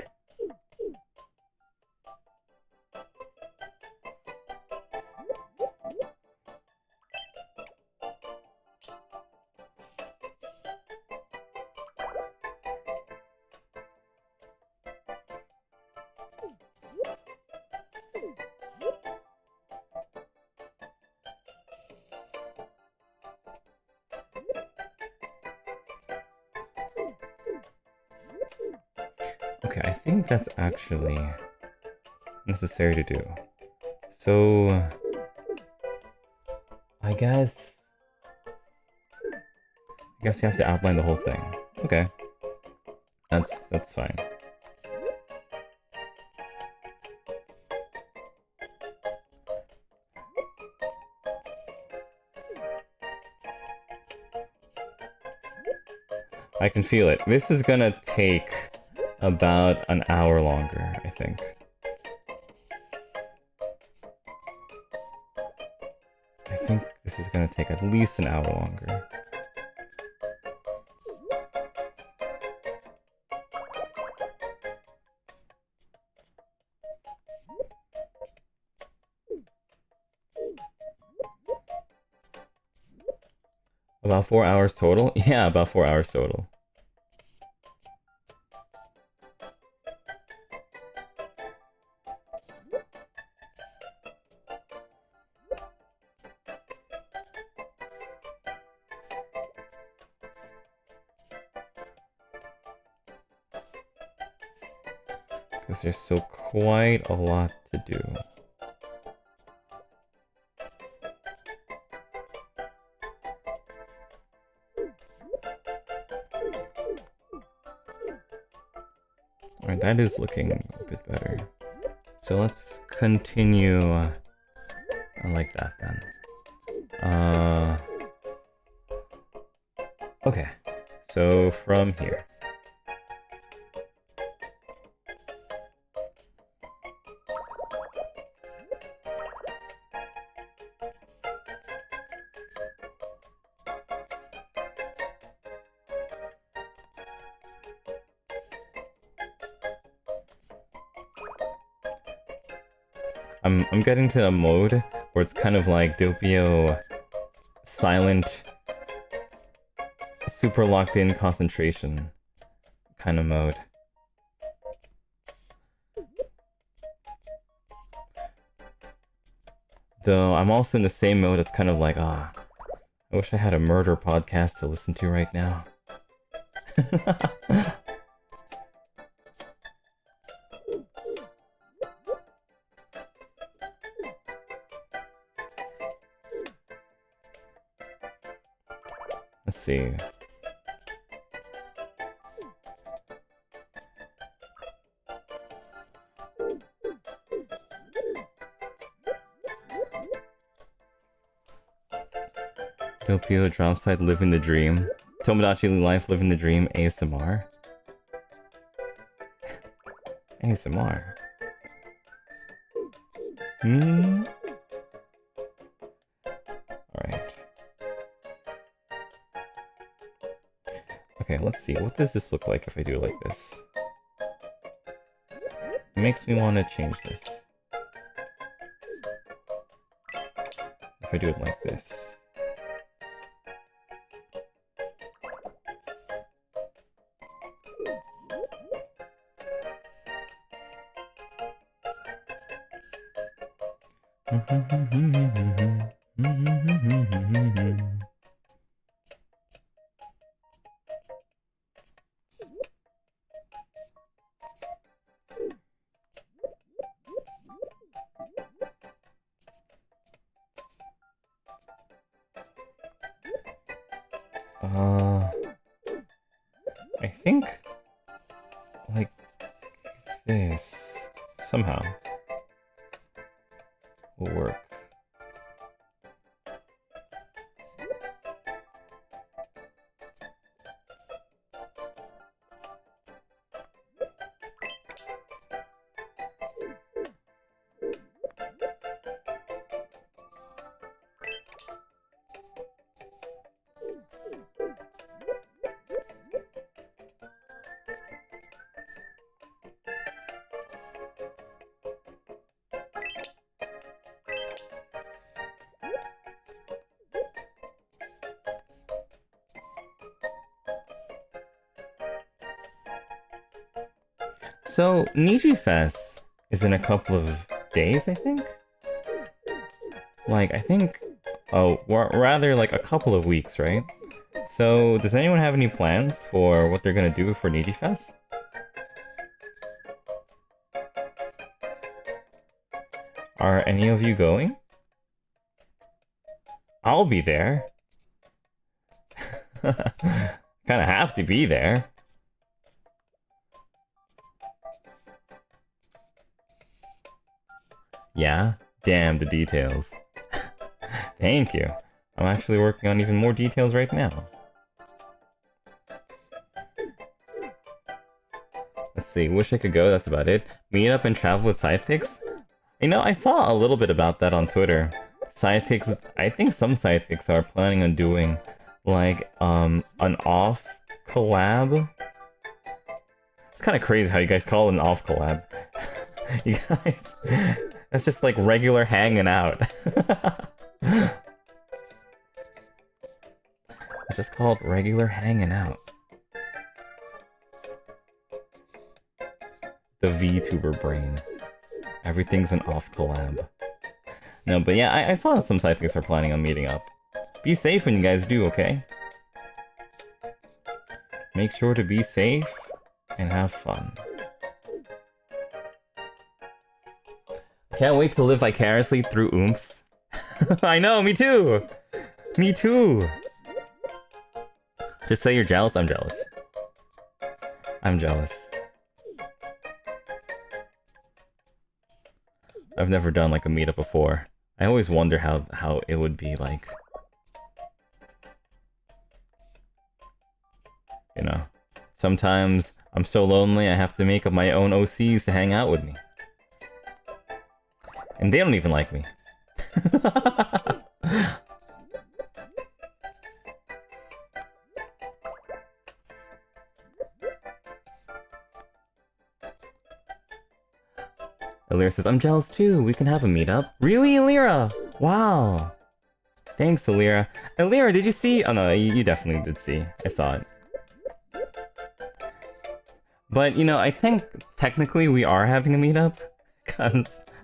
Okay, I think that's actually necessary to do. So, I guess you have to outline the whole thing. Okay, that's fine. I can feel it. This is gonna take about an hour longer, I think. I think this is gonna take at least an hour longer. About 4 hours total? Yeah, about 4 hours total. Because there's still quite a lot to do. Alright, that is looking a bit better. So let's continue like that then. Okay, so from here. I'm getting to a mode where it's kind of like Doppio silent, super locked in concentration kind of mode. Though I'm also in the same mode, it's kind of like, I wish I had a murder podcast to listen to right now. Let's see. Doppio Dropscythe living the dream. Tomodachi Life living the dream ASMR. ASMR. Alright. Okay, let's see. What does this look like if I do it like this? It makes me want to change this. If I do it like this. I think like this somehow. will work. So, Niji Fest is in a couple of days, I think? Like, I think... Oh, rather like a couple of weeks, right? So, does anyone have any plans for what they're gonna do for Niji Fest? Are any of you going? I'll be there. Kinda have to be there. Yeah? Damn, the details. Thank you. I'm actually working on even more details right now. Let's see, wish I could go, that's about it. Meet up and travel with sidekicks? You know, I saw a little bit about that on Twitter. Sidekicks, I think some sidekicks are planning on doing, like, an off collab. It's kind of crazy how you guys call it an off collab. You guys... That's just like regular hanging out. It's just called regular hanging out. The VTuber brain. Everything's an off collab. No, but yeah, I saw that some sidekicks are planning on meeting up. Be safe when you guys do, okay? Make sure to be safe and have fun. Can't wait to live vicariously through oomphs. I know, me too! Me too! Just say you're jealous, I'm jealous. I'm jealous. I've never done like a meetup before. I always wonder how it would be like. You know, sometimes I'm so lonely I have to make up my own OCs to hang out with me. And they don't even like me. Alira says, I'm jealous too, we can have a meetup. Really, Alira? Wow. Thanks, Alira. Alira, did you see? Oh no, you definitely did see. I saw it. But, you know, I think technically we are having a meetup. Because...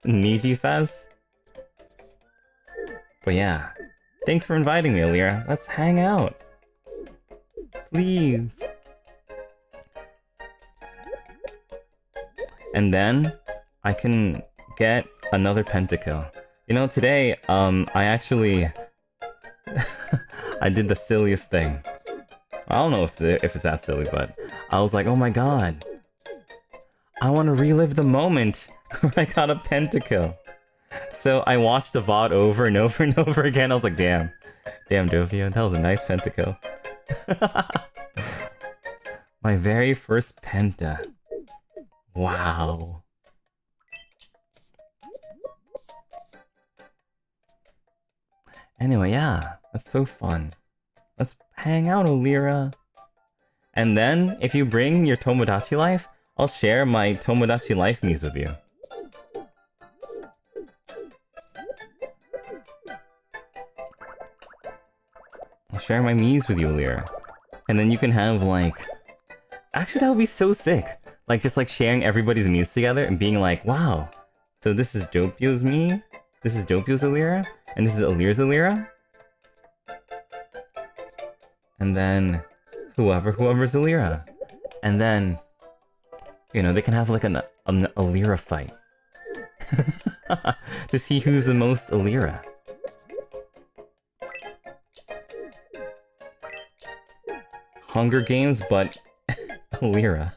Niji Fest. But yeah, thanks for inviting me, Alira. Let's hang out. Please. And then I can get another pentakill. You know, today, I actually... I did the silliest thing. I don't know if it's that silly, but I was like, oh my god. I want to relive the moment where I got a pentakill. So I watched the VOD over and over and over again. I was like, damn. Damn, Doppio, that was a nice pentakill. My very first penta. Wow. Anyway, yeah. That's so fun. Let's hang out, Alira. And then, if you bring your Tomodachi Life, I'll share my Tomodachi Life news with you. I'll share my Mii's with you, Alira. And then you can have, like... Actually, that would be so sick. Like, just like sharing everybody's Mii's together and being like, wow. So this is Doppio's Mii, this is Doppio's Alira, and this is Alira's Alira. And then... whoever's Alira. And then... you know, they can have like an Alira fight. To see who's the most Alira. Hunger Games, but Alira.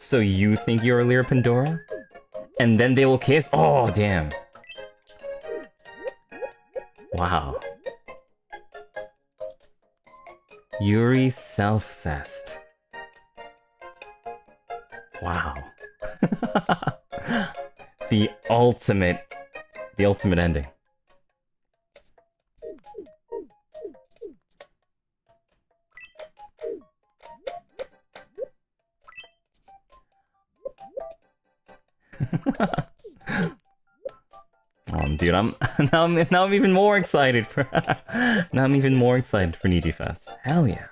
So you think you're Lyra Pandora? And then they will kiss? Oh, damn. Wow. Yuri self-cessed. Wow. The ultimate ending. Dude, now I'm even more excited for now I'm even more excited for Niji Fest. Hell yeah.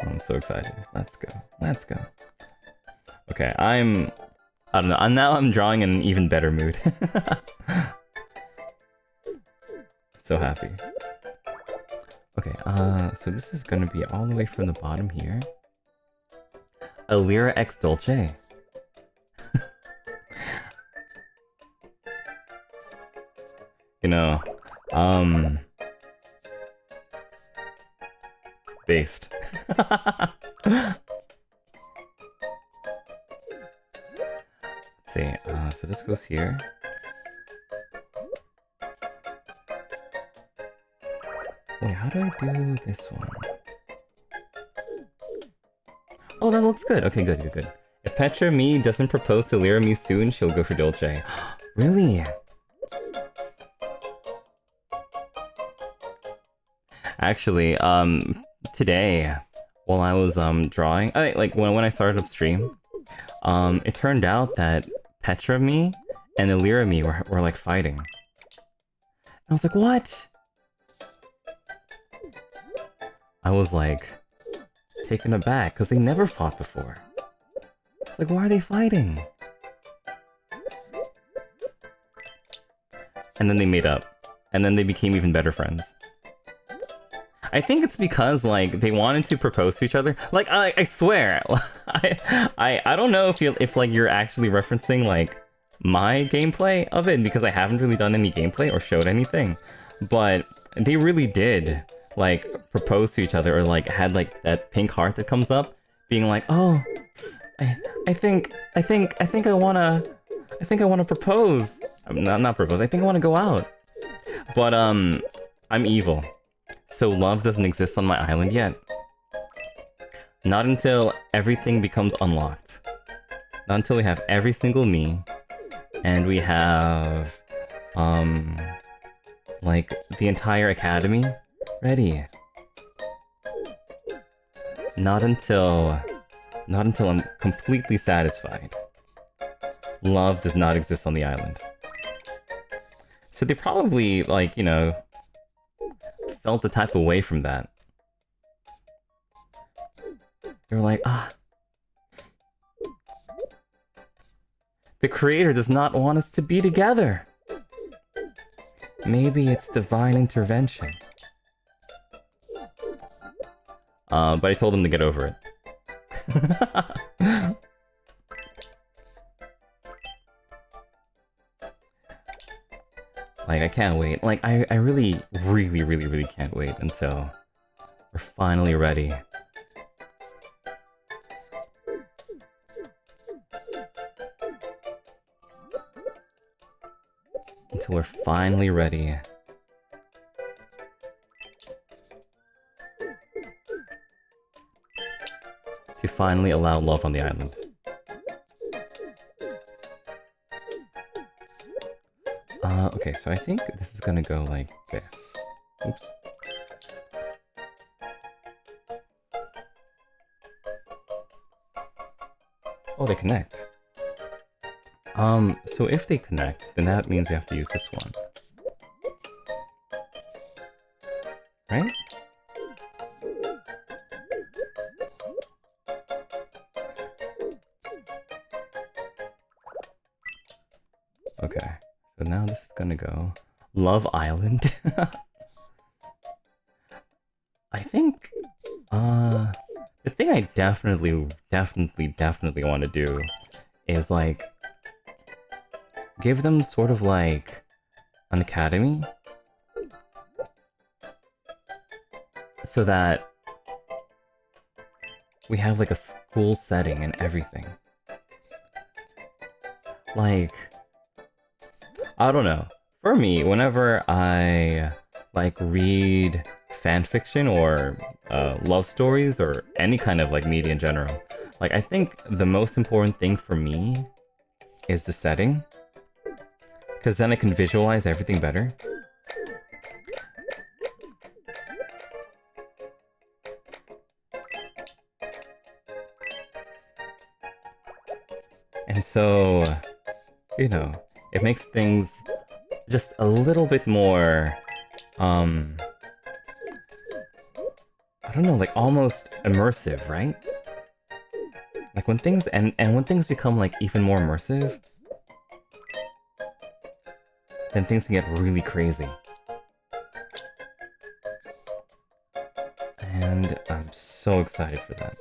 I'm so excited. Let's go. Let's go. Okay, I don't know. I'm drawing in an even better mood. So happy. Okay, so this is gonna be all the way from the bottom here. Lyra X Dolce. You know, based. Let's see, so this goes here. Wait, how do I do this one? Oh, that looks good. Okay, good. If Petra Me doesn't propose to Lyra Me soon, she'll go for Dolce. Really? Actually, today, while I was drawing, like when I started up stream, it turned out that Petra Me and Lyra Me were like fighting. I was like, what? I was like taken aback because they never fought before. It's like, why are they fighting? And then they made up, and then they became even better friends. I think it's because like they wanted to propose to each other. Like I swear, I don't know if like you're actually referencing like my gameplay of it, because I haven't really done any gameplay or showed anything, but they really did like propose to each other, or like had like that pink heart that comes up, being like, oh, I think I wanna propose. Not propose. I think I wanna go out. But I'm evil, so love doesn't exist on my island yet. Not until everything becomes unlocked. Not until we have every single me, and we have like the entire academy ready. Not until I'm completely satisfied. Love does not exist on the island. So they probably, like, you know, felt the type of way from that. They were like, the creator does not want us to be together. Maybe it's divine intervention. But I told them to get over it. Like, I can't wait. Like, I really can't wait until we're finally ready. Until we're finally ready. To finally allow love on the island. Okay, so I think this is gonna go like this. Oops. Oh, they connect. So if they connect, then that means we have to use this one. Right? Okay, so now this is gonna go Love Island. I think, the thing I definitely want to do is like give them sort of like an academy so that we have like a school setting and everything. Like, I don't know. For me, whenever I like read fan fiction or love stories or any kind of like media in general, like I think the most important thing for me is the setting, because then I can visualize everything better. And so, you know, it makes things just a little bit more, I don't know, like almost immersive, right? Like when things, and when things become like even more immersive, then things can get really crazy. And I'm so excited for that.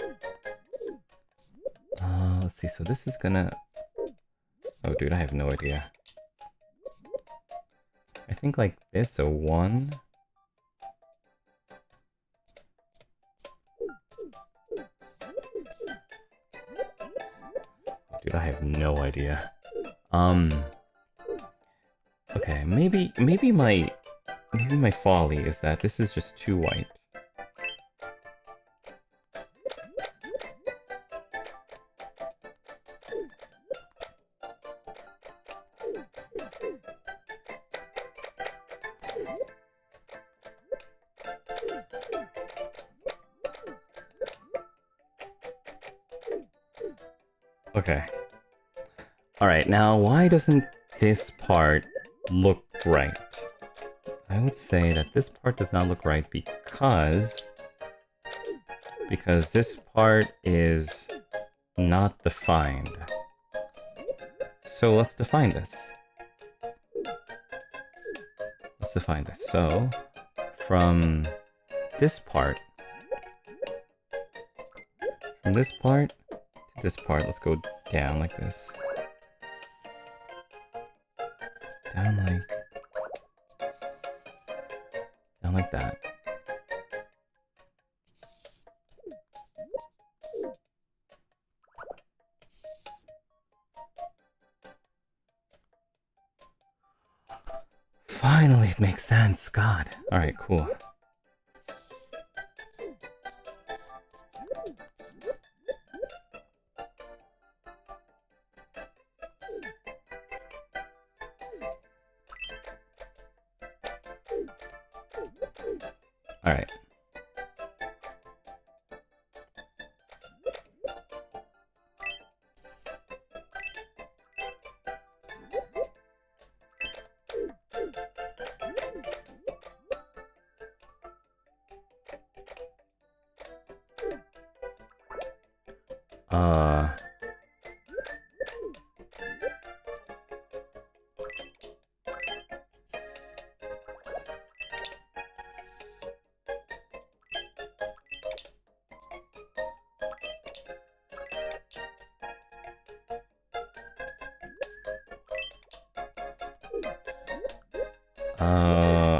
Let's see, so this is gonna... Oh dude, I have no idea. I think like this, so 1... Dude, I have no idea. Okay, maybe my folly is that this is just too white. Okay. Alright, now why doesn't this part look right? I would say that this part does not look right because this part is not defined. So let's define this. Let's define this. So from this part to this part, let's go down like this. Down like that. Finally, it makes sense. God. Alright, cool. Alright.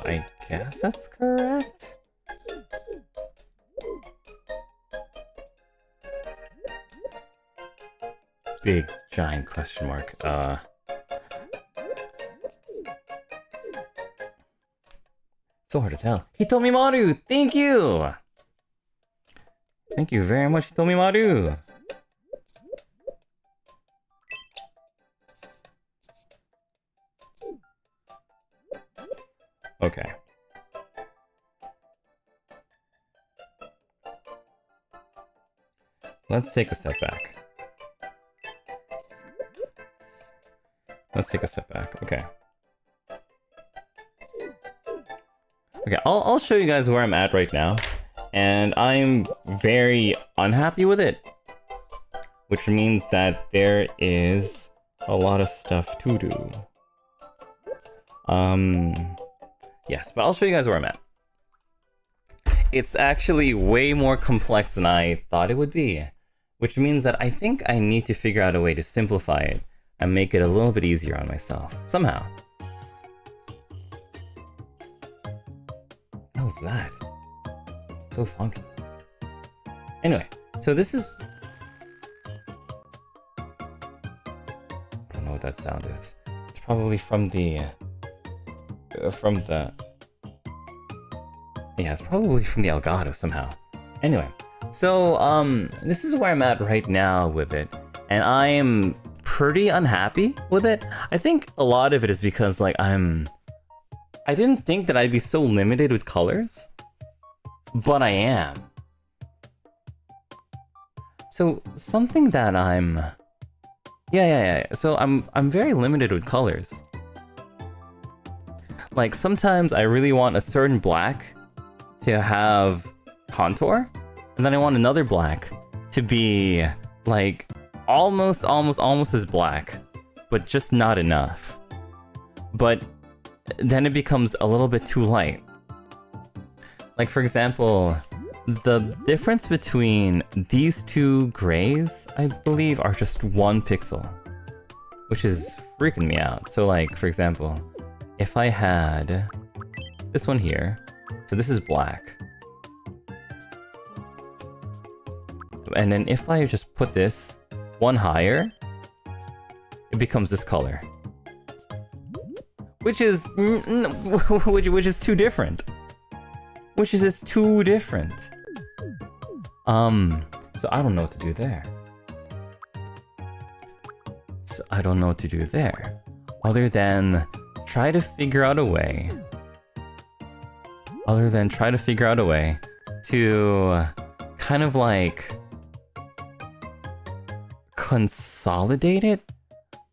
I guess that's correct. Big giant question mark. So hard to tell. Hitomimaru, thank you! Thank you very much, Hitomimaru! Okay. Let's take a step back. Okay. Okay, I'll show you guys where I'm at right now. And I'm very unhappy with it. Which means that there is a lot of stuff to do. Yes, but I'll show you guys where I'm at. It's actually way more complex than I thought it would be. Which means that I think I need to figure out a way to simplify it and make it a little bit easier on myself. Somehow. What was that? So funky. Anyway, so this is... I don't know what that sound is. It's probably from the... Yeah, it's probably from the Elgato somehow. Anyway, so, this is where I'm at right now with it. And I am pretty unhappy with it. I think a lot of it is because, like, I didn't think that I'd be so limited with colors. But I am. So, something that I'm... Yeah. So, I'm very limited with colors. Like, sometimes I really want a certain black to have contour, and then I want another black to be, like, almost as black, but just not enough. But then it becomes a little bit too light. Like, for example, the difference between these two grays, I believe, are just 1 pixel, which is freaking me out. So, like, for example, if I had this one here, so this is black, and then if I just put this one higher, it becomes this color, which is which is too different. Which is just too different. So I don't know what to do there. Other than try to figure out a way. To kind of like consolidate it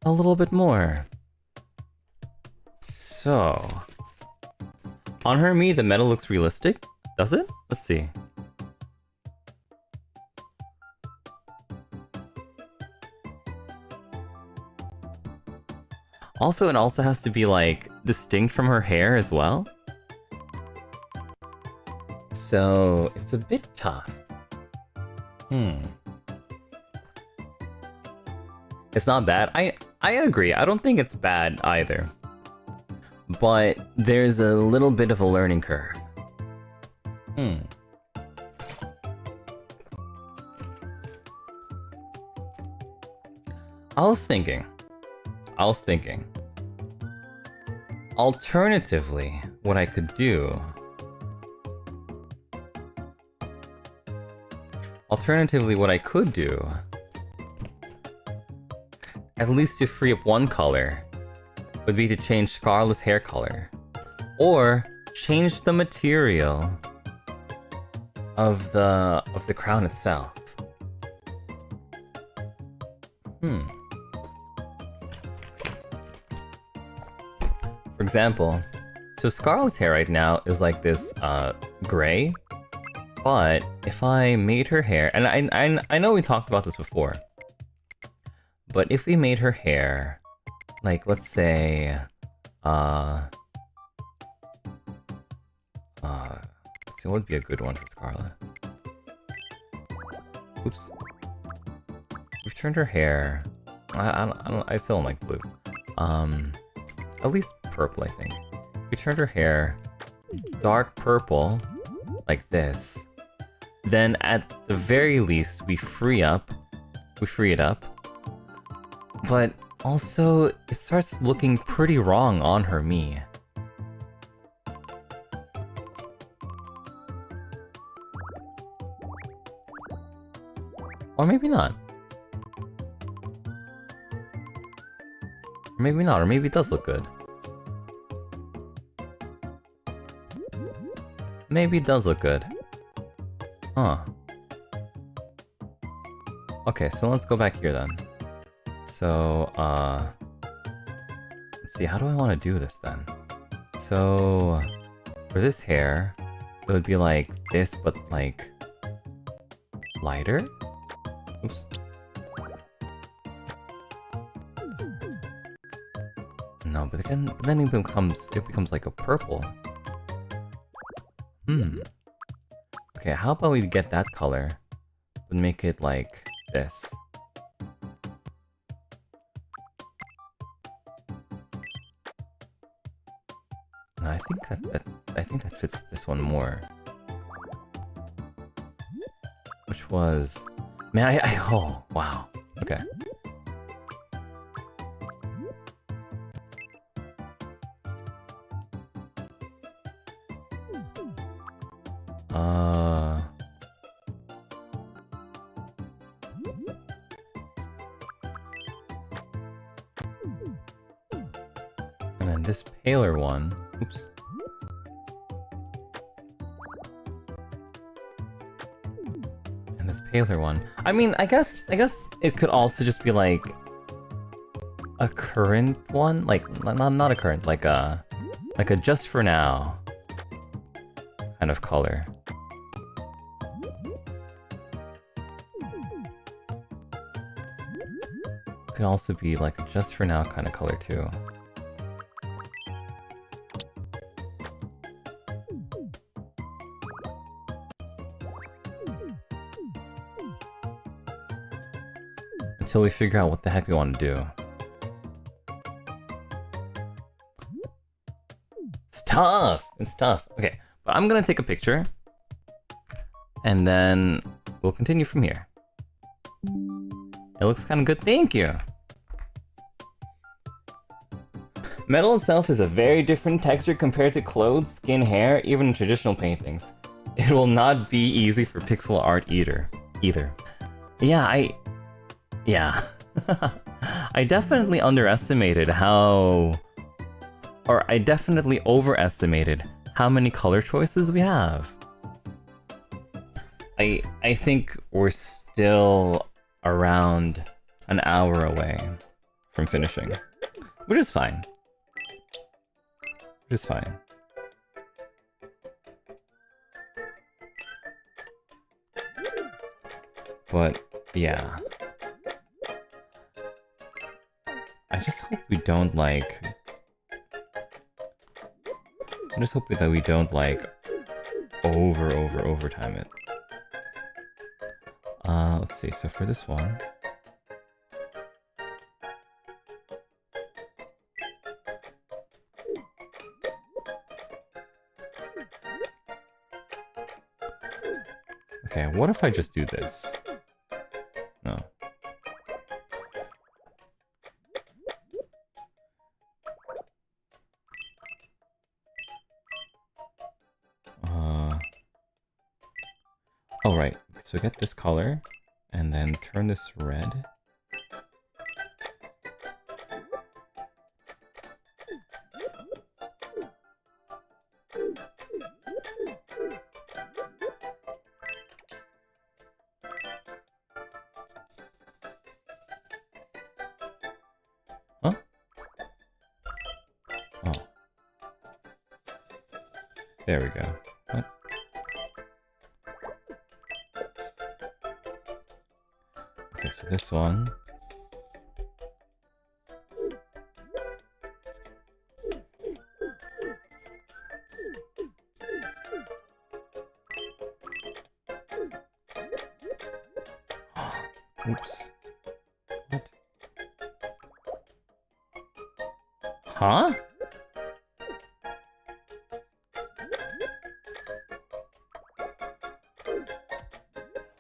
a little bit more. So on her me, the metal looks realistic. Does it? Let's see. Also, it also has to be, like, distinct from her hair as well. So, it's a bit tough. It's not bad. I agree. I don't think it's bad either. But there's a little bit of a learning curve. I was thinking. Alternatively, what I could do... at least to free up one color, would be to change Scarlet's hair color. Or change the material of the crown itself. For example, so Scarlet's hair right now is like this gray, but if I made her hair, and I know we talked about this before, but if we made her hair, like, let's say, so what would be a good one for Scarlet? Oops. We've turned her hair. I still don't like blue. At least purple, I think. We turned her hair dark purple, like this. Then at the very least, we free it up. But also, it starts looking pretty wrong on her me. Or maybe not. Or maybe it does look good. Huh. Okay, so let's go back here then. So, let's see, how do I want to do this then? So, for this hair, it would be like this, but like lighter? Oops. No, but then it becomes like a purple. Okay, how about we get that color, but make it like this. And I think that fits this one more. which was... Man, oh, wow. Okay. And then this paler one... Oops. And this paler one. I mean, I guess it could also just be like a current one, like not a current, like a just for now kind of color. Could also be like a just for now kind of color too. Until we figure out what the heck we want to do. It's tough! It's tough. Okay, but I'm gonna take a picture. And then we'll continue from here. It looks kind of good, thank you! Metal itself is a very different texture compared to clothes, skin, hair, even traditional paintings. It will not be easy for pixel art either. Yeah, I definitely underestimated how... Or I definitely overestimated how many color choices we have. I think we're still around an hour away from finishing. Which is fine. Which is fine. But, yeah. I just hope we don't like... I just hope that we don't like overtime it. Let's see, so for this one... Okay, what if I just do this? No. Oh, right. So get this color, and then turn this red. Huh? Oh. There we go. What? Okay, so this one. Oops. What? Huh?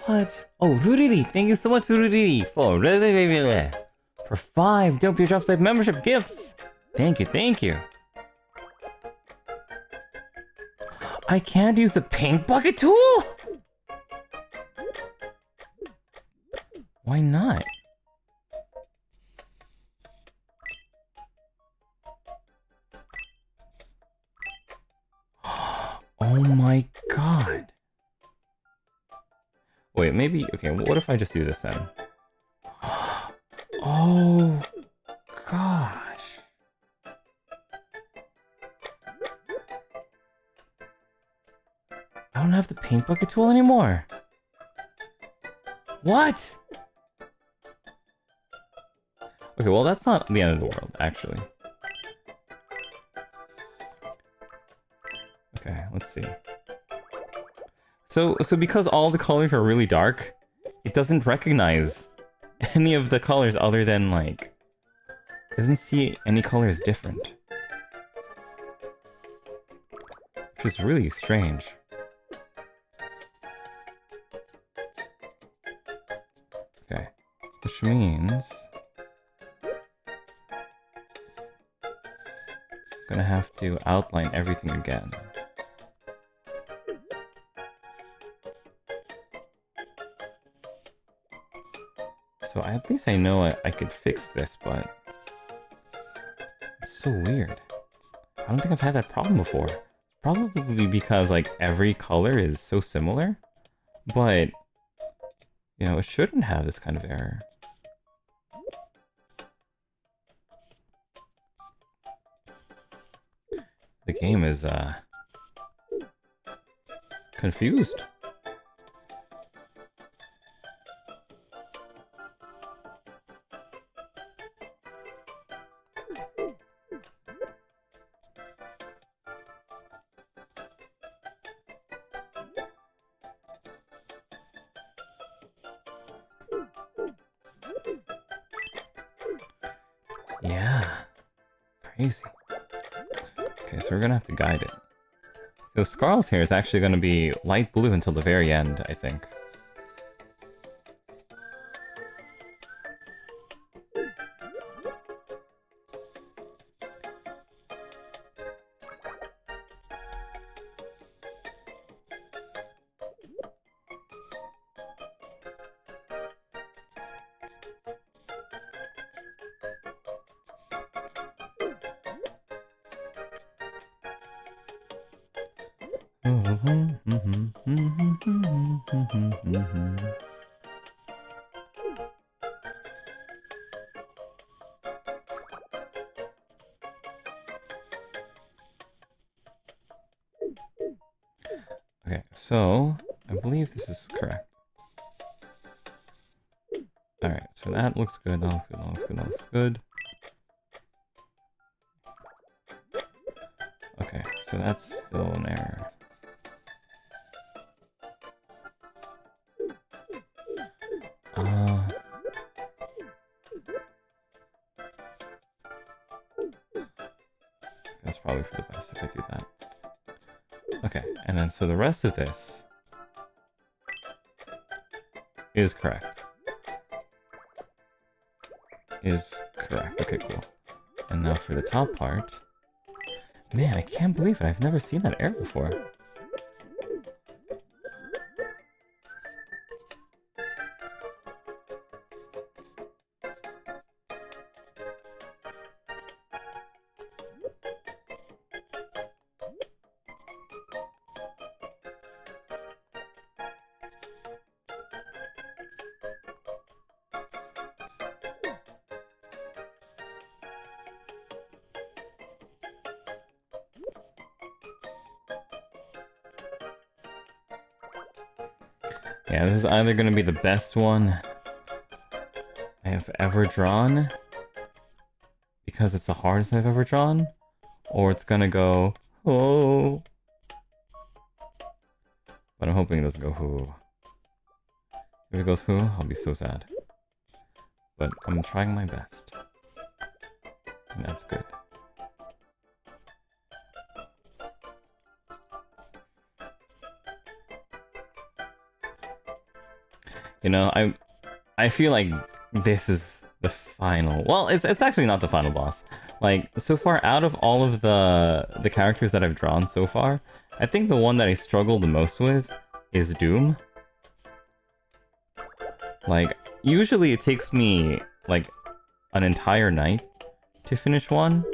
What? Oh, Ruriri! Thank you so much, Ruriri, for 5 Doppio Dropscythe membership gifts! Thank you, thank you! I can't use the paint bucket tool?! Why not? Oh my god! Wait, maybe... Okay, what if I just do this then? Oh, gosh. I don't have the paint bucket tool anymore. What? Okay, well, that's not the end of the world, actually. Okay, let's see. So because all the colors are really dark, it doesn't recognize any of the colors other than, like... It doesn't see any colors different. Which is really strange. Which means I'm gonna have to outline everything again. So at least I know I could fix this, but it's so weird. I don't think I've had that problem before. Probably because like every color is so similar, but you know, it shouldn't have this kind of error. The game is confused. Yeah, crazy. Okay, so we're gonna have to guide it. So Scarl's hair is actually gonna be light blue until the very end, I think. Okay, so I believe this is correct. Alright, so that looks good, that looks good, that looks good, that looks good. Okay, so that's still an error. That's probably for the best if I do that. Okay, and then so the rest of this is correct. Okay, cool. And now for the top part. Man, I can't believe it. I've never seen that error before. Yeah, this is either going to be the best one I have ever drawn, because it's the hardest I've ever drawn, or it's going to go, oh. But I'm hoping it doesn't go, hoo. If it goes, hoo, I'll be so sad. But I'm trying my best. And that's good. You know, I feel like this is the final. Well, it's actually not the final boss. Like, so far, out of all of the characters that I've drawn so far, I think the one that I struggle the most with is Doom. Like, usually it takes me like an entire night to finish one,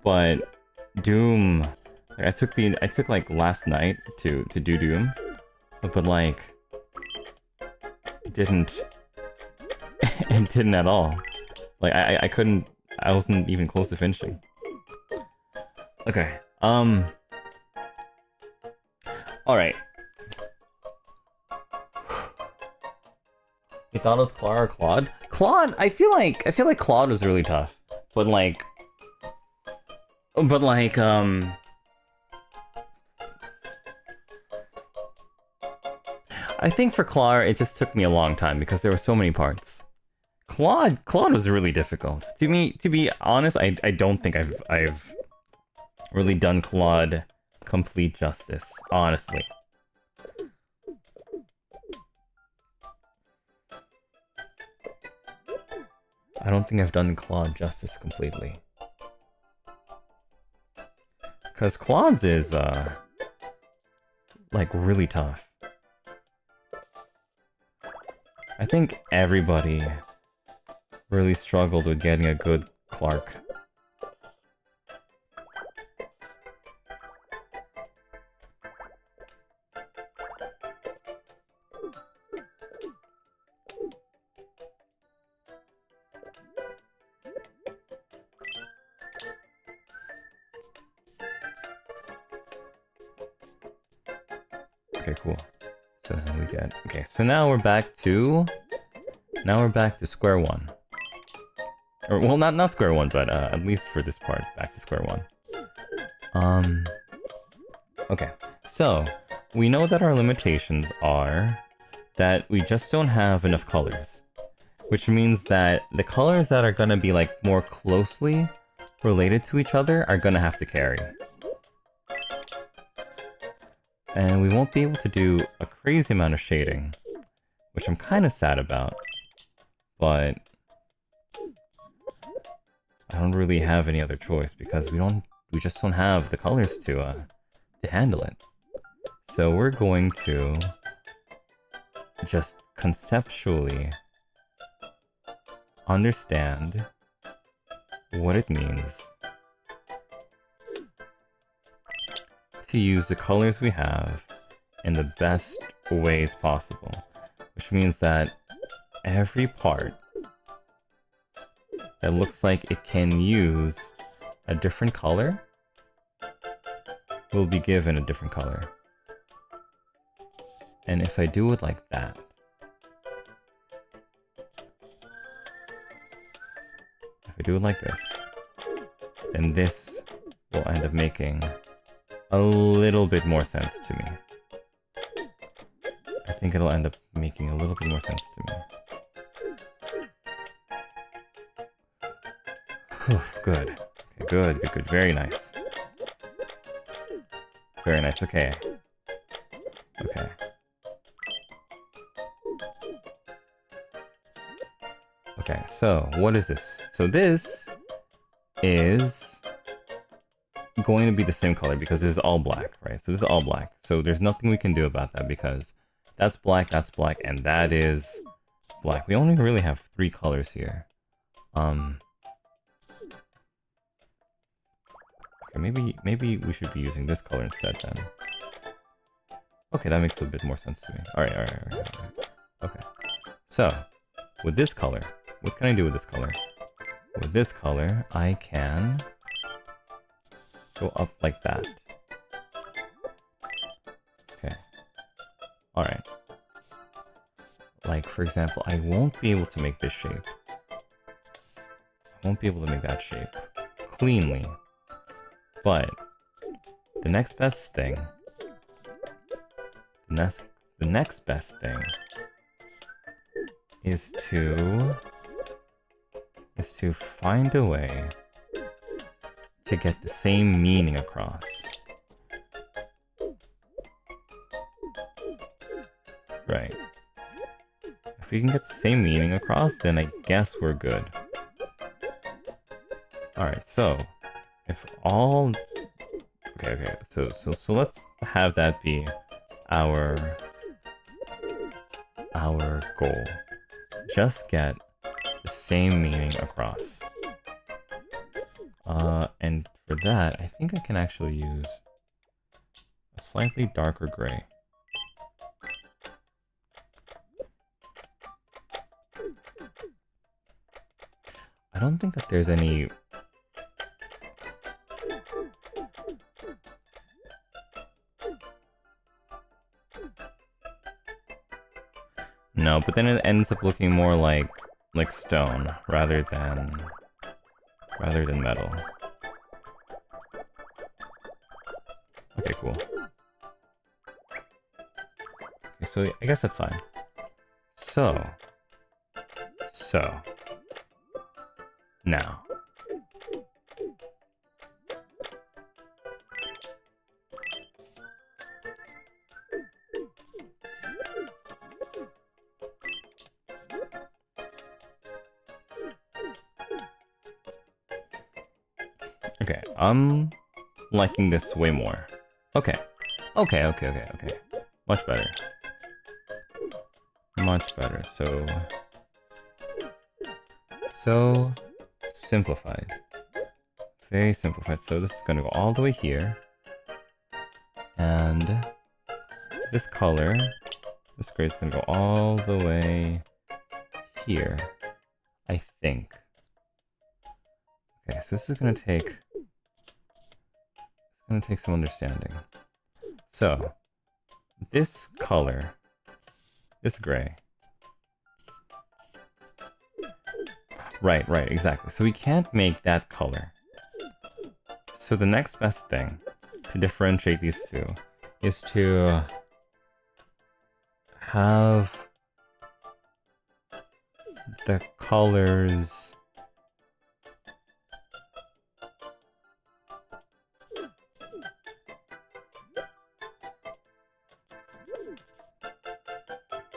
but Doom, like, I took like last night to do Doom, but like it didn't at all. Like I couldn't, I wasn't even close to finishing. Okay, alright. You thought it was Clara or Claude? Claude, I feel like Claude was really tough. But like I think for Clara it just took me a long time because there were so many parts. Claude was really difficult. To be honest, I don't think I've really done Claude complete justice, honestly. I don't think I've done Claude justice completely. Because Claude's is, like, really tough. I think everybody really struggled with getting a good Clark. Okay, cool. So now we get... Okay, so now we're back to... Now we're back to square one. Or, well, not square one, but at least for this part, back to square one. Okay, so we know that our limitations are that we just don't have enough colors. Which means that the colors that are gonna be, like, more closely related to each other are gonna have to carry. And we won't be able to do a crazy amount of shading, which I'm kind of sad about, but I don't really have any other choice because we just don't have the colors to handle it. So we're going to just conceptually understand what it means to use the colors we have in the best ways possible, which means that every part that looks like it can use a different color will be given a different color. And if I do it like that, if I do it like this, then this will end up making a little bit more sense to me. I think it'll end up making a little bit more sense to me. Whew, good. Okay, good. Very nice. Very nice, okay. Okay. Okay, so what is this? So this is going to be the same color because this is all black, right? So this is all black. So there's nothing we can do about that because that's black, and that is black. We only really have 3 colors here. Okay, maybe we should be using this color instead then. Okay, that makes a bit more sense to me. Alright. Okay. So, with this color, what can I do with this color? With this color, I can go up like that. Okay. Alright. Like, for example, I won't be able to make this shape. I won't be able to make that shape cleanly. But the next best thing, the next best thing is to find a way to get the same meaning across. Right. If we can get the same meaning across, then I guess we're good. Alright, so if all... Okay, so let's have that be our goal. Just get the same meaning across. And for that, I think I can actually use a slightly darker gray. I don't think that there's any... No, but then it ends up looking more like stone rather than metal. Okay, cool. Okay, so I guess that's fine. So now. I'm liking this way more. Okay. Okay. Much better. Much better. So simplified. Very simplified. So this is gonna go all the way here. And this color, this gray is gonna go all the way here, I think. Okay, so this is gonna take some understanding. So this color, this gray. Right, exactly. So we can't make that color. So the next best thing to differentiate these two is to have the colors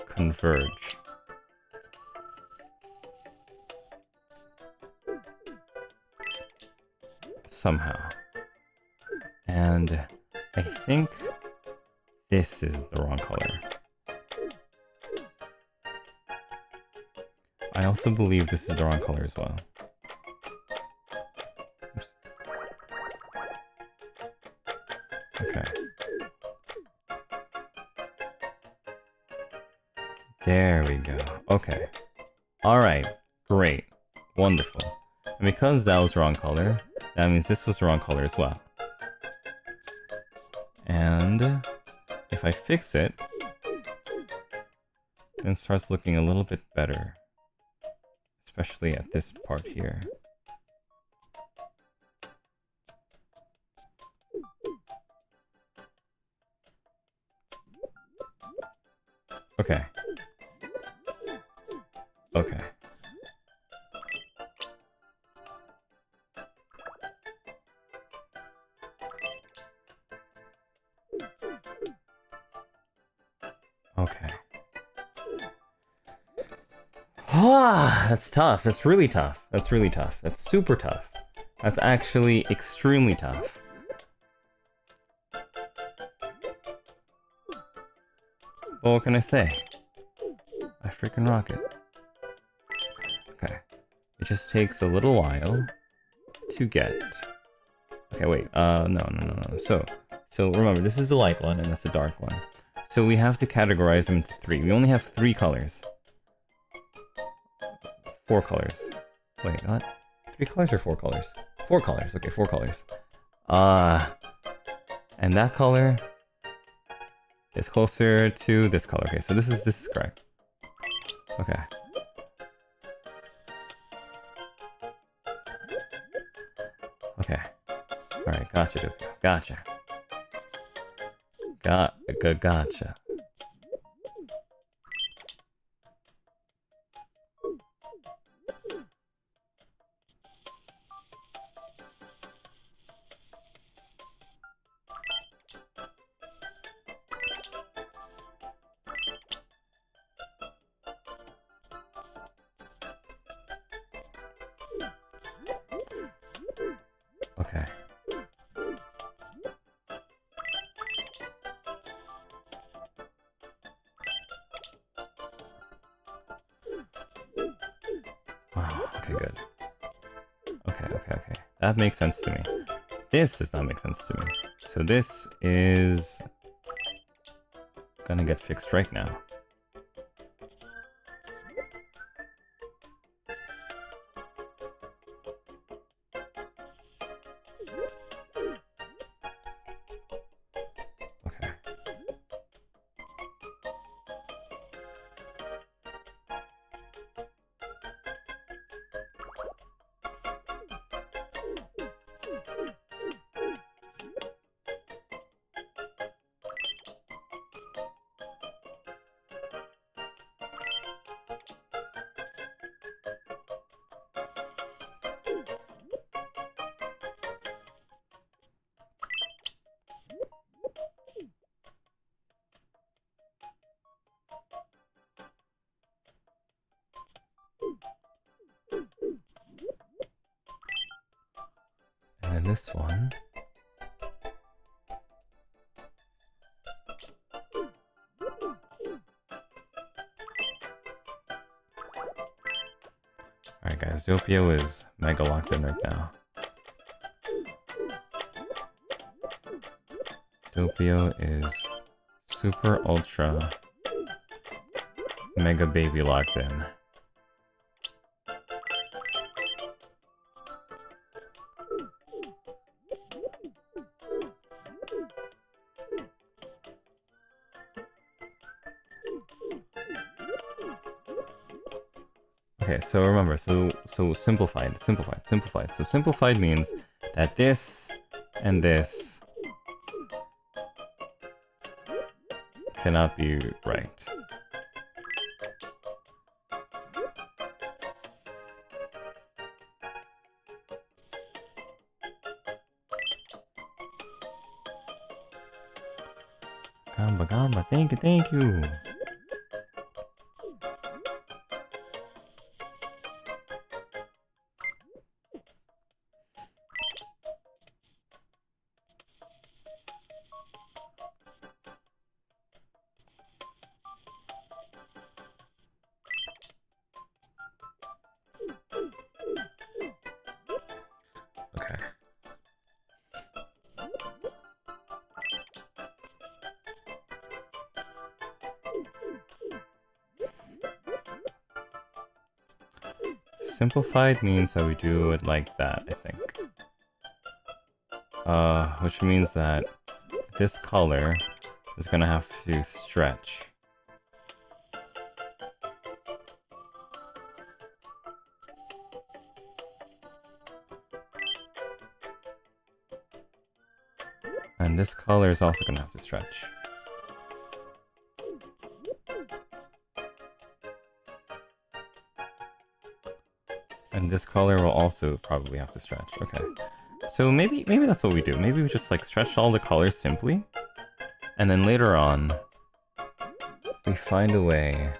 converge. Somehow. And I think this is the wrong color. I also believe this is the wrong color as well. Oops. Okay. There we go. Okay. Alright. Great. Wonderful. And because that was the wrong color, that means this was the wrong color as well. And if I fix it, then it starts looking a little bit better. Especially at this part here. Okay. Okay. Okay. Ah, that's tough. That's really tough. That's really tough. That's super tough. That's actually extremely tough. Well, what can I say? I freaking rock it. Okay. It just takes a little while to get. Okay, wait. No. So remember, this is the light one and that's the dark one. So we have to categorize them into three. We only have 3 colors. 4 colors. Wait, what? 3 colors or 4 colors? 4 colors. Okay, 4 colors. And that color is closer to this color. Okay, so this is correct. Okay. Okay. Alright, gotcha, Doppio. Gotcha. Gotcha. Okay. Wow, okay, good. Okay. That makes sense to me. This does not make sense to me. So this is gonna get fixed right now. Okay. And this one. Alright guys, Doppio is mega locked in right now. Doppio is super ultra mega baby locked in. Okay, so remember, so simplified. So simplified means that this and this cannot be right. Gamba, thank you. Okay. Simplified means that we do it like that, I think. Which means that this color is gonna have to stretch. And this color is also gonna have to stretch. And this color will also probably have to stretch. Okay. So maybe that's what we do. Maybe we just like stretch all the colors simply. And then later on, we find a way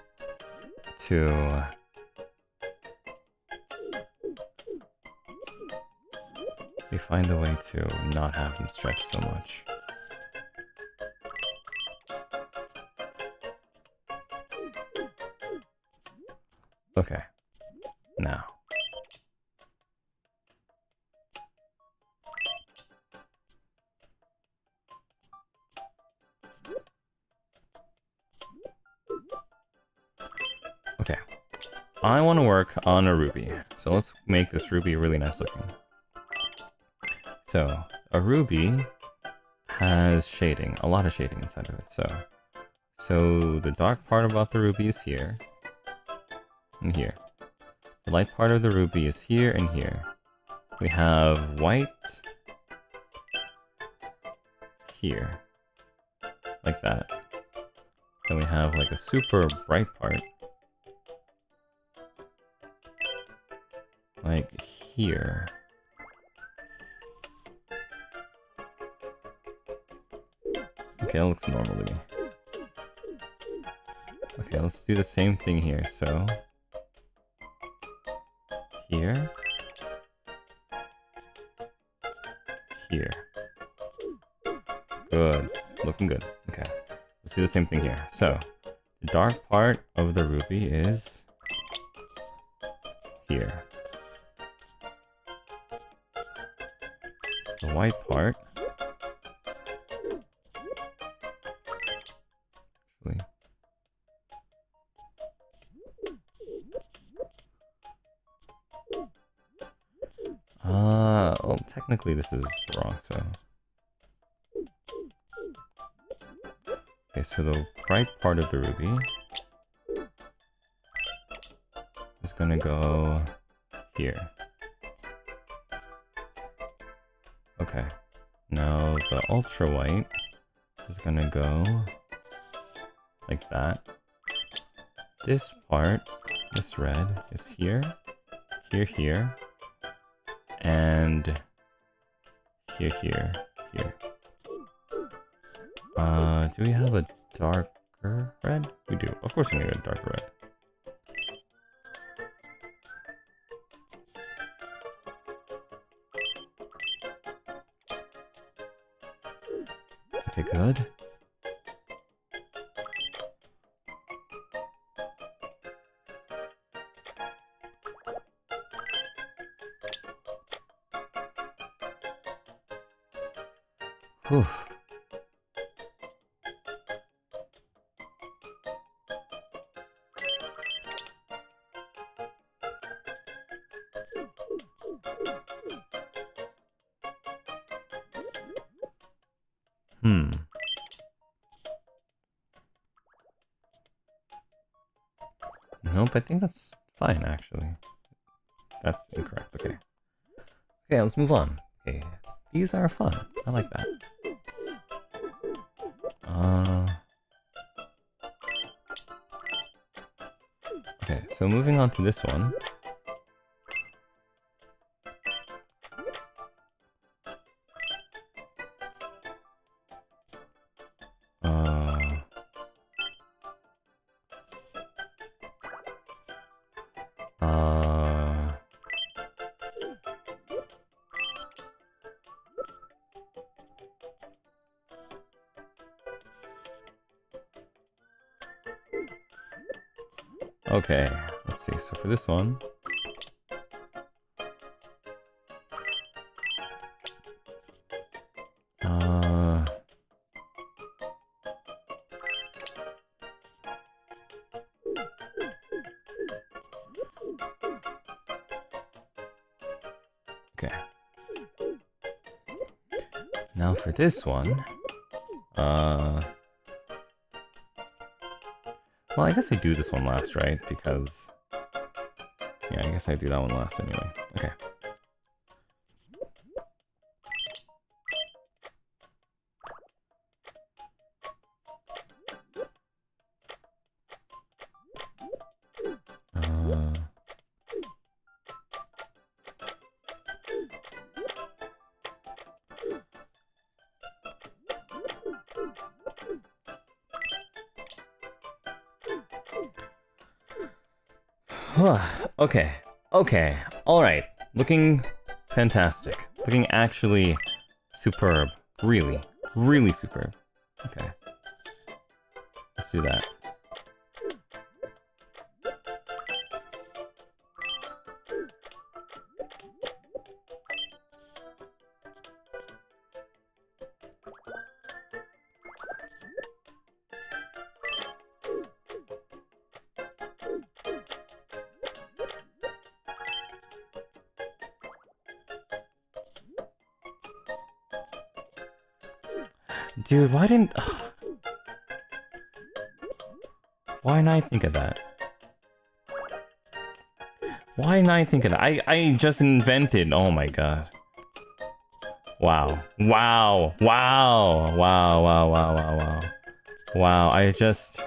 to not have them stretch so much. Okay. Now. Okay. I want to work on a ruby. So let's make this ruby really nice looking. So, a ruby has shading, a lot of shading inside of it. So the dark part about the ruby is here and here. The light part of the ruby is here and here. We have white here, like that. Then we have like a super bright part, like here. Okay, that looks normal to me. Okay, let's do the same thing here. So, here, here. Good, looking good. Okay, let's do the same thing here. So, the dark part of the ruby is here. The white part well, technically this is wrong, so... Okay, so the bright part of the ruby is gonna go here. Okay, now the ultra white is gonna go like that. This part, this red, is here, here, here, and here, here, here. Do we have a darker red? We do. Of course we need a darker red. good? Whew. Nope, I think that's fine, actually. That's incorrect, okay. Okay, let's move on. Okay, these are fun. I like that. Okay, so moving on to this one. Okay, let's see. So for this one, okay. Now for this one, well, I guess I do this one last, right? Because... yeah, I guess I do that one last anyway. Okay. Okay, okay, alright. Looking fantastic. Looking actually superb. Really, really superb. Okay. Let's do that. Dude, why didn't... why didn't I think of that? Why didn't I think of that? I just invented... oh my god. Wow. Wow. Wow. Wow, wow, wow, wow, wow. Wow, I just...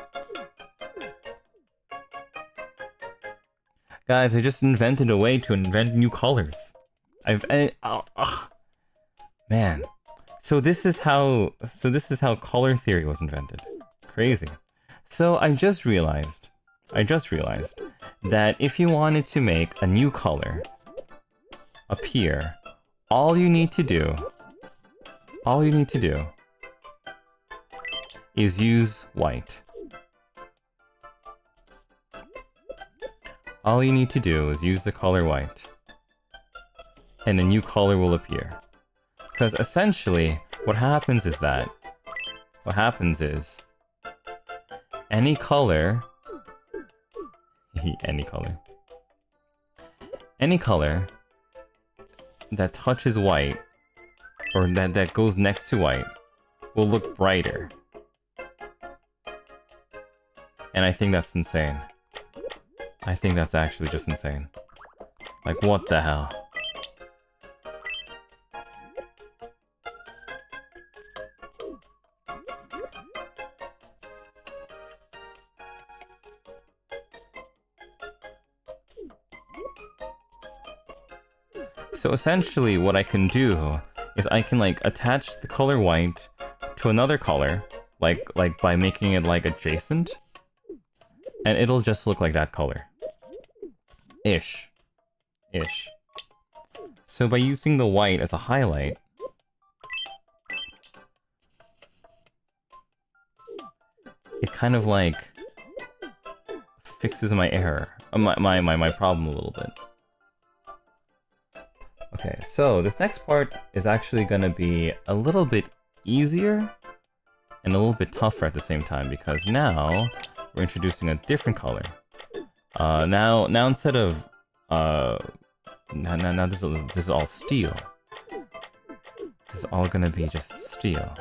guys, I just invented a way to invent new colors. Man. So this is how color theory was invented. Crazy. So I just realized that if you wanted to make a new color appear, all you need to do is use white. All you need to do is use the color white, and a new color will appear. Because essentially, what happens is any color that touches white, or that goes next to white, will look brighter. And I think that's insane. I think that's actually just insane. Like, what the hell? So essentially what I can do is I can like attach the color white to another color, like by making it like adjacent, and it'll just look like that color. Ish. So by using the white as a highlight, it kind of like fixes my error, my problem a little bit. Okay, so this next part is actually gonna be a little bit easier and a little bit tougher at the same time, because now we're introducing a different color. Now instead of now this is all steel. This is all gonna be just steel.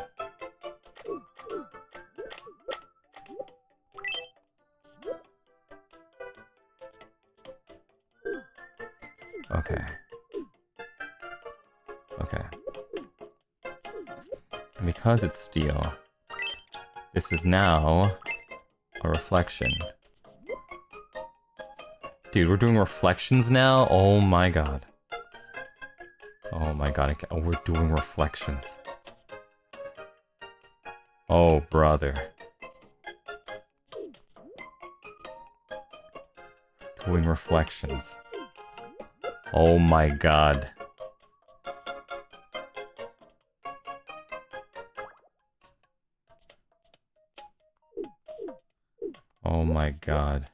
Okay. Okay. And because it's steel, this is now a reflection. Dude, we're doing reflections now? Oh my god. Oh my god, oh, we're doing reflections. Oh, brother. Doing reflections. Oh my god. Oh my god.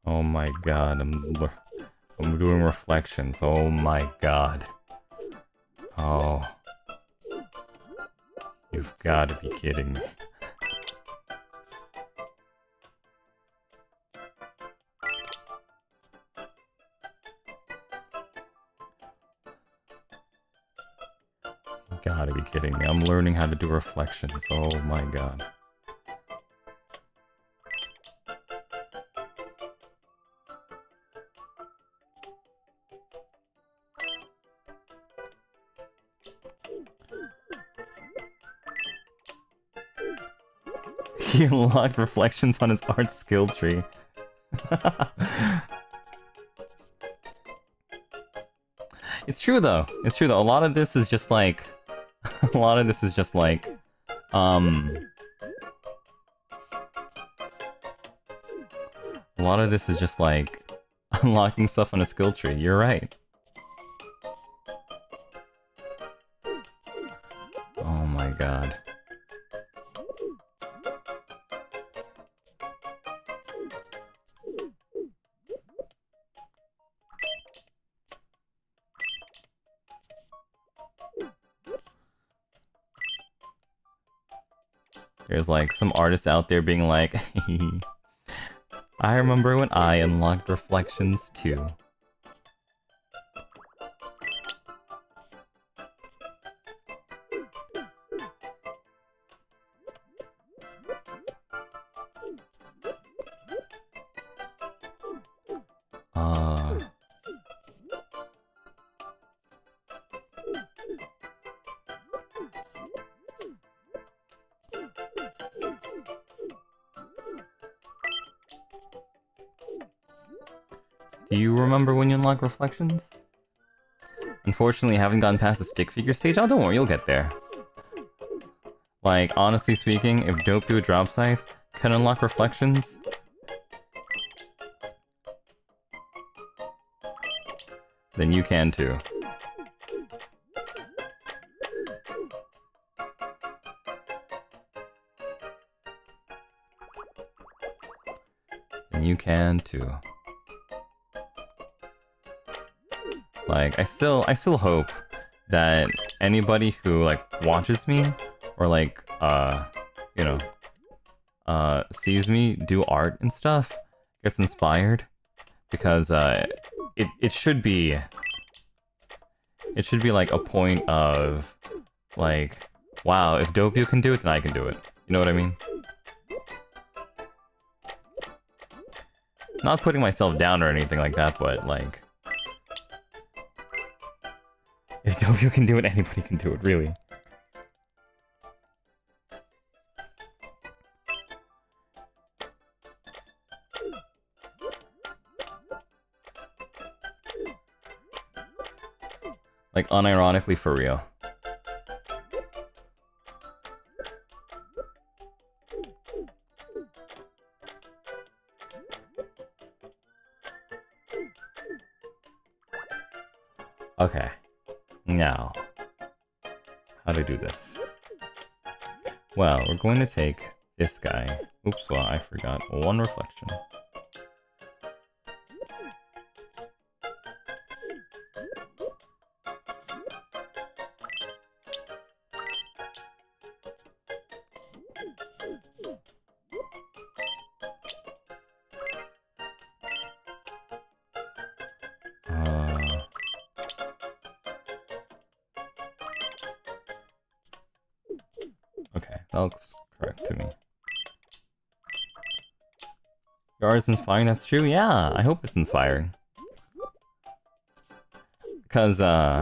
Oh my god, I'm doing reflections. Oh my god. Oh. You've got to be kidding me. You gotta be kidding me. I'm learning how to do reflections. Oh my god. He unlocked reflections on his art skill tree. It's true though. It's true though. A lot of this is just like a lot of this is just like a lot of this is just like unlocking stuff on a skill tree. You're right. Oh my god. There's like some artists out there being like, I remember when I unlocked reflections too. Do you remember when you unlock reflections? Unfortunately, I haven't gotten past the stick figure stage. Oh, don't worry, you'll get there. Like, honestly speaking, if Doppio Dropscythe can unlock reflections, then you can too. And you can too. Like, I still hope that anybody who, like, watches me, or, like, you know, sees me do art and stuff, gets inspired, because, it should be, like, a point of, like, wow, if Doppio can do it, then I can do it. You know what I mean? Not putting myself down or anything like that, but, like, if Doppio can do it, anybody can do it, really. Like, unironically, for real. Okay. Now, how to do this. Well, we're going to take this guy. Oops, well, I forgot one reflection. Okay, that looks correct to me. Your art is inspiring, that's true? Yeah, I hope it's inspiring. Because, yeah,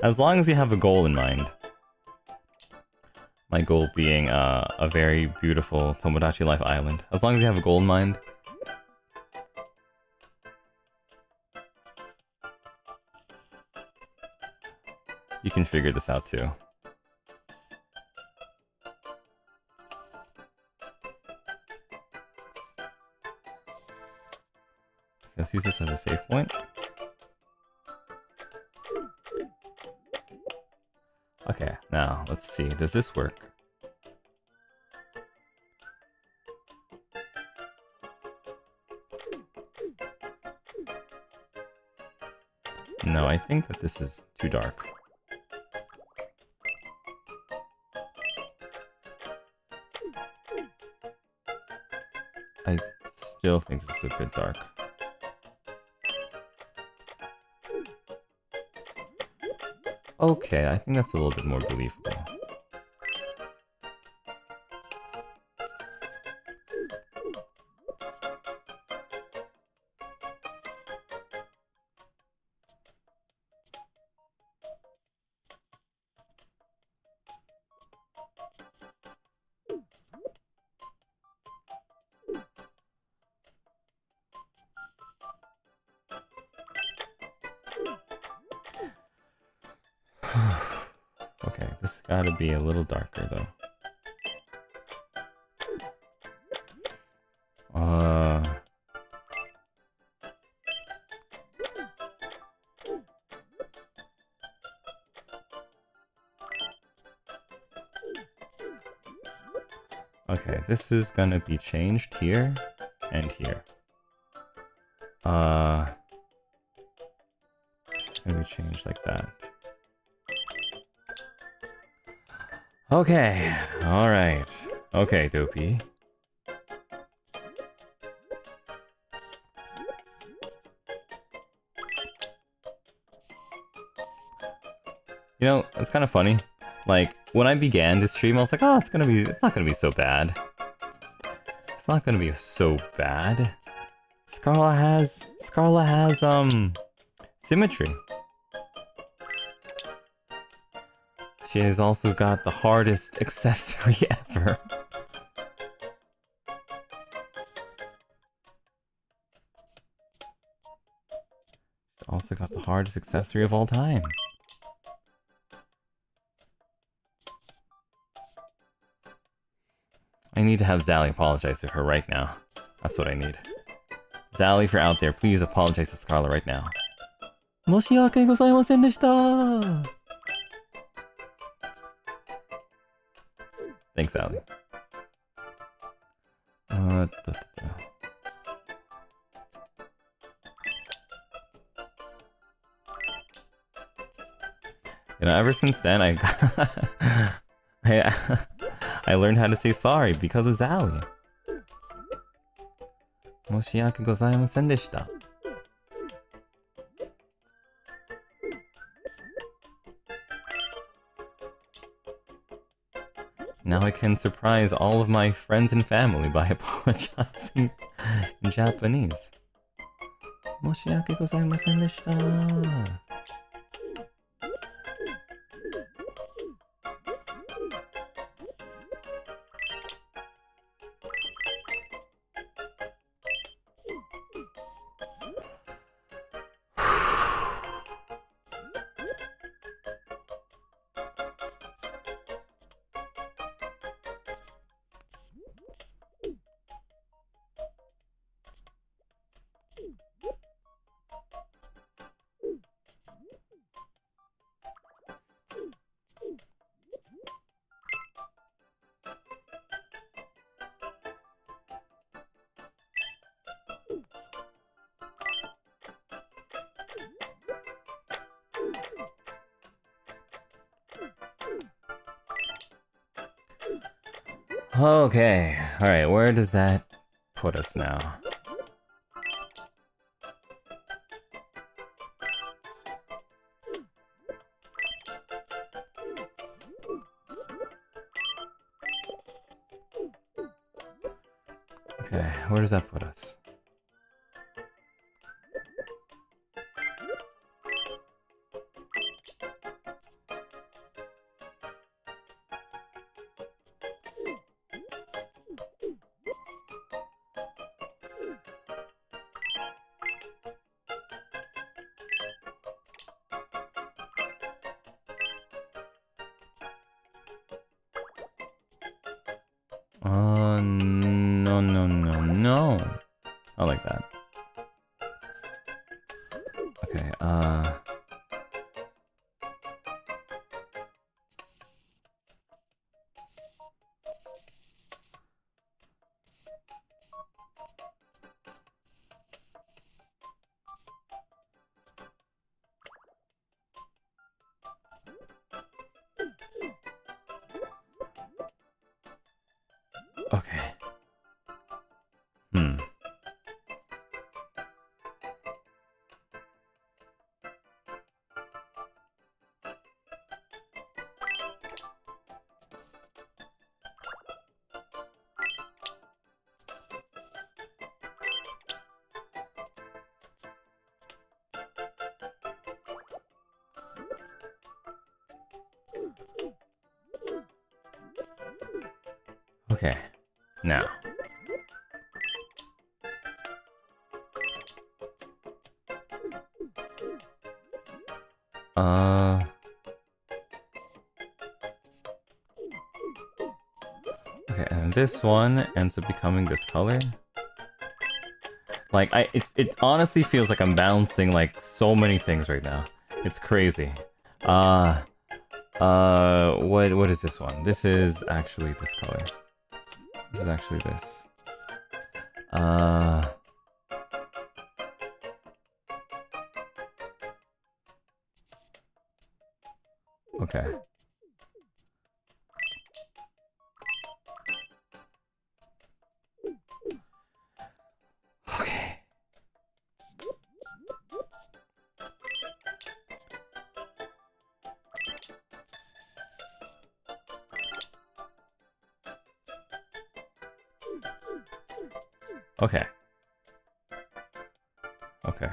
as long as you have a goal in mind. My goal being, a very beautiful Tomodachi Life island. As long as you have a goal in mind. You can figure this out too. Let's use this as a save point. Okay, now let's see. Does this work? No, I think that this is too dark. I still think this is a bit dark. Okay, I think that's a little bit more believable. Okay, this gotta be a little darker though. Okay, this is gonna be changed here and here. This is gonna be changed like that. Okay, alright. Okay, Dopey. You know, it's kind of funny. Like, when I began this stream, I was like, oh, it's not gonna be so bad. It's not gonna be so bad. Scarlet has, symmetry. She has also got the hardest accessory ever. She's also got the hardest accessory of all time. I need to have Zally apologize to her right now. That's what I need. Zally, if you're out there, please apologize to Scarlet right now. 申し訳ございませんでした. Thanks, Zally. You know, ever since then, I learned how to say sorry because of Zally. 申し訳ございませんでした. Now I can surprise all of my friends and family by apologizing in Japanese. 申し訳ございませんでした. Okay, alright, where does that put us now? Okay, where does that put us? No. I like that. Okay, okay. Okay, now. Okay, and this one ends up becoming this color. Like, it honestly feels like I'm balancing, like, so many things right now. It's crazy. What is this one? This is actually this color. This is actually this. Okay. Okay. Okay. Okay.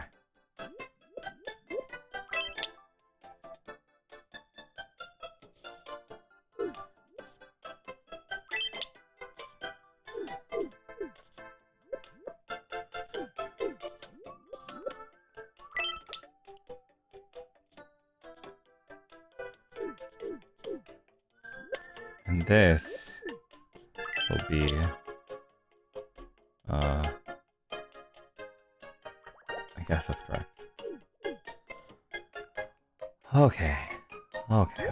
And this will be I guess that's correct. Okay. Okay.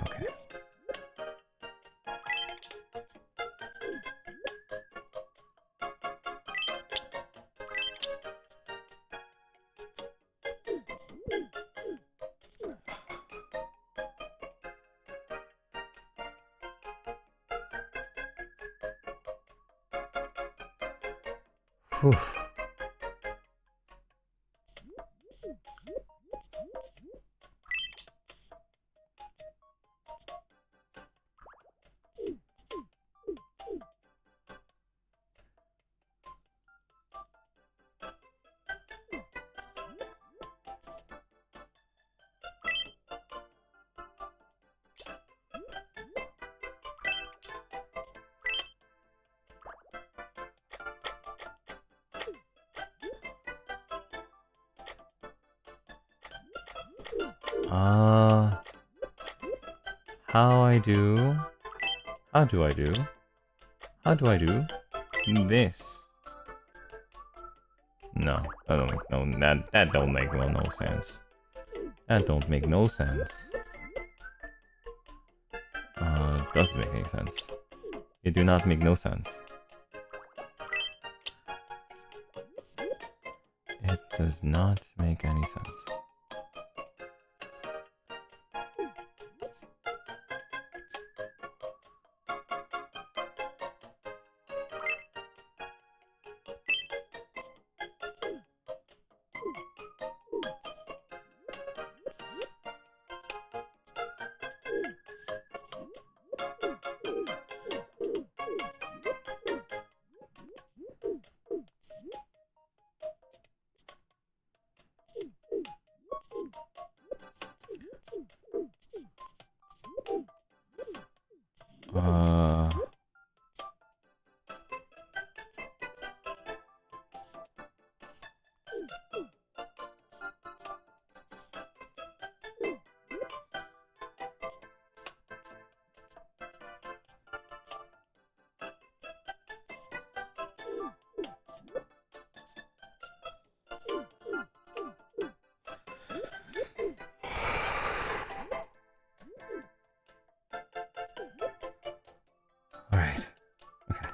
Whew. How do I do this? No, that don't make that don't make no sense. That don't make no sense. It doesn't make any sense. It do not make no sense. It does not make any sense. Uh... Alright. Okay.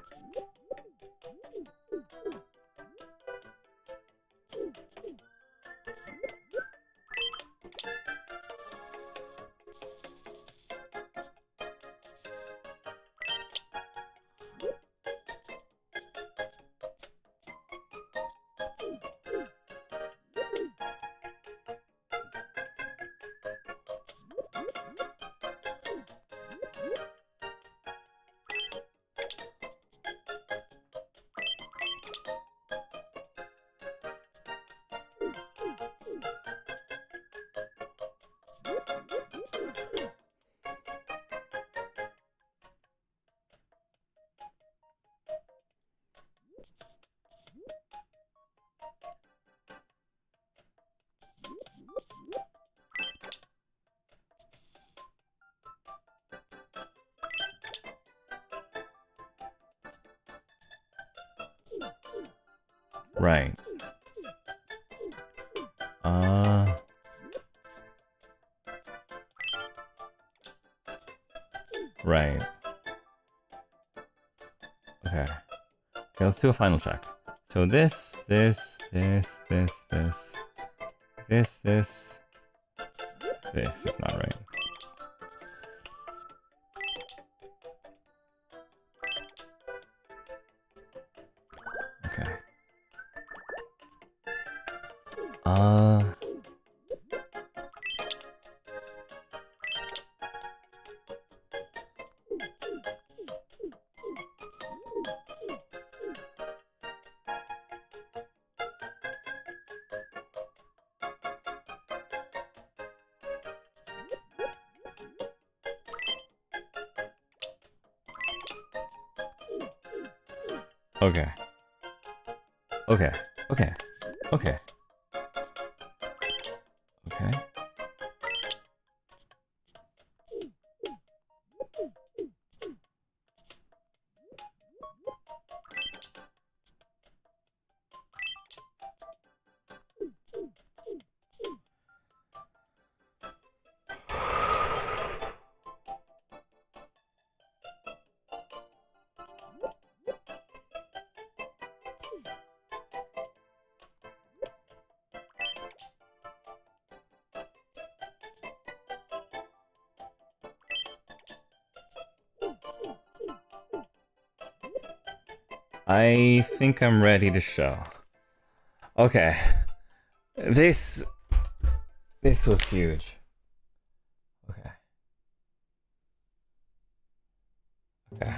Right. Right. Okay. Okay, let's do a final check. So this is not right. Okay. Okay. Okay. Okay. Okay. Okay. I think I'm ready to show. Okay. This was huge. Okay. Okay.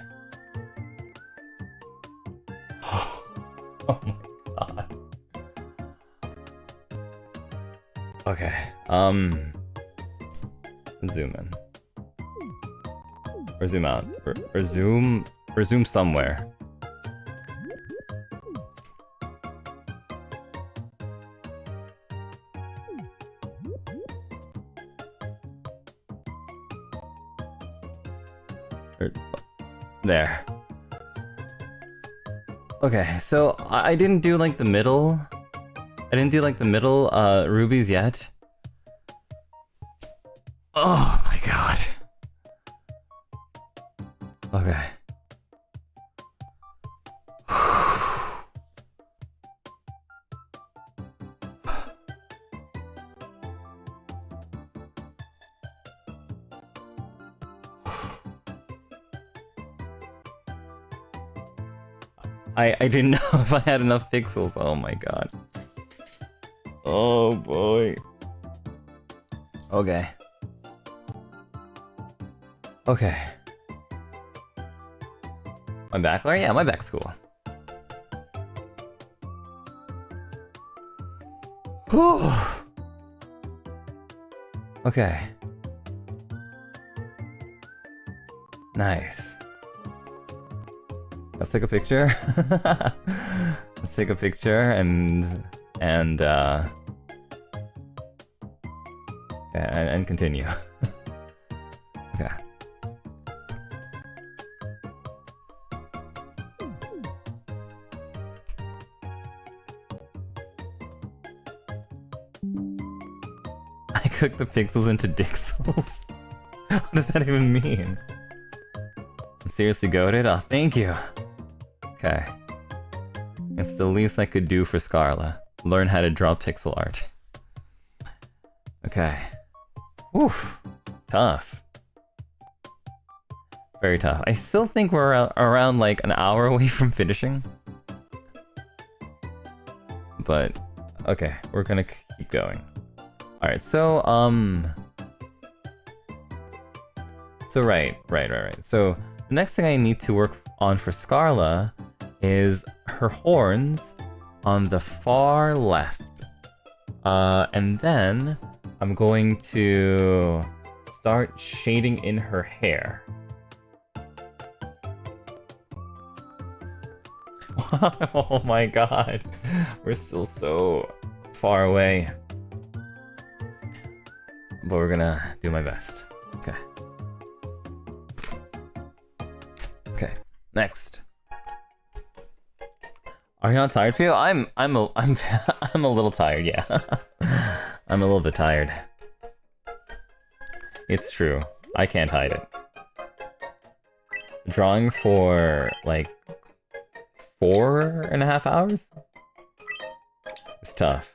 Oh my god. Okay. Zoom in. Or zoom out. Or zoom somewhere. There. Okay, so I didn't do like the middle. I didn't do like the middle rubies yet. Oh my god. Okay. I didn't know if I had enough pixels. Oh my god. Oh boy. Okay. Okay. My back there? Yeah, my back's cool. Whew. Okay. Nice. Let's take a picture. Let's take a picture and continue. Okay. I cook the pixels into dixels. What does that even mean? I'm seriously goated? Oh, thank you. Okay. It's the least I could do for Scarla. Learn how to draw pixel art. Okay. Oof. Tough. Very tough. I still think we're around like an hour away from finishing. But, okay. We're gonna keep going. Alright, so, right. So, the next thing I need to work on for Scarla is her horns on the far left. And then I'm going to start shading in her hair. Oh my god. We're still so far away. But we're gonna do my best. Okay. Okay. Next. Are you not tired, Pio? I'm a little tired, yeah. I'm a little bit tired. It's true. I can't hide it. Drawing for like 4.5 hours? It's tough.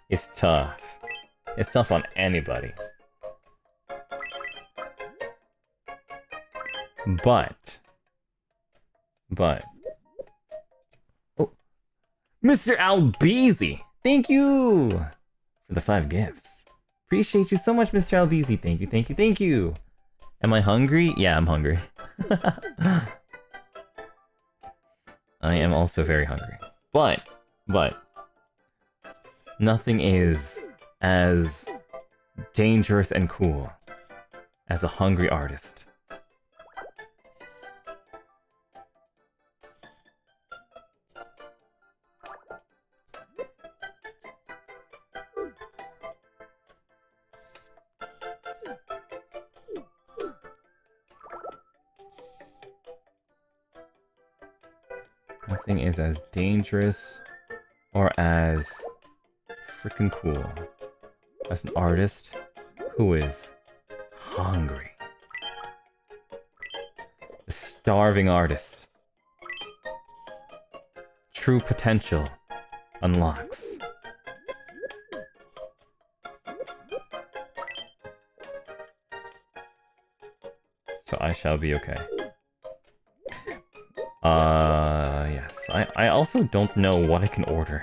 It's tough. It's tough on anybody. But... Oh. Mr. Albeezy! Thank you! For the 5 gifts. Appreciate you so much, Mr. Albeezy. Thank you. Am I hungry? Yeah, I'm hungry. I am also very hungry. But... Nothing is as dangerous and cool as a hungry artist. Nothing is as dangerous or as freaking cool as an artist who is hungry. A starving artist. True potential unlocks. So I shall be okay. Yes. I also don't know what I can order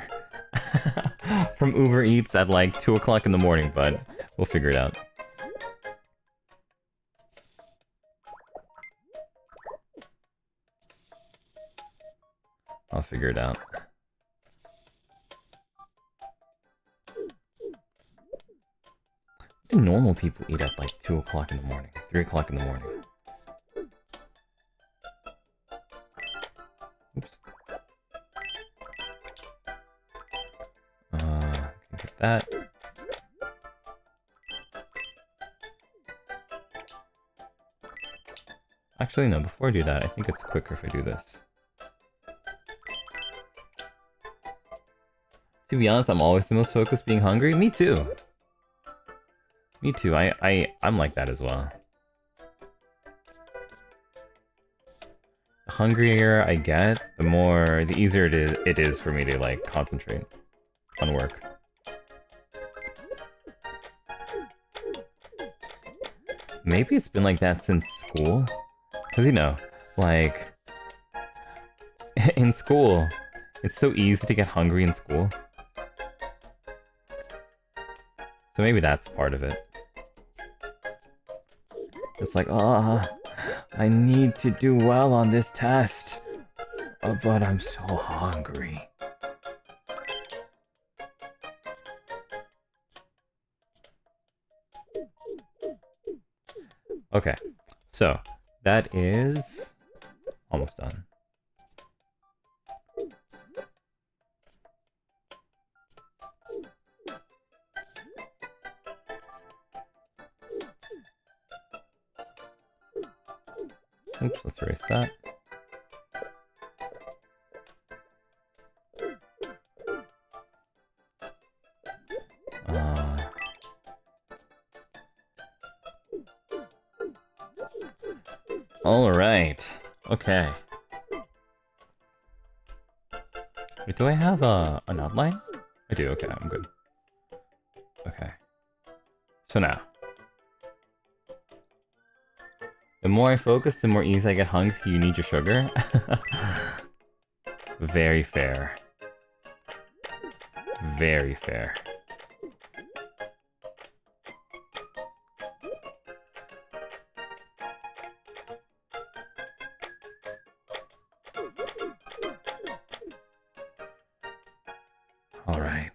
from Uber Eats at like 2 o'clock in the morning, but we'll figure it out. I'll figure it out. Normal people eat at like 2 o'clock in the morning, 3 o'clock in the morning. Oops. Can get that. Actually, no, before I do that, I think it's quicker if I do this. To be honest, I'm always the most focused being hungry. Me too. Me too. I'm like that as well. The hungrier I get, the easier it is for me to like concentrate on work. Maybe it's been like that since school. Because, you know, like, in school, it's so easy to get hungry in school. So maybe that's part of it. It's like, I need to do well on this test, but I'm so hungry. Okay, so that is almost done. Oops, let's erase that. All right. Okay. Wait, do I have an outline? I do. Okay, I'm good. Okay. So now, the more I focus, the more easy I get hungry. You need your sugar. Very fair. Very fair. All right.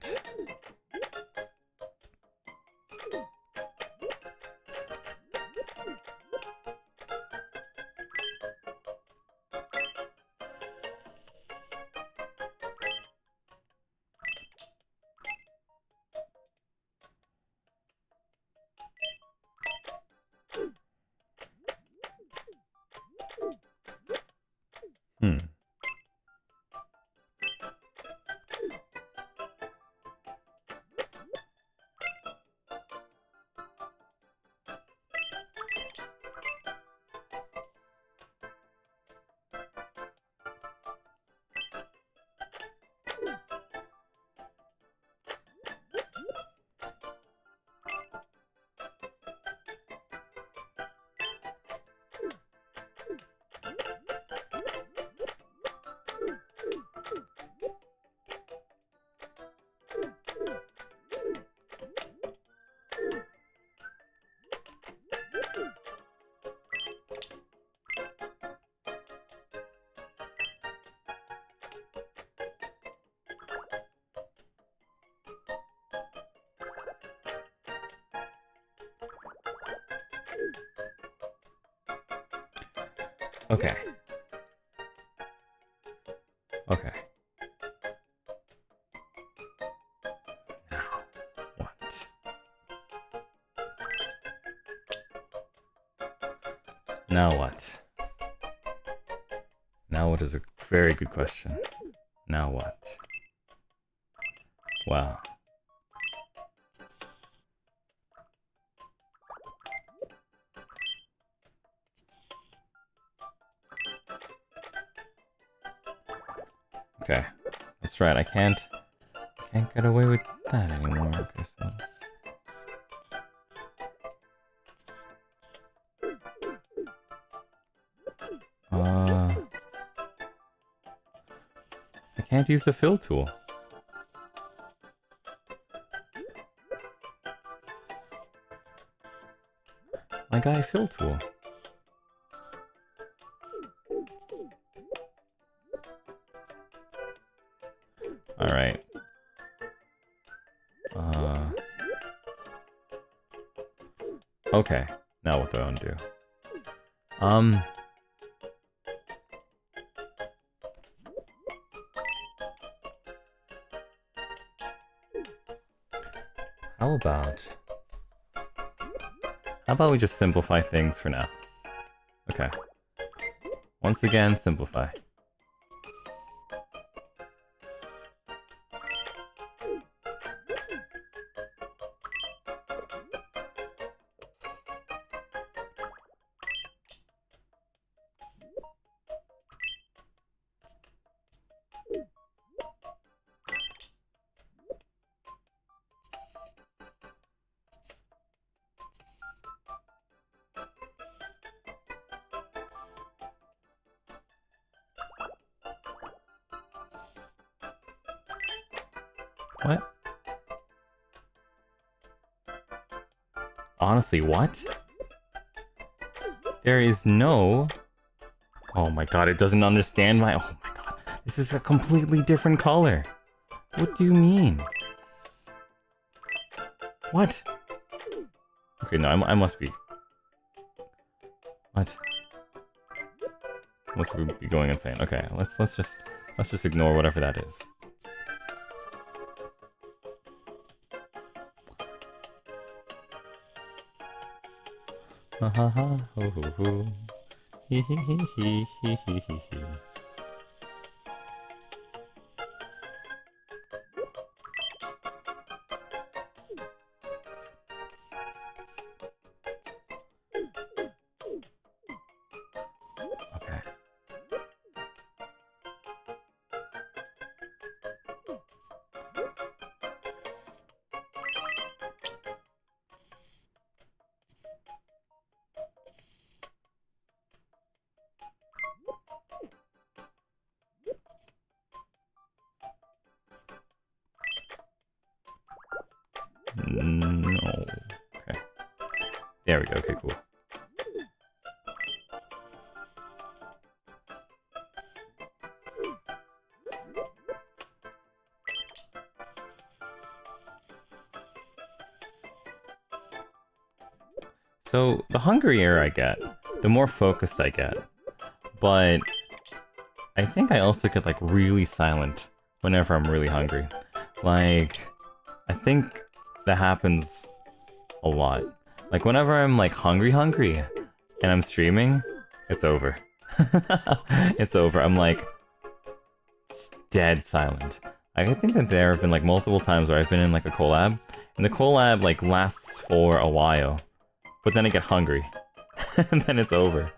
Okay. Okay. Now, what? Now what? Now what is a very good question. Now what? Wow. Okay, that's right. I can't get away with that anymore. Okay, so I can't use the fill tool. My guy fill tool. Alright. Okay. Now what do I want to do? How about we just simplify things for now? Okay. Once again, simplify. What? Honestly, what? There is no... Oh my god, it doesn't understand my... Oh my god, this is a completely different color. What do you mean? What? Okay, no, I must be... What? Must be going insane. Okay, let's just ignore whatever that is. Ha ha ha ho ho ho. Okay. No. Okay. There we go. Okay, cool. So, the hungrier I get, the more focused I get. But I think I also get, like, really silent whenever I'm really hungry. Like, I think that happens a lot. Like, whenever I'm, like, hungry, and I'm streaming, it's over. It's over. I'm, like, dead silent. I think that there have been, like, multiple times where I've been in, like, a collab, and the collab, like, lasts for a while. But then I get hungry, and then it's over.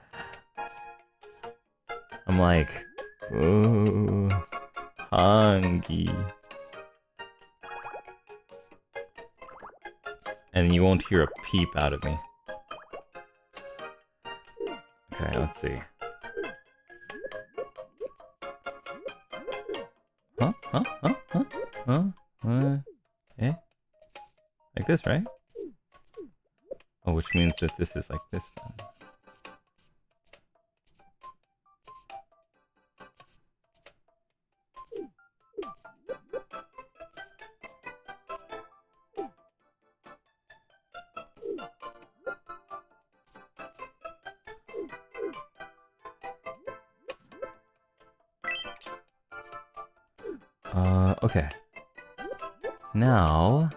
I'm like, ooh, hungry. And you won't hear a peep out of me. Okay, let's see. Eh? Like this, right? Oh, which means that this is like this then. Okay. Now...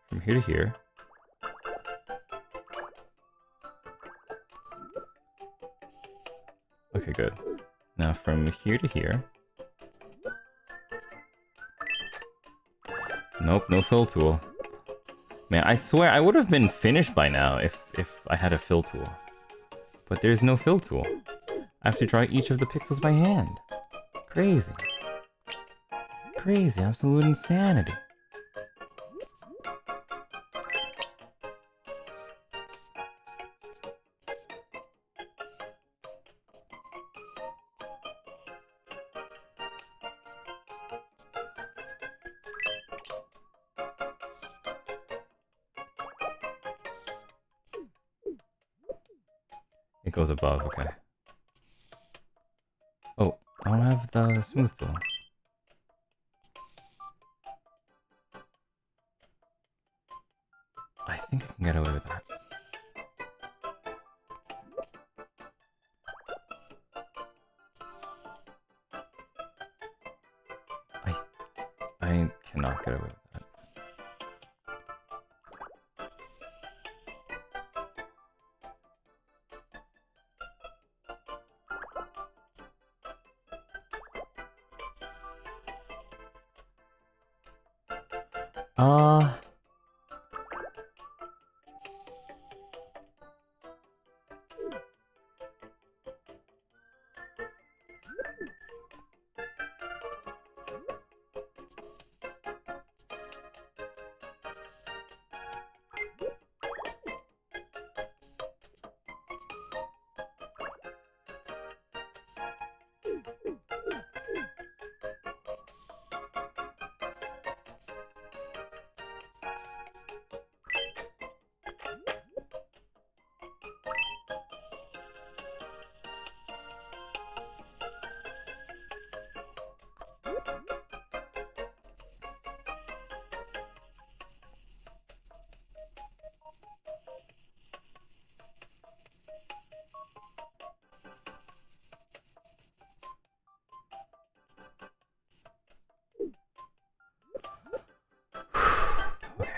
from here to here. Okay, good. Now from here to here. Nope, no fill tool. Man, I swear I would have been finished by now if I had a fill tool. But there's no fill tool. I have to draw each of the pixels by hand. Crazy. Crazy, absolute insanity. It goes above, okay. Oh, I don't have the smooth tool. I think I can get away with that. I cannot get away with that. Okay.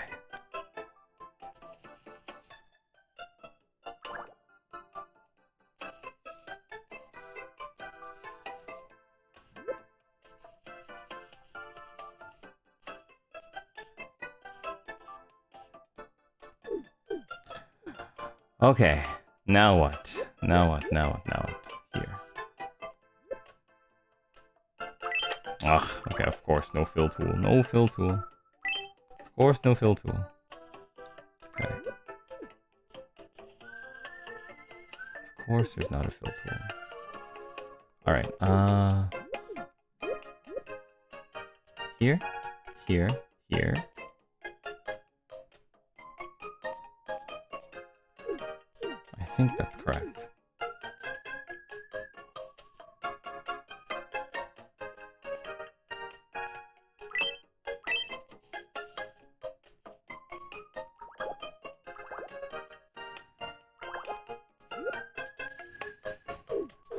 Okay, now what? Now what? Now what? Now what? Here. Ugh, okay, of course, no fill tool. No fill tool. Of course, no fill tool. Okay. Of course, there's not a fill tool. Alright, here, here, here. I think that's correct.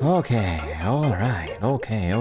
Okay, alright, okay.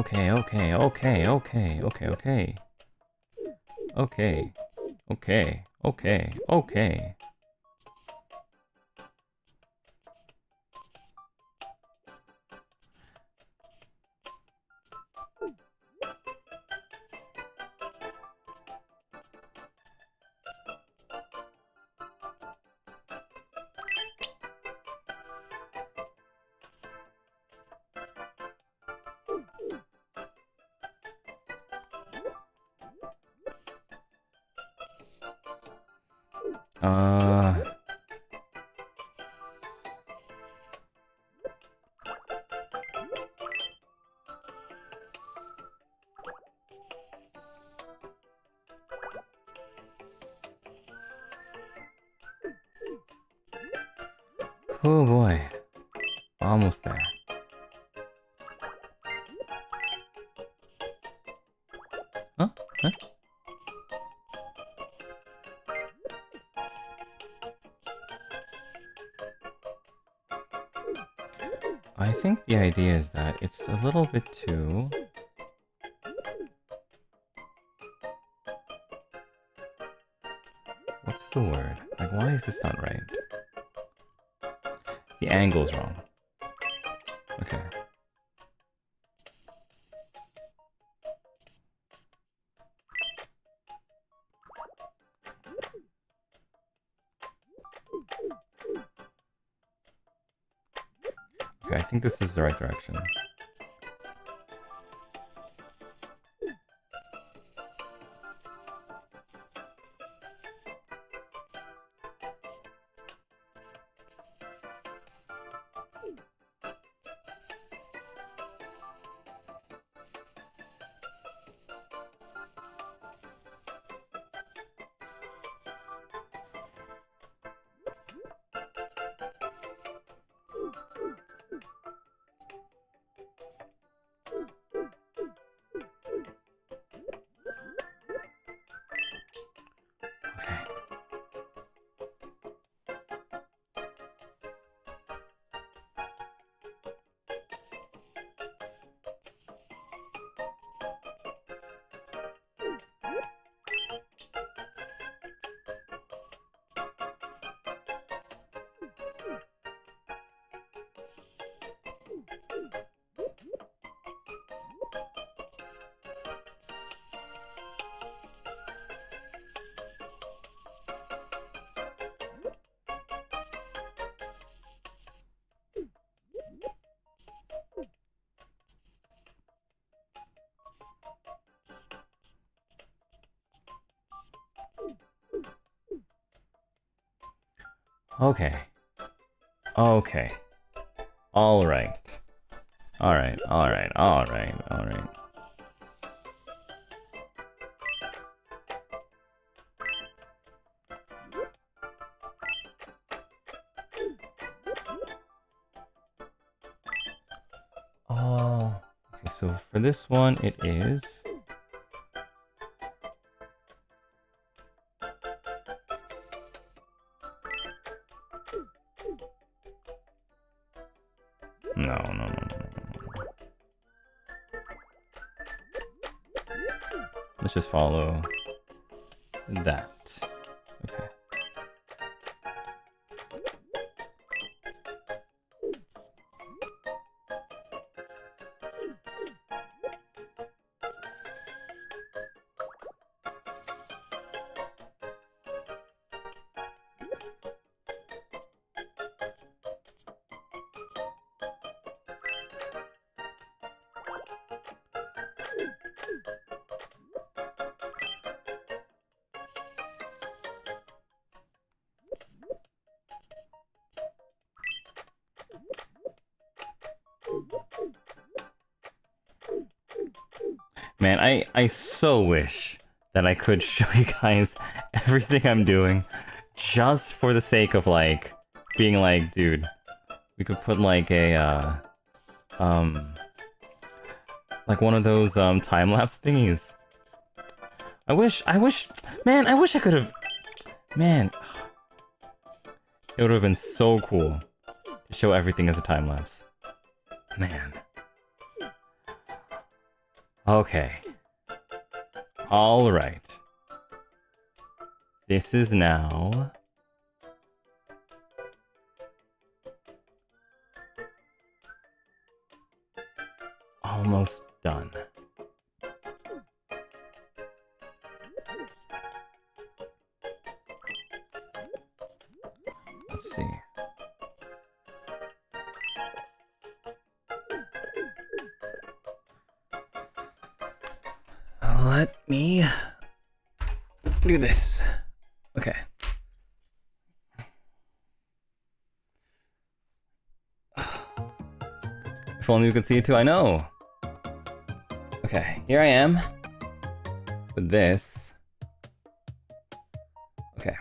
Oh boy. Almost there. Huh? Huh? I think the idea is that it's a little bit too... What's the word? Like, why is this not right? The angle's wrong. Okay. Okay, I think this is the right direction. Okay. Okay. Alright. Alright. Oh, okay, so for this one it is... No. Let's just follow that. Okay. Man, I so wish that I could show you guys everything I'm doing just for the sake of, like, being like, dude, we could put, like, a, like one of those, time-lapse thingies. I wish, man, I wish I could have, man, it would have been so cool to show everything as a time-lapse. Man. Okay. Alright. This is now... almost done. Let's see. Let me do this. Okay. If only you could see it too, I know. Okay, here I am with this. Okay.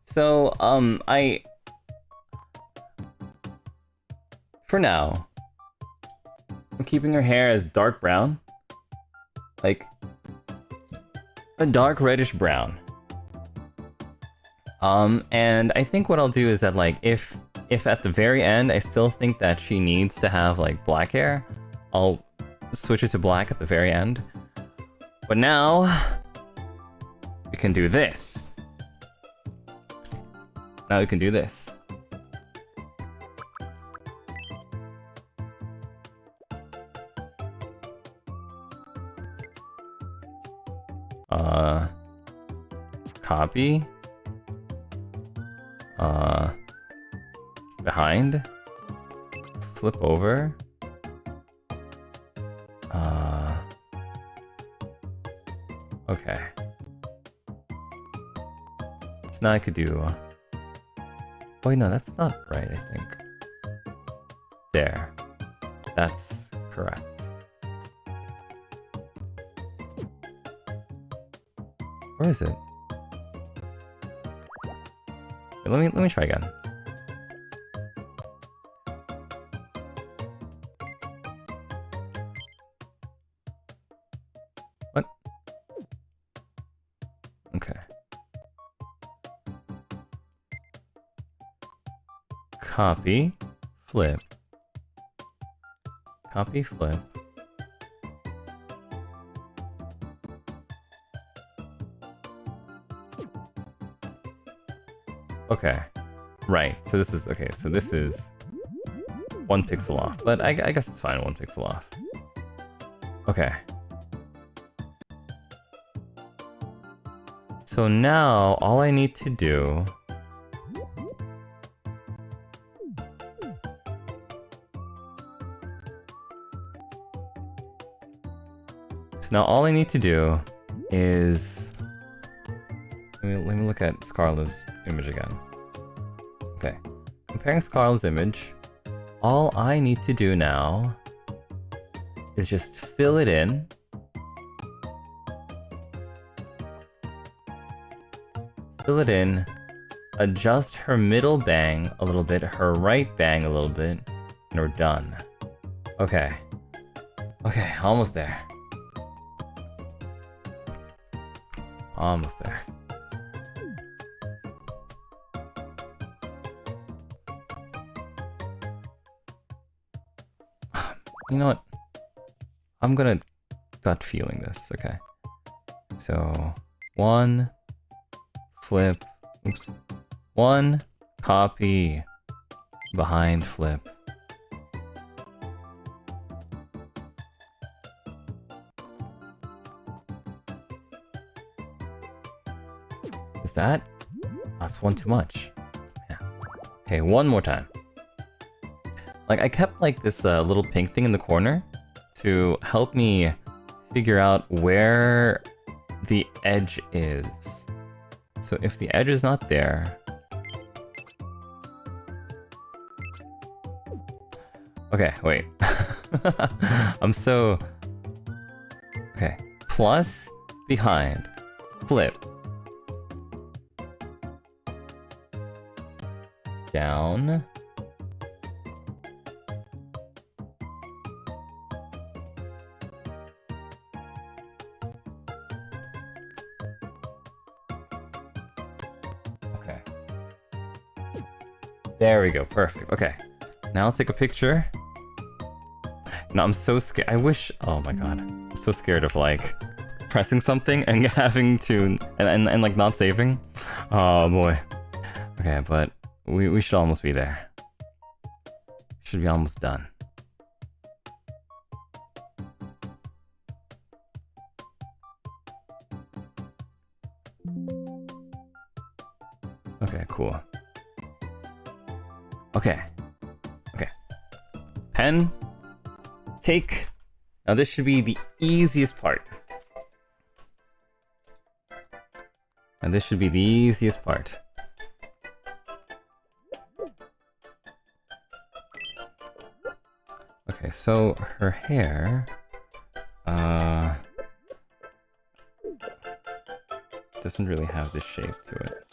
So, for now, I'm keeping her hair as dark brown. Like, a dark reddish brown. And I think what I'll do is that, like, if at the very end I still think that she needs to have, like, black hair, I'll switch it to black at the very end. But now, we can do this. Now we can do this. Copy. Behind. Flip over. Okay. So now I could do... oh wait, no, that's not right, I think. There. That's correct. Where is it? Wait, let me try again. What? Okay. Copy, flip. Copy, flip. Okay, right, so this is, okay, so this is 1 pixel off, but I guess it's fine, 1 pixel off. Okay. So now, all I need to do... So now all I need to do is... Let me look at Scarlett's image again. Okay, comparing Scarlett's image, all I need to do now is just fill it in. Fill it in, adjust her middle bang a little bit, her right bang a little bit, and we're done. Okay. Okay, almost there. Almost there. You know what? I'm gonna gut feeling this, okay? So, 1, flip, oops. 1, copy, behind, flip. Is that? That's 1 too much. Yeah. Okay, 1 more time. Like, I kept, like, this little pink thing in the corner to help me figure out where the edge is. So if the edge is not there... Okay, wait. I'm so... Okay. Plus, behind. Flip. Down. Okay. There we go. Perfect. Okay. Now I'll take a picture. No, I'm so scared. I wish... Oh my god. I'm so scared of, like, pressing something and having to... And like, not saving. Oh boy. Okay, but we should almost be there. Should be almost done. Okay, cool. Okay. Okay. Pen. Take. Now this should be the easiest part. And this should be the easiest part. Okay, so her hair doesn't really have this shape to it.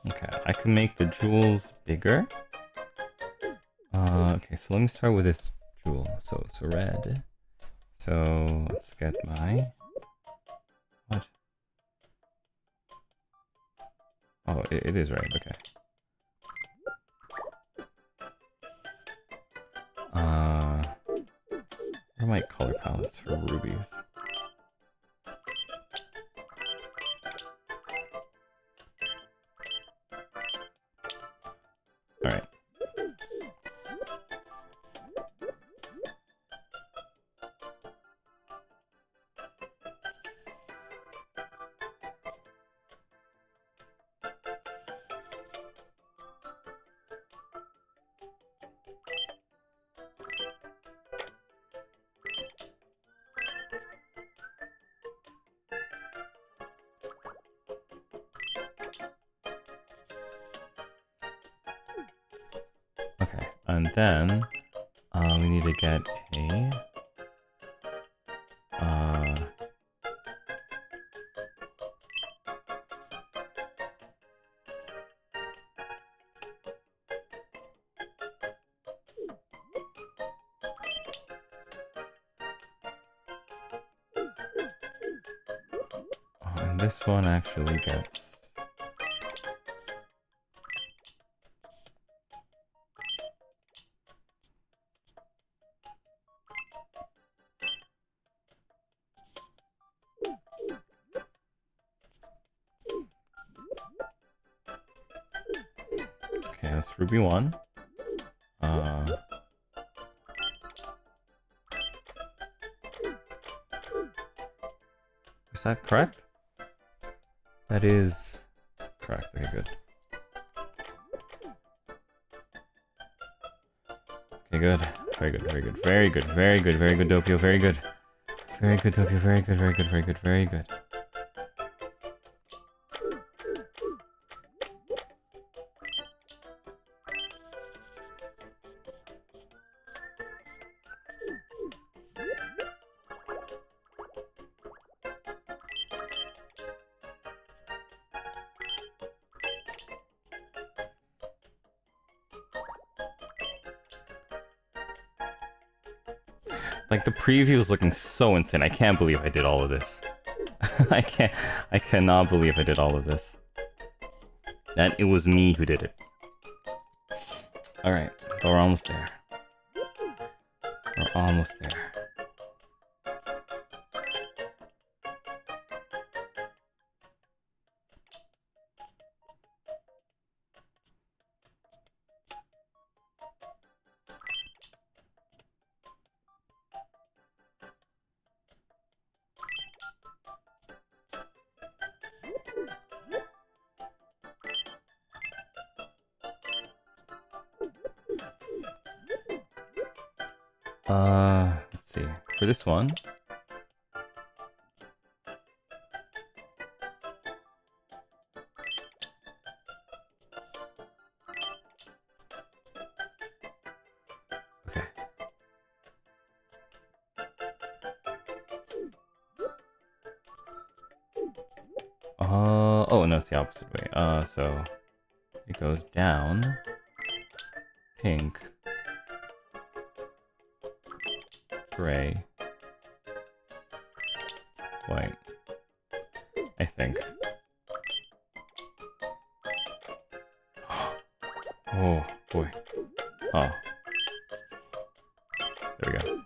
Okay, I can make the jewels bigger. Okay, so let me start with this jewel. So red. So let's get my... What? Oh, it is red, okay. Where are my color palettes for rubies? Alright. Okay, and then we need to get a and this one actually gets okay, that's Ruby 1. Is that correct? That is correct. Okay, good. Okay, good. Very good, very good, very good, very good, very good, Doppio, very good. Very good, Doppio, very good, very good, very good, very good. Like, the preview is looking so insane. I can't believe I did all of this. I cannot believe I did all of this. That it was me who did it. Alright, we're almost there. We're almost there. Let's see. For this one. Okay. Oh no, it's the opposite way. So it goes down, pink, gray, white, I think. Oh boy. Oh. There we go.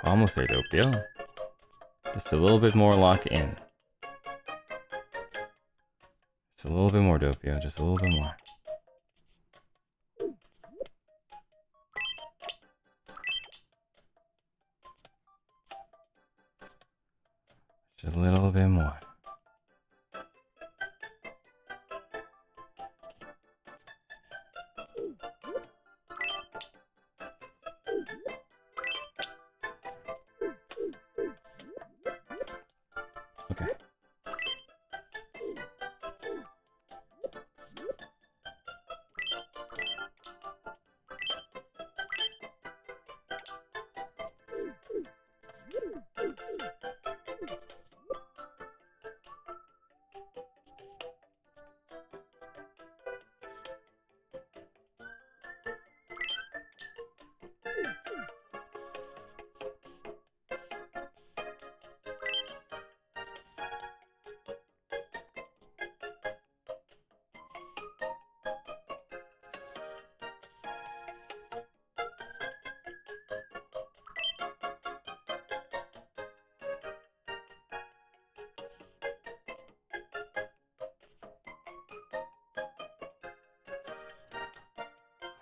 Almost there, Doppio. Just a little bit more lock in. Just a little bit more, Doppio. Just a little bit more. Just a little bit more. Okay.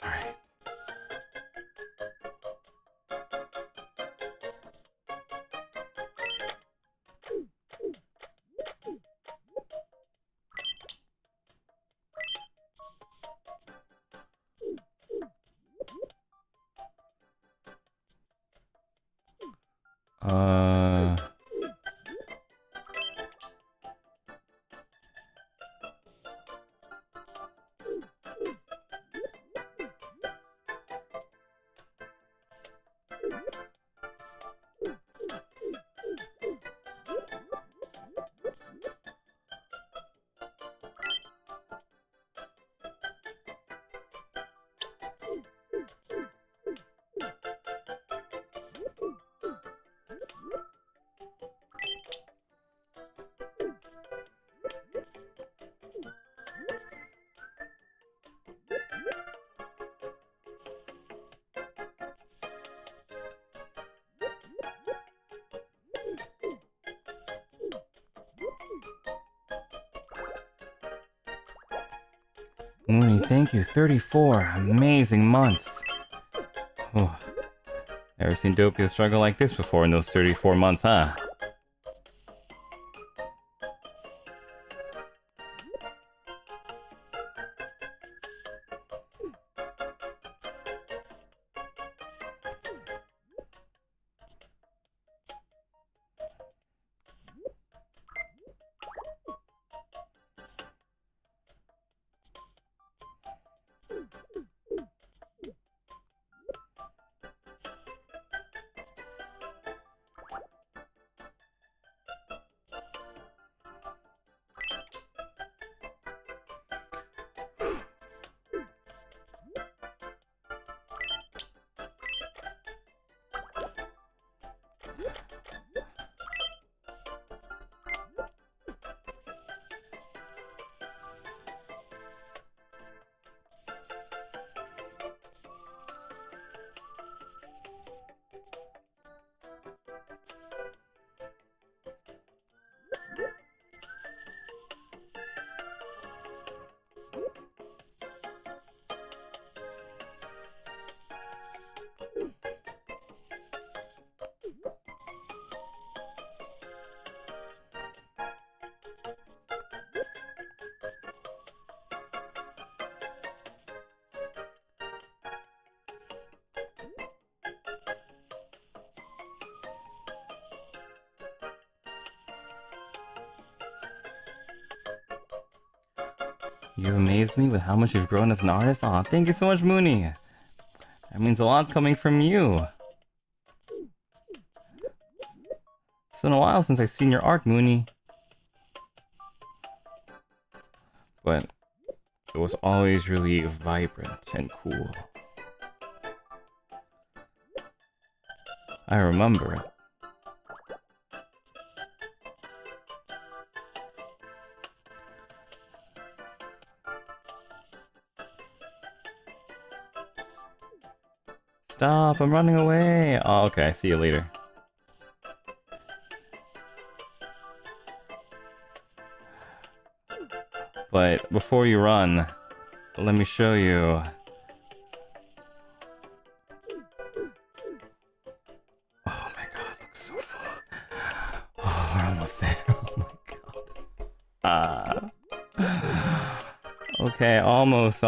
Alright. Uh... Mooney, thank you. 34 amazing months. Oh, never seen Doppio struggle like this before in those 34 months, huh? You amaze me with how much you've grown as an artist. Aw, thank you so much, Mooney. That means a lot coming from you. It's been a while since I've seen your art, Mooney. But it was always really vibrant and cool. I remember it. Stop, I'm running away. Oh, okay, see you later. But before you run, let me show you. Oh my god, it looks so full. Oh, we're almost there. Oh my god. Okay, almost.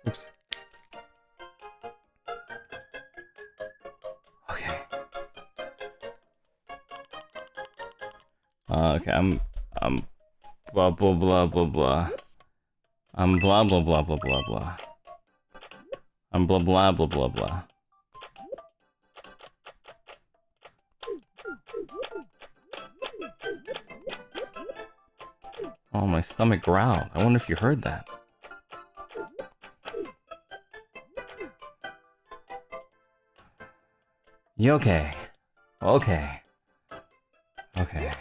Oops. Okay. Okay, I'm blah blah blah blah blah. I'm blah blah blah blah blah blah. I'm blah blah blah blah blah. Oh, my stomach growled. I wonder if you heard that. You okay? Okay. Okay.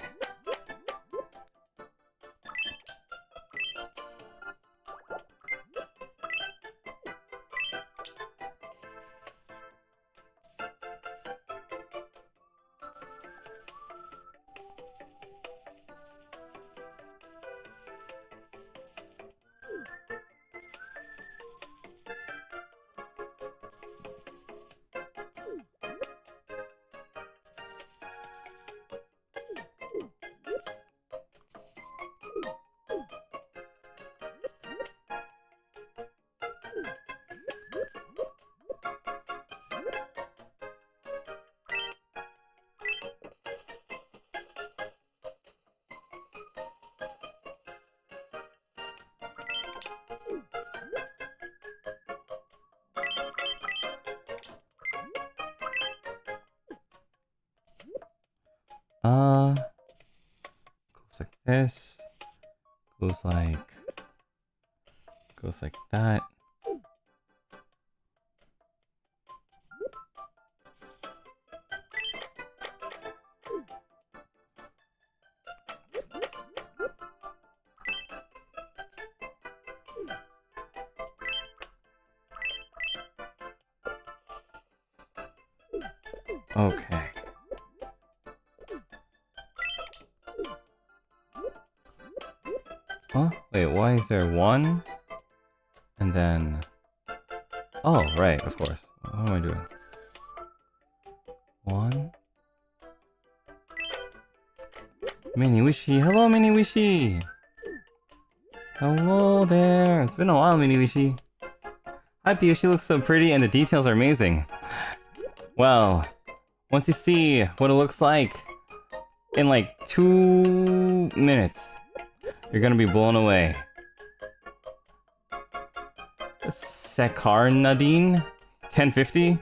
Goes like this. Goes like that. Okay. Huh? Wait, why is there one? And then... Oh, right, of course. What am I doing? One? Mini-Wishy! Hello, Mini-Wishy! Hello there! It's been a while, Mini-Wishy. Hi, Pio, she looks so pretty and the details are amazing. Well, once you see what it looks like in like 2 minutes, you're gonna be blown away. Sekar Nadine? 1050?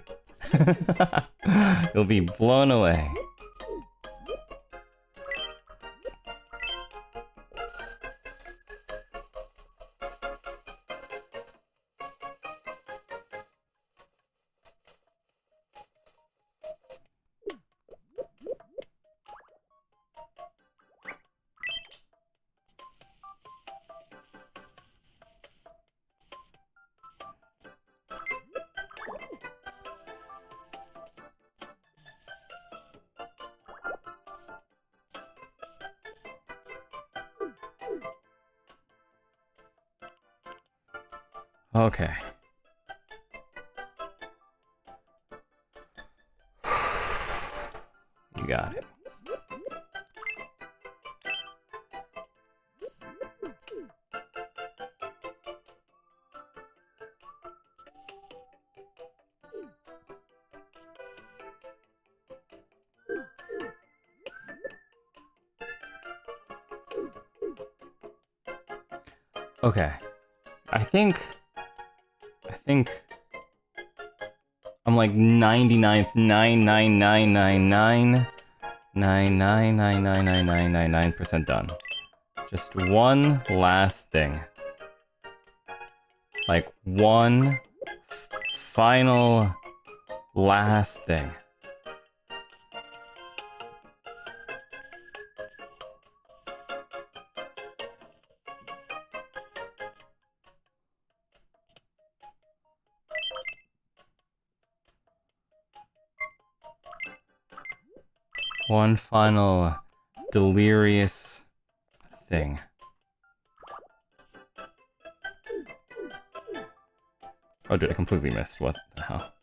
You'll be blown away. Okay. You got it. Okay. I think I'm like 99.99999999999% done. Just one last thing. Like one final last thing. One final delirious thing. Oh dude, I completely missed. What the hell?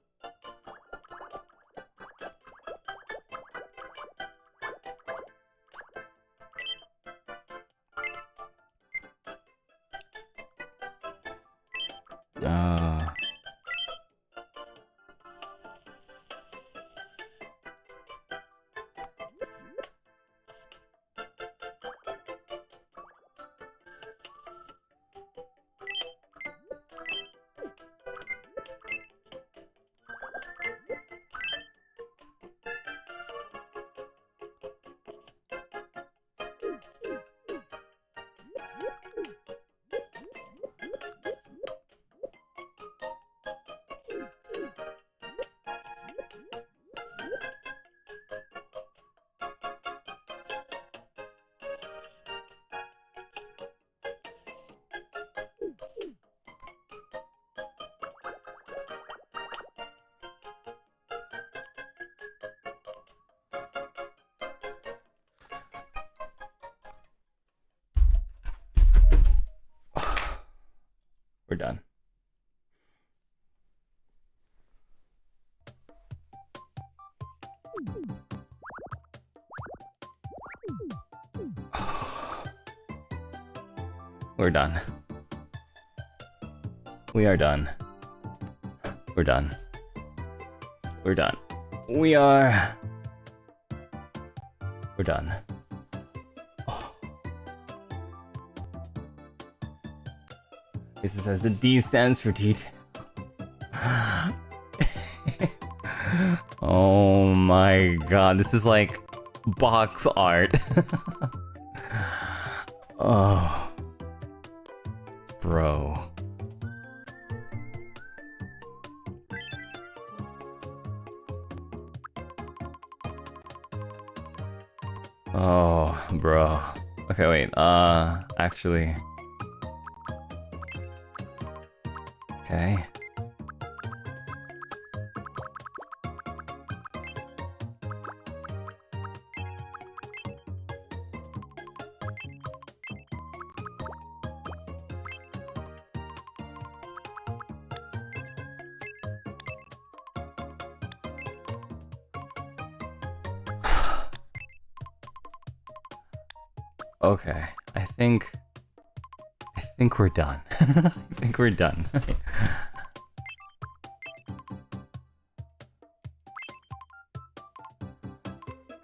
We're done. We're done. We are done. We're done. We're done. We are... We're done. This says the D stands for detail. Oh my god, this is like box art. Oh, bro. Oh, bro. Okay, wait. Actually. Okay. Okay, I think we're done. I think we're done.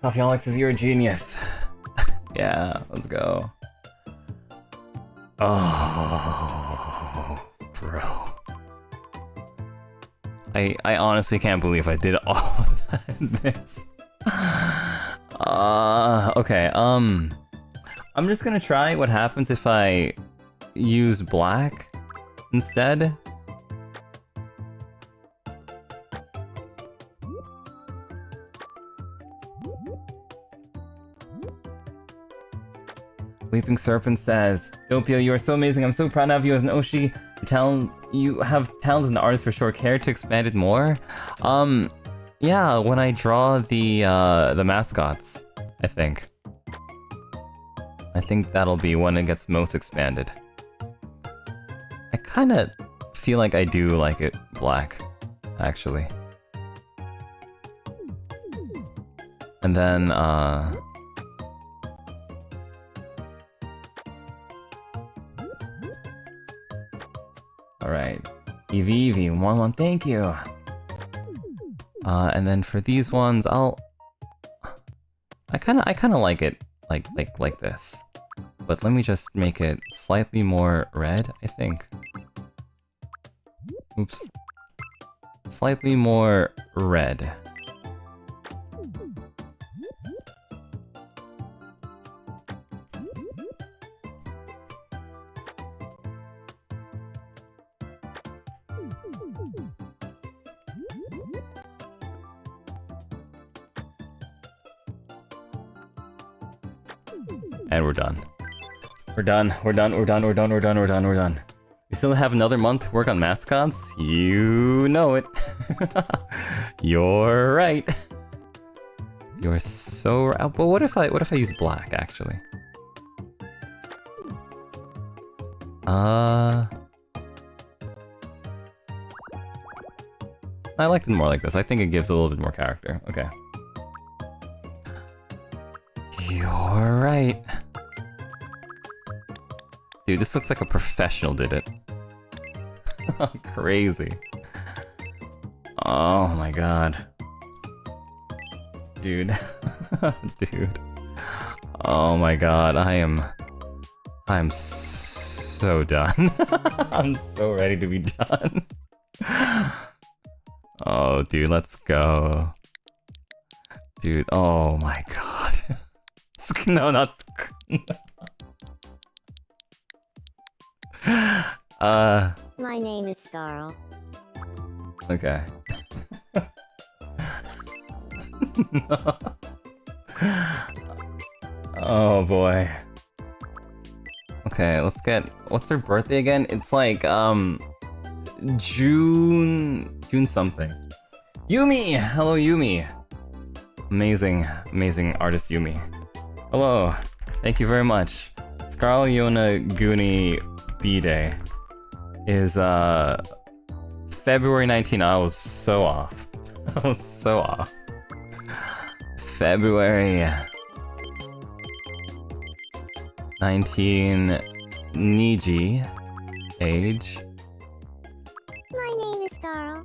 Coffee Alex, you're a genius. Yeah, let's go. Oh, bro. I honestly can't believe I did all of that in this. Okay, I'm just gonna try what happens if I use black instead. Weeping Serpent says, Doppio, you are so amazing. I'm so proud of you as an Oshi. You have talents as an artist for short hair to expand it more. Yeah, when I draw the mascots, I think. I think that'll be when it gets most expanded. I kinda feel like I do like it black, actually. And then, alright. EV11, thank you! And then for these ones, I kinda like it like this. But let me just make it slightly more red, I think. Oops. Slightly more red. And we're done. We're done. We're done. We're done. We're done. We're done. We're done. We're done. We still have another month to work on mascots? You know it. You're right. You're so right. But what if I use black actually? I like it more like this. I think it gives a little bit more character. Okay. You're right. Dude, this looks like a professional did it. Crazy. Oh my god. Dude. Dude. Oh my god, I am so done. I'm so ready to be done. Oh, dude, let's go. Dude, oh my god. No, not... My name is Scarl. Okay. Oh boy. Okay, let's get... What's her birthday again? It's like, June something. Yumi! Hello, Yumi! Amazing, amazing artist Yumi. Hello. Thank you very much. Scarl Yona Guni B-Day is, February 19th. I was so off. I was so off. February 19, Niji, age. My name is Scarl.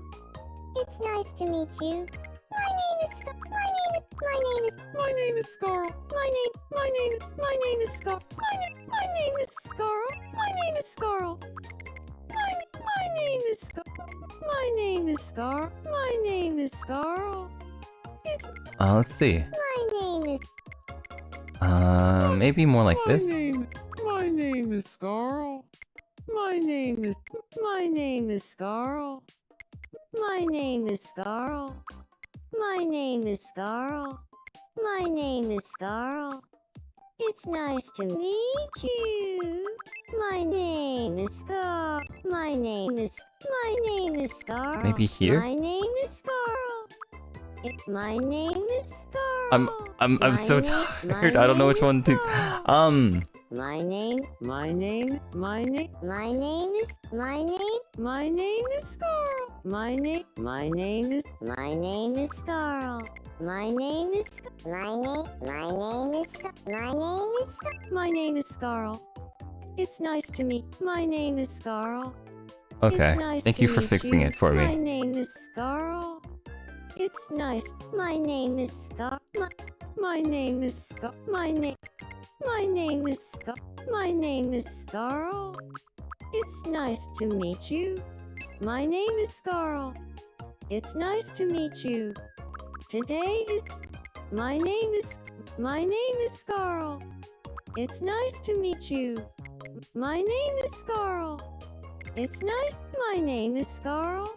It's nice to meet you. My name is Scarl. My name is Scarl. My name is Scarl. My name is Scarl. My name is Scarl. My name is Scarl. My name is Scarl. My name is Scarl. My name is Scarl. It's Let's see. my name is Maybe more like this. My name is Scarl. My name is Scarl. My name is Scarl. My name is Scarl. My name is Scarl. It's nice to meet you. My name is Scarl. My name is Scarl. Maybe here? My name is Scarl. My name is Scarl. I'm so My name- tired. I don't know which one to. My name is My name is Scarl. My name is Scarl. My name is Scarl. It's nice to meet. My name is Scarl. Okay. It's nice Thank to you for meet fixing you. it for My me. name is Scarl. It's nice. My name is Scarl. My name is Scarl. My name is Scarl. My name is Scarl. It's nice to meet you. My name is Scarl. It's nice to meet you. Today is My name is Scarl. It's nice to meet you. My name is Scarl. It's nice. My name is Scarl.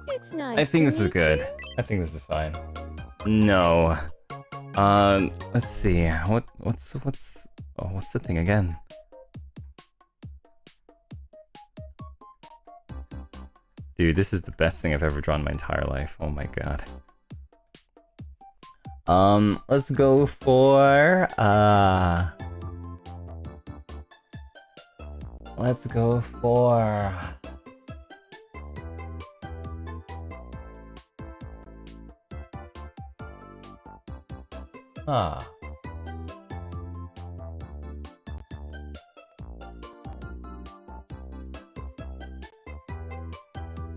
It's nice. I think to this is meet good. you. I think this is fine. No. Let's see. What's the thing again? Dude, this is the best thing I've ever drawn in my entire life. Oh my god. Let's go for let's go for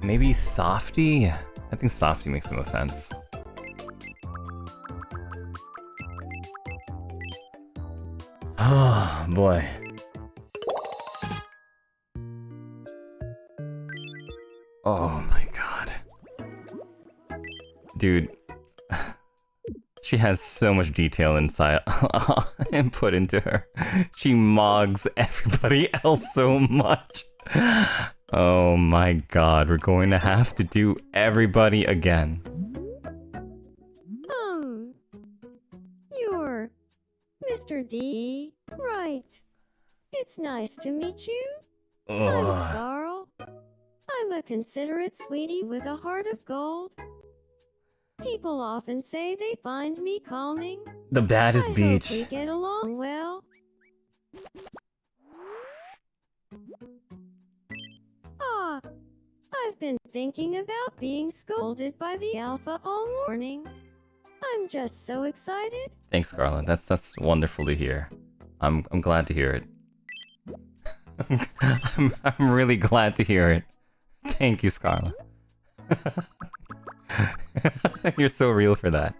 maybe Softy? I think Softy makes the most sense. Oh boy. Oh my god. Dude. She has so much detail inside input into her. She mogs everybody else so much. Oh my god, we're going to have to do everybody again. You're Mr. D, right? It's nice to meet you. I'm Ugh. Scarl. I'm a considerate sweetie with a heart of gold. People often say they find me calming. The baddest I beach. hope we get along well. Ah, I've been thinking about being scolded by the Alpha all morning. I'm just so excited. Thanks, Scarlett. That's wonderful to hear. I'm glad to hear it. I'm really glad to hear it. Thank you, Scarlett. You're so real for that.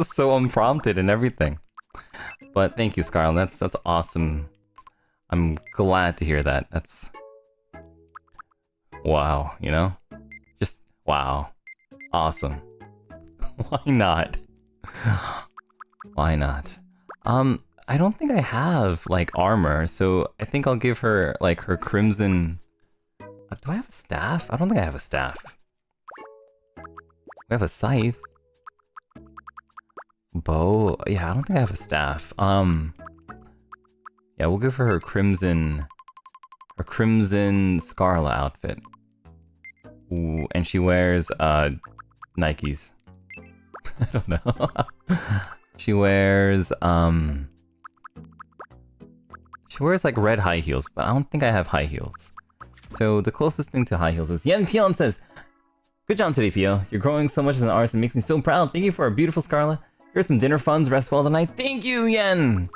So unprompted and everything. But thank you, Scarlett. That's awesome. I'm glad to hear that. That's wow, you know? Just wow. Awesome. Why not? Why not? I don't think I have like armor, so I think I'll give her like her crimson. Do I have a staff? I don't think I have a staff. We have a scythe. Bow. Yeah, I don't think I have a staff. Yeah, we'll give her her crimson Scarlet outfit. Ooh, and she wears Nikes. I don't know. She wears like red high heels, but I don't think I have high heels. So the closest thing to high heels is Yen Pion says, "Good job today, Pio. You're growing so much as an artist and makes me so proud. Thank you for a beautiful Scarlet. Here's some dinner funds. Rest well tonight." Thank you, Yen.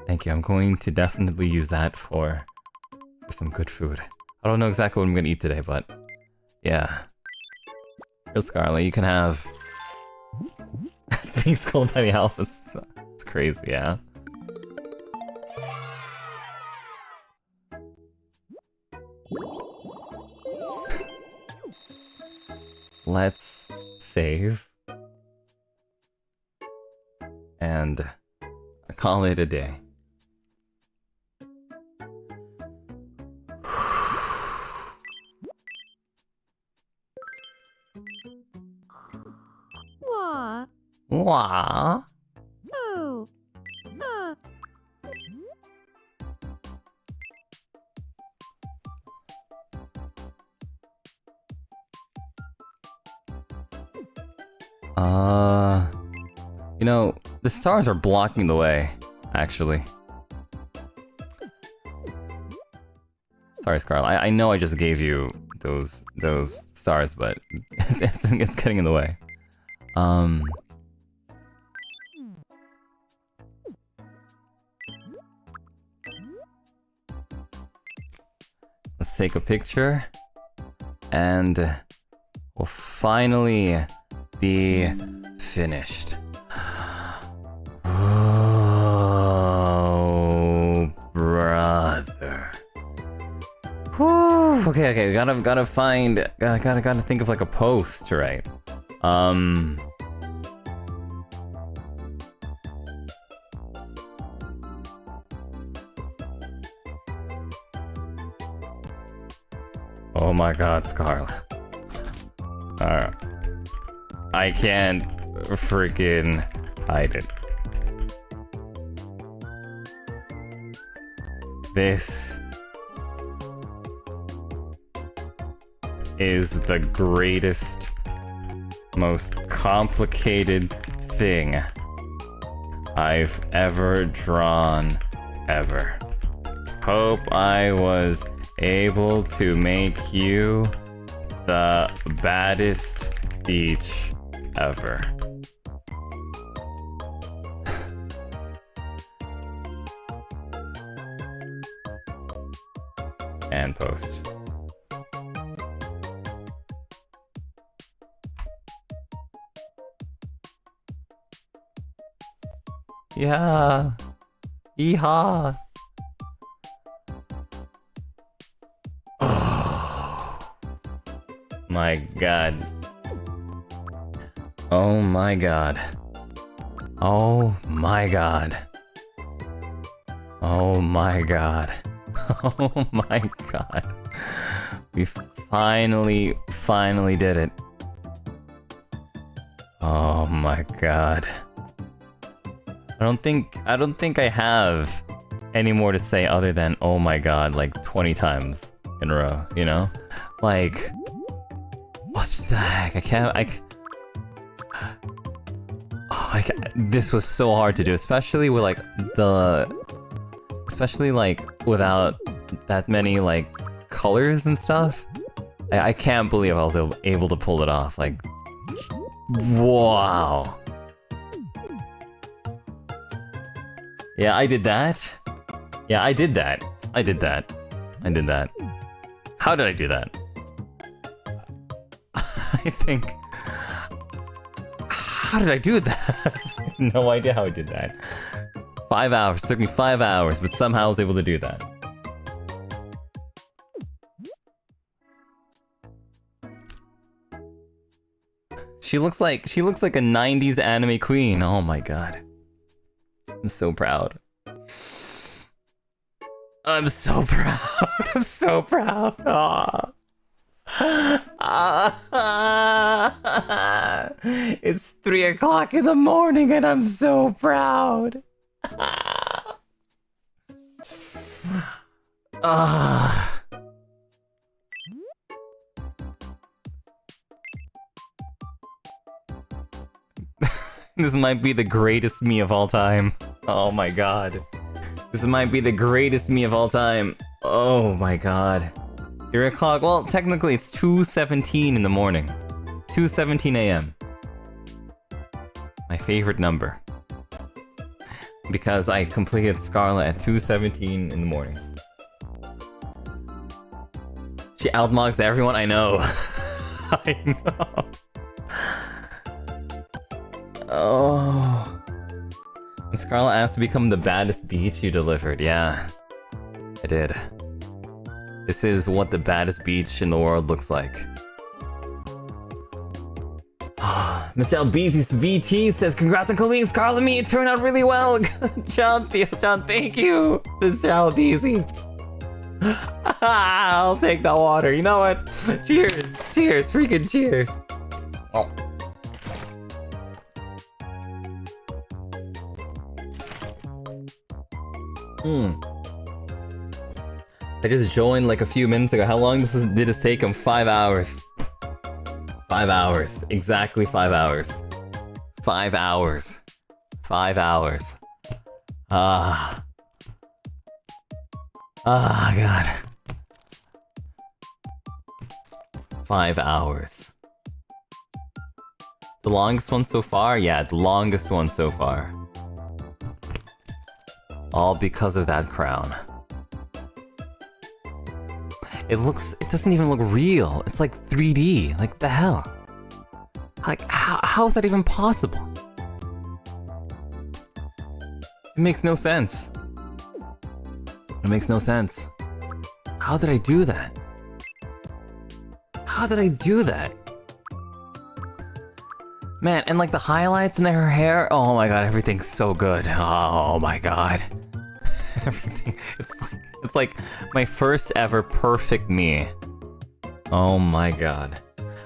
Thank you. I'm going to definitely use that for some good food. I don't know exactly what I'm gonna eat today, but yeah. Real Scarlet, you can have being scolded by the alphas. It's crazy, yeah. Let's save and call it a day. Wah. Wah. Oh. You know, the stars are blocking the way, actually. Sorry, Scarlet. I know I just gave you those stars, but it's getting in the way. Let's take a picture, and we'll finally be finished. Oh, brother. Whew. Okay, we gotta find, gotta think of like a post to write. Oh my god, Scarlet. Alright. I can't freaking hide it. This is the greatest, most complicated thing I've ever drawn, ever. Hope I was able to make you the baddest beach ever. And post. Yeah. Yeehaw. My god. Oh my god. Oh my god. Oh my god. Oh my god. We finally did it. Oh my god. I don't think I have any more to say other than oh my god like 20 times in a row, you know? Like what the heck? This was so hard to do, especially with like without that many like colors and stuff. I can't believe I was able to pull it off. Like, wow. Yeah, I did that. Yeah, I did that. I did that. How did I do that? I think... How did I do that? No idea how I did that. 5 hours. It took me 5 hours, but somehow I was able to do that. She looks like a 90s anime queen. Oh my god. I'm so proud. I'm so proud. I'm so proud. Aw. It's 3 o'clock in the morning and I'm so proud. This might be the greatest me of all time. Oh my god. This might be the greatest me of all time. Oh my god. 3 o'clock? Well, technically it's 2:17 in the morning. 2:17 a.m. My favorite number. Because I completed Scarlet at 2:17 in the morning. She outmogs everyone I know. I know. Oh. And Scarlet asked to become the baddest beach you delivered. Yeah, I did. This is what the baddest beach in the world looks like. Mr. Albezi's VT says, congrats on completing Scarlet Me, it turned out really well. Good job, John, thank you, Mr. Albezi. I'll take that water, you know what? Cheers, cheers, freaking cheers. Oh. I just joined like a few minutes ago. How long did this take him? 5 hours. 5 hours. Exactly 5 hours. 5 hours. 5 hours. God. 5 hours. The longest one so far? Yeah, the longest one so far. All because of that crown. It doesn't even look real. It's like 3D. Like, the hell? Like, how is that even possible? It makes no sense. It makes no sense. How did I do that? How did I do that? Man, and like the highlights in her hair, oh my god, everything's so good. Oh my god. Everything, it's like my first ever perfect me. Oh my god.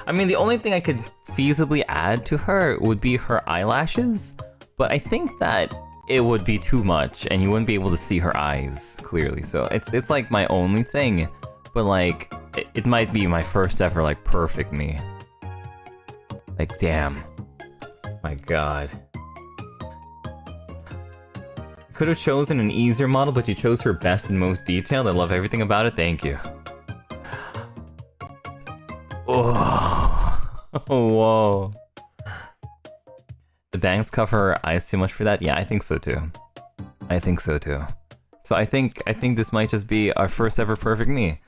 I mean, the only thing I could feasibly add to her would be her eyelashes, but I think that it would be too much and you wouldn't be able to see her eyes clearly. So it's like my only thing, but like it might be my first ever like perfect me. Like, damn. My god. Could have chosen an easier model, but you chose her best and most detailed. I love everything about it. Thank you. Oh. Whoa. The bangs cover her eyes too much for that? Yeah, I think so too. I think so too. So I think this might just be our first ever perfect me.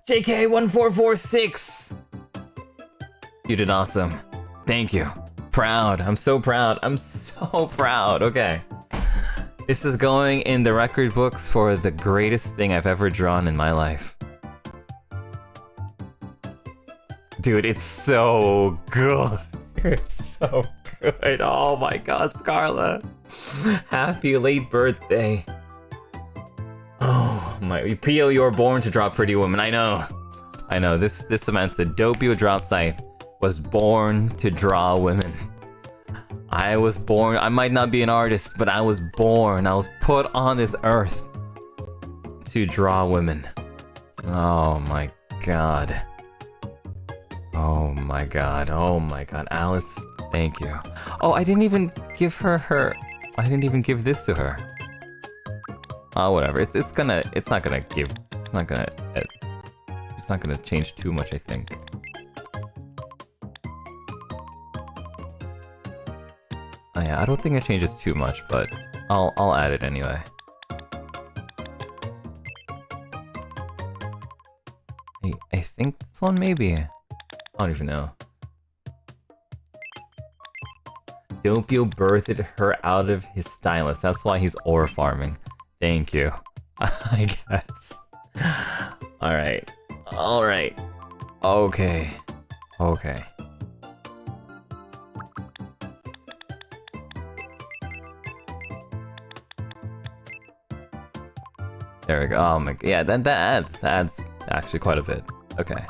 JK1446! You did awesome. Thank you. Proud. I'm so proud. I'm so proud. Okay. This is going in the record books for the greatest thing I've ever drawn in my life. Dude, it's so good. It's so good. Oh my god, Scarla. Happy late birthday. Oh my, Pio, you're born to draw pretty women. I know. I know, this cements a Doppio Dropscythe was born to draw women. I was born, I might not be an artist, but I was born, I was put on this earth to draw women. Oh my god. Oh my god, oh my god, Alice, thank you. Oh, I didn't even give her I didn't even give this to her. Oh, whatever, it's not gonna change too much, I think. Oh yeah, I don't think it changes too much, but I'll add it anyway. I think this one maybe. I don't even know. Doppio birthed her out of his stylus. That's why he's ore farming. Thank you. I guess. Alright. Alright. Okay. Okay. There we go. Oh my, yeah, that adds actually quite a bit. Okay.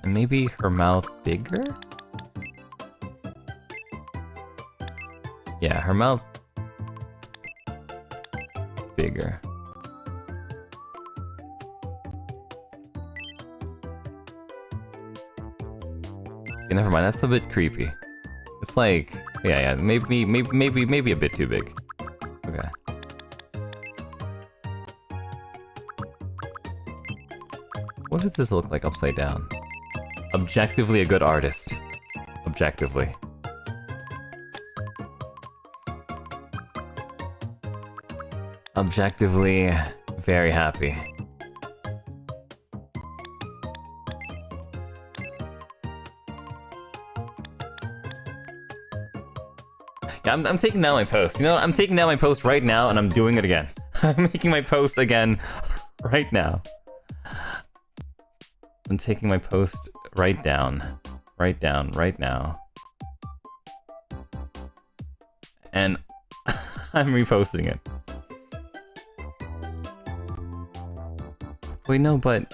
Maybe her mouth bigger? Yeah, her mouth bigger. Okay, never mind, that's a bit creepy. It's like, yeah, maybe a bit too big. Okay. What does this look like upside down? Objectively a good artist. Objectively. Objectively very happy. Yeah, I'm taking down my post. You know what? I'm taking down my post right now and I'm doing it again. I'm making my post again right now. I'm taking my post right down right now. And I'm reposting it. Wait, no, but...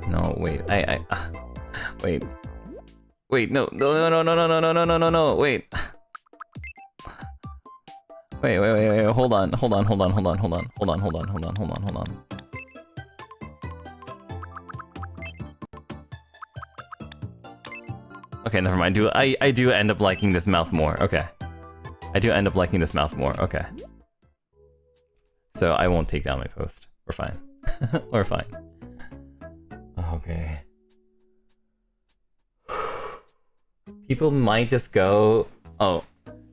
No, wait, wait. Wait, no, wait. Wait, hold on. Okay, never mind. I do end up liking this mouth more. Okay. I do end up liking this mouth more. Okay. So I won't take down my post. We're fine. We're fine. Okay. People might just go... Oh.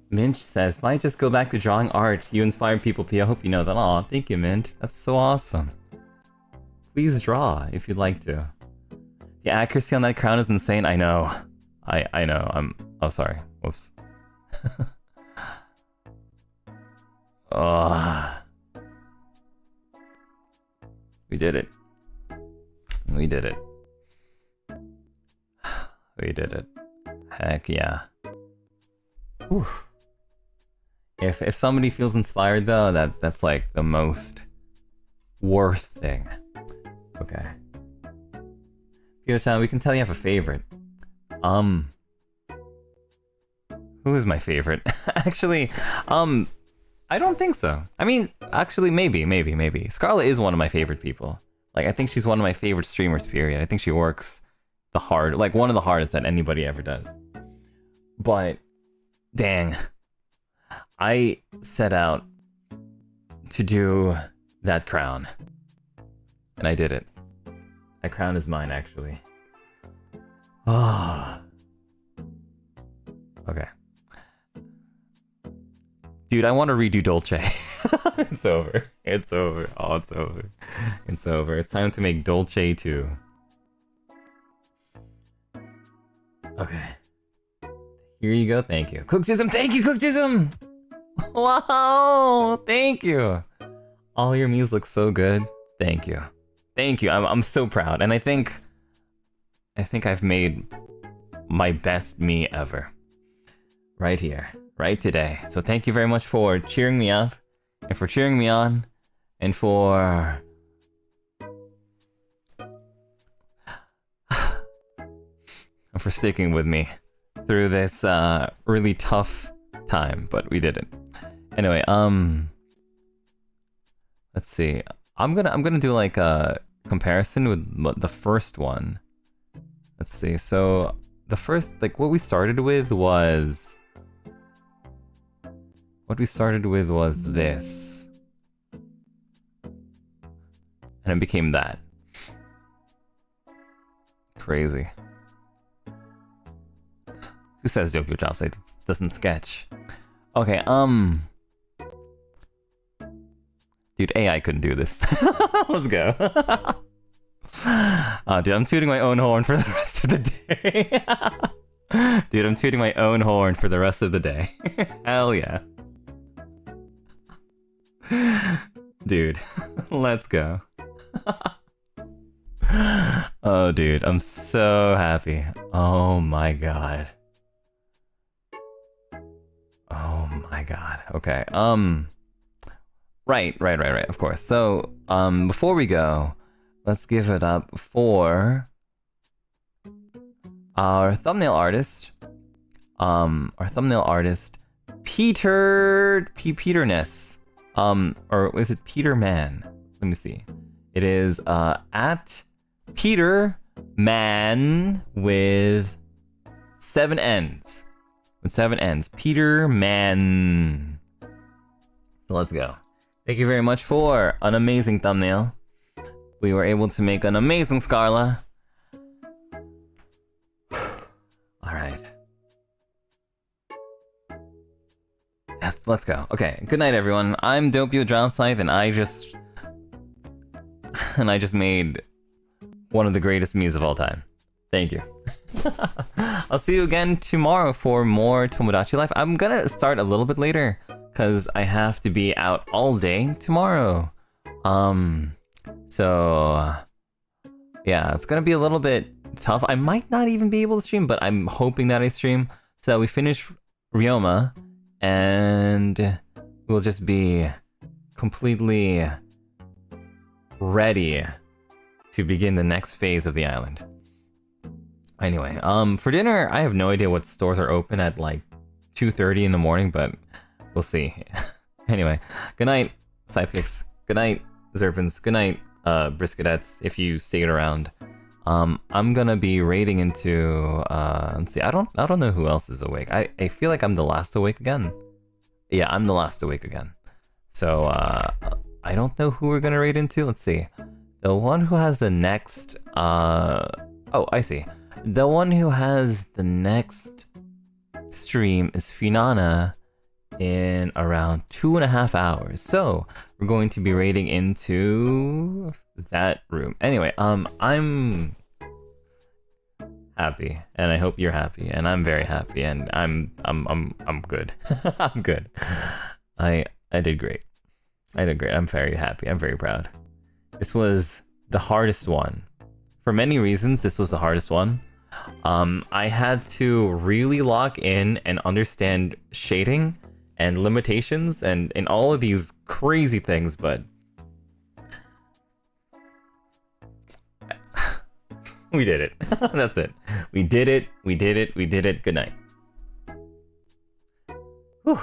Minch says, might just go back to drawing art. You inspired people, P. I hope you know that. Aw, thank you, Mint. That's so awesome. Please draw, if you'd like to. The accuracy on that crown is insane. I know. I know. Oh, sorry. Whoops. Oh. We did it. We did it. We did it. Heck yeah. Whew. If somebody feels inspired though, that's like the most worth thing. Okay. Pio-chan, we can tell you have a favorite. Who is my favorite? Actually, I don't think so. I mean, actually, maybe. Scarlet is one of my favorite people. Like, I think she's one of my favorite streamers, period. I think she works like one of the hardest that anybody ever does. But, dang. I set out to do that crown. And I did it. That crown is mine, actually. Ah. Okay. Dude, I want to redo Dolce. It's over. It's over. Oh, it's over. It's over. It's time to make Dolce too. Okay. Here you go. Thank you. Cookjism. Thank you, Cookjism. Wow. Thank you. All your meals look so good. Thank you. Thank you. I'm so proud. And I think I've made my best me ever. Right here. Right today. So thank you very much for cheering me up and for cheering me on and for sticking with me through this really tough time, but we did it. Anyway, let's see. I'm gonna do like a comparison with the first one. Let's see. So the first, like, what we started with was this, and it became that. Crazy. Who says Doppio Dropscythe doesn't sketch? Okay, dude, AI couldn't do this. Let's go. Dude, I'm tooting my own horn for the rest of the day. Dude, I'm tooting my own horn for the rest of the day. Hell yeah. Dude, let's go. Oh, dude, I'm so happy. Oh my god. Oh my god. Okay. Right. Of course. So, before we go, let's give it up for our thumbnail artist. Peter Ness. Or is it Peter Man? Let me see. It is at Peter Man with 7 N's. With 7 N's. Peter Man. So let's go. Thank you very much for an amazing thumbnail. We were able to make an amazing Scarla. Alright. Let's go. Okay, good night everyone. I'm Doppio Dropscythe and I just made one of the greatest memes of all time. Thank you. I'll see you again tomorrow for more Tomodachi Life. I'm gonna start a little bit later because I have to be out all day tomorrow. So yeah, it's gonna be a little bit tough. I might not even be able to stream, but I'm hoping that I stream so that we finish Ryoma and we'll just be completely ready to begin the next phase of the island. Anyway, for dinner, I have no idea what stores are open at like 2:30 in the morning, but we'll see. Anyway, good night, Sidekicks. Good night, Zerpins. Good night, Briskadettes, if you stayed around. I'm gonna be raiding into, let's see, I don't know who else is awake. I feel like I'm the last awake again. Yeah, I'm the last awake again. So, I don't know who we're gonna raid into. Let's see. The one who has the next, oh, I see. The one who has the next stream is Finana in around 2.5 hours. So, we're going to be raiding into that room. Anyway, I'm happy, and I hope you're happy, and I'm very happy, and I'm good. I'm good. I did great. I did great. I'm very happy. I'm very proud. This was the hardest one. For many reasons, this was the hardest one. I had to really lock in and understand shading and limitations and all of these crazy things, but we did it. That's it. We did it. We did it. We did it. Good night. Whew.